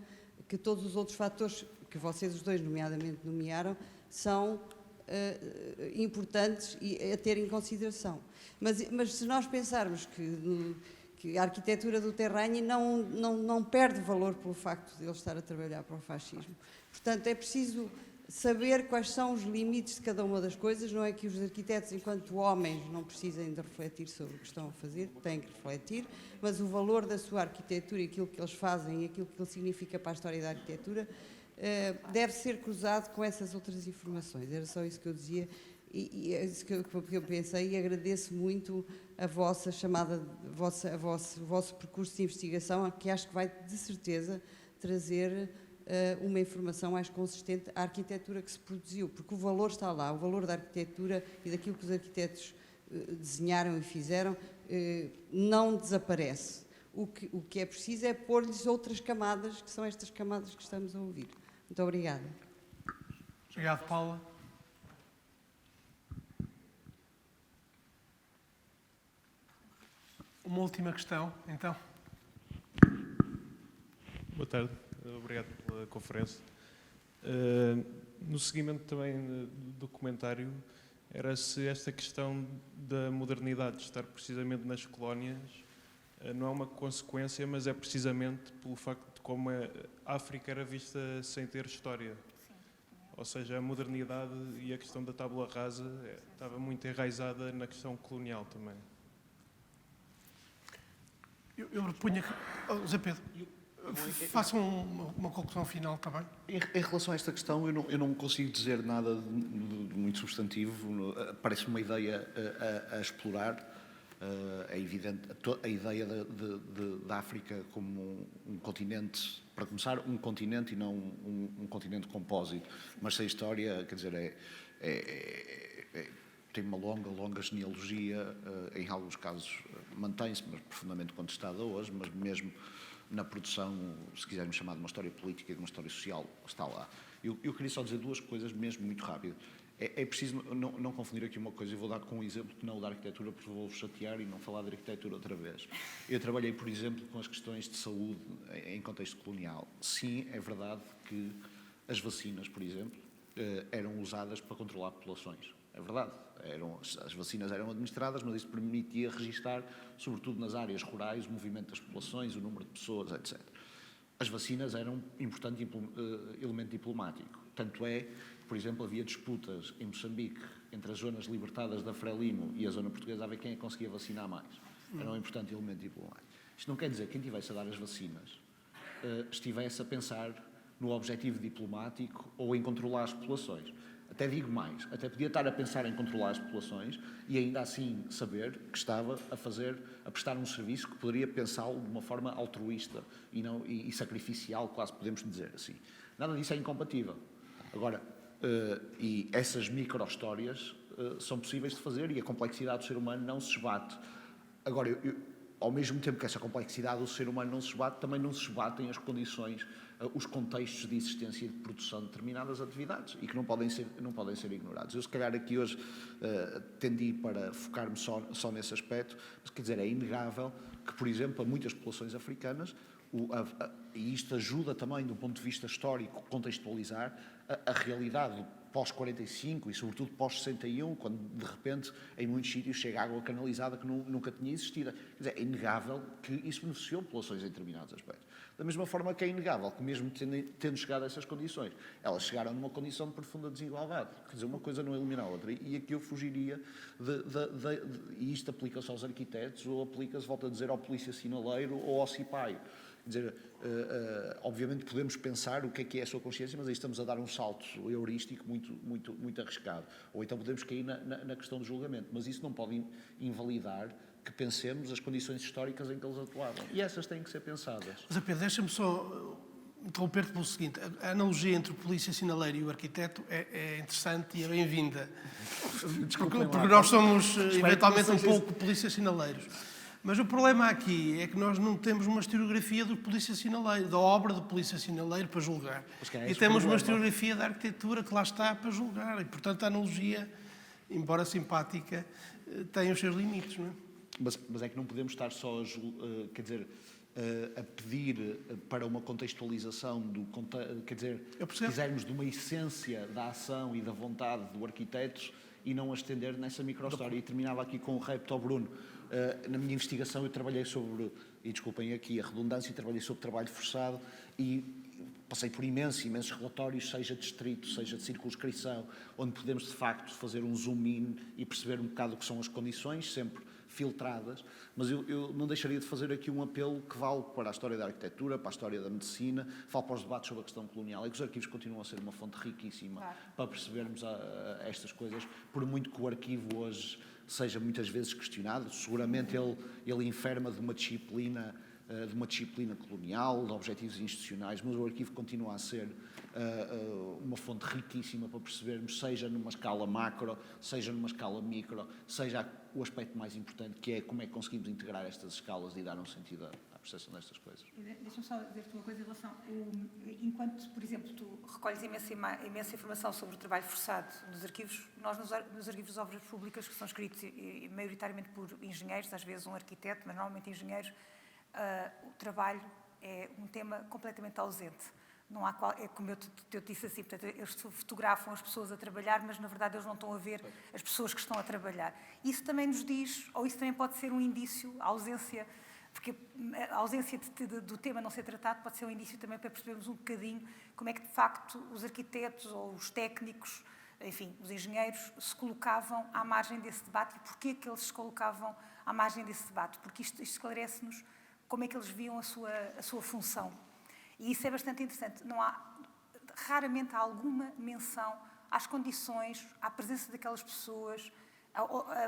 que todos os outros fatores que vocês os dois, nomeadamente, nomearam, são importantes a ter em consideração. Mas se nós pensarmos que a arquitetura do terreno não perde valor pelo facto de ele estar a trabalhar para o fascismo. Portanto, é preciso saber quais são os limites de cada uma das coisas. Não é que os arquitetos, enquanto homens, não precisem de refletir sobre o que estão a fazer, têm que refletir, mas o valor da sua arquitetura e aquilo que eles fazem e aquilo que ele significa para a história da arquitetura deve ser cruzado com essas outras informações. Era só isso que eu dizia. E é isso que eu pensei, e agradeço muito a vossa chamada, o vosso percurso de investigação, que acho que vai, de certeza, trazer uma informação mais consistente à arquitetura que se produziu, porque o valor está lá, o valor da arquitetura e daquilo que os arquitetos desenharam e fizeram não desaparece. O que é preciso é pôr-lhes outras camadas, que são estas camadas que estamos a ouvir. Muito obrigada. Obrigado, Paula. Uma última questão, então. Boa tarde, obrigado pela conferência. No seguimento também do documentário, era se esta questão da modernidade, de estar precisamente nas colónias, não é uma consequência, mas é precisamente pelo facto de como a África era vista sem ter história. Ou seja, a modernidade e a questão da tábula rasa estava muito enraizada na questão colonial também. Eu propunha que... Zé Pedro, façam uma conclusão final, está bem? Em relação a esta questão, eu não consigo dizer nada de muito substantivo. Parece uma ideia a explorar. É evidente a ideia da África como um continente, para começar, um continente e não um continente compósito. Mas sem história, quer dizer, tem uma longa genealogia, em alguns casos mantém-se, mas profundamente contestada hoje, mas mesmo na produção, se quisermos chamar de uma história política e de uma história social, está lá. Eu queria só dizer duas coisas mesmo muito rápido. É preciso não confundir aqui uma coisa, eu vou dar com um exemplo que não o da arquitetura, porque vou-vos chatear e não falar de arquitetura outra vez. Eu trabalhei, por exemplo, com as questões de saúde em contexto colonial. Sim, é verdade que as vacinas, por exemplo, eram usadas para controlar populações. É verdade. As vacinas eram administradas, mas isso permitia registar, sobretudo nas áreas rurais, o movimento das populações, o número de pessoas, etc. As vacinas eram um importante elemento diplomático. Tanto é, por exemplo, havia disputas em Moçambique entre as zonas libertadas da Frelimo e a zona portuguesa a ver quem é que conseguia vacinar mais. Era um importante elemento diplomático. Isto não quer dizer que quem estivesse a dar as vacinas estivesse a pensar no objetivo diplomático ou em controlar as populações. Até digo mais, até podia estar a pensar em controlar as populações e ainda assim saber que estava a prestar um serviço que poderia pensá-lo de uma forma altruísta e sacrificial, quase podemos dizer assim. Nada disso é incompatível. Agora, e essas micro-histórias são possíveis de fazer e a complexidade do ser humano não se esbate. Agora, ao mesmo tempo que essa complexidade do ser humano não se esbate, também não se esbatem as condições, os contextos de existência e de produção de determinadas atividades e que não podem ser ignorados. Eu, se calhar, aqui hoje tendi para focar-me só nesse aspecto, mas, quer dizer, é inegável que, por exemplo, a muitas populações africanas, e isto ajuda também, do ponto de vista histórico, contextualizar a realidade pós-45 e, sobretudo, pós-61, quando, de repente, em muitos sítios chega água canalizada que nunca tinha existido. Quer dizer, é inegável que isso beneficiou populações em determinados aspectos. Da mesma forma que é inegável que, mesmo tendo chegado a essas condições, elas chegaram numa condição de profunda desigualdade. Quer dizer, uma coisa não elimina a outra. E aqui eu fugiria e isto aplica-se aos arquitetos ou aplica-se, volto a dizer, ao polícia sinaleiro ou ao cipaio. Quer dizer, obviamente podemos pensar o que é a sua consciência, mas aí estamos a dar um salto heurístico muito arriscado. Ou então podemos cair na questão do julgamento, mas isso não pode invalidar que pensemos as condições históricas em que eles atuavam. E essas têm que ser pensadas. Mas, Pedro, deixa-me só interromper-te pelo seguinte. A analogia entre o polícia sinaleiro e o arquiteto é interessante e é bem-vinda. Porque nós somos, eventualmente, um pouco polícia sinaleiros. Mas o problema aqui é que nós não temos uma historiografia do polícia sinaleiro, da obra do polícia sinaleiro para julgar. E temos uma historiografia da arquitetura que lá está para julgar. E, portanto, a analogia, embora simpática, tem os seus limites, não é? Mas é que não podemos estar só a pedir para uma contextualização quer dizer, se quisermos de uma essência da ação e da vontade do arquiteto e não a estender nessa micro-história. E terminava aqui com o repto ao Bruno. Na minha investigação eu trabalhei sobre, e desculpem aqui a redundância, trabalhei sobre trabalho forçado e passei por imensos relatórios, seja de distrito, seja de circunscrição, onde podemos de facto fazer um zoom in e perceber um bocado o que são as condições, sempre filtradas, mas eu não deixaria de fazer aqui um apelo que vale para a história da arquitetura, para a história da medicina, vale para os debates sobre a questão colonial, é que os arquivos continuam a ser uma fonte riquíssima para percebermos estas coisas, por muito que o arquivo hoje seja muitas vezes questionado, seguramente ele enferma de uma disciplina colonial, de objetivos institucionais, mas o arquivo continua a ser uma fonte riquíssima para percebermos, seja numa escala macro, seja numa escala micro, seja o aspecto mais importante, que é como é que conseguimos integrar estas escalas e dar um sentido à percepção destas coisas. Deixa-me só dizer-te uma coisa em relação... Enquanto, por exemplo, tu recolhes imensa informação sobre o trabalho forçado nos arquivos, nós nos arquivos de obras públicas, que são escritos maioritariamente por engenheiros, às vezes um arquiteto, mas normalmente engenheiros, o trabalho é um tema completamente ausente. Não há é como eu disse assim, portanto, eles fotografam as pessoas a trabalhar, mas na verdade eles não estão a ver as pessoas que estão a trabalhar. Isso também nos diz, ou isso também pode ser um indício, a ausência, porque a ausência do tema não ser tratado pode ser um indício também para percebermos um bocadinho como é que de facto os arquitetos ou os técnicos, enfim, os engenheiros se colocavam à margem desse debate e porquê que eles se colocavam à margem desse debate, porque isto esclarece-nos como é que eles viam a sua função. E isso é bastante interessante. Raramente há alguma menção às condições, à presença daquelas pessoas,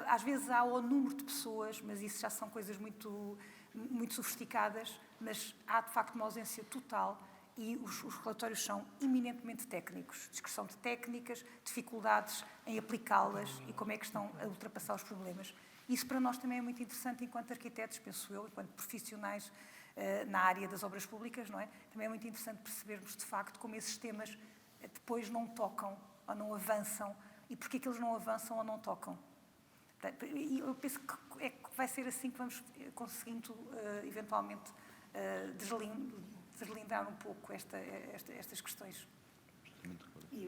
às vezes há o número de pessoas, mas isso já são coisas muito, muito sofisticadas, mas há de facto uma ausência total e os relatórios são eminentemente técnicos. Descrição de técnicas, dificuldades em aplicá-las e como é que estão a ultrapassar os problemas. Isso para nós também é muito interessante enquanto arquitetos, penso eu, enquanto profissionais na área das obras públicas, não é? Também é muito interessante percebermos, de facto, como esses temas depois não tocam ou não avançam e porquê que eles não avançam ou não tocam. E eu penso que vai ser assim que vamos conseguindo, eventualmente, deslindar um pouco estas questões.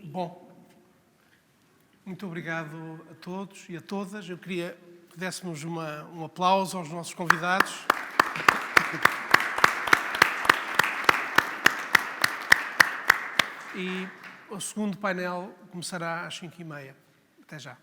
Bom, muito obrigado a todos e a todas. Eu queria que dessemos um aplauso aos nossos convidados. E o segundo painel começará às 5h30. Até já.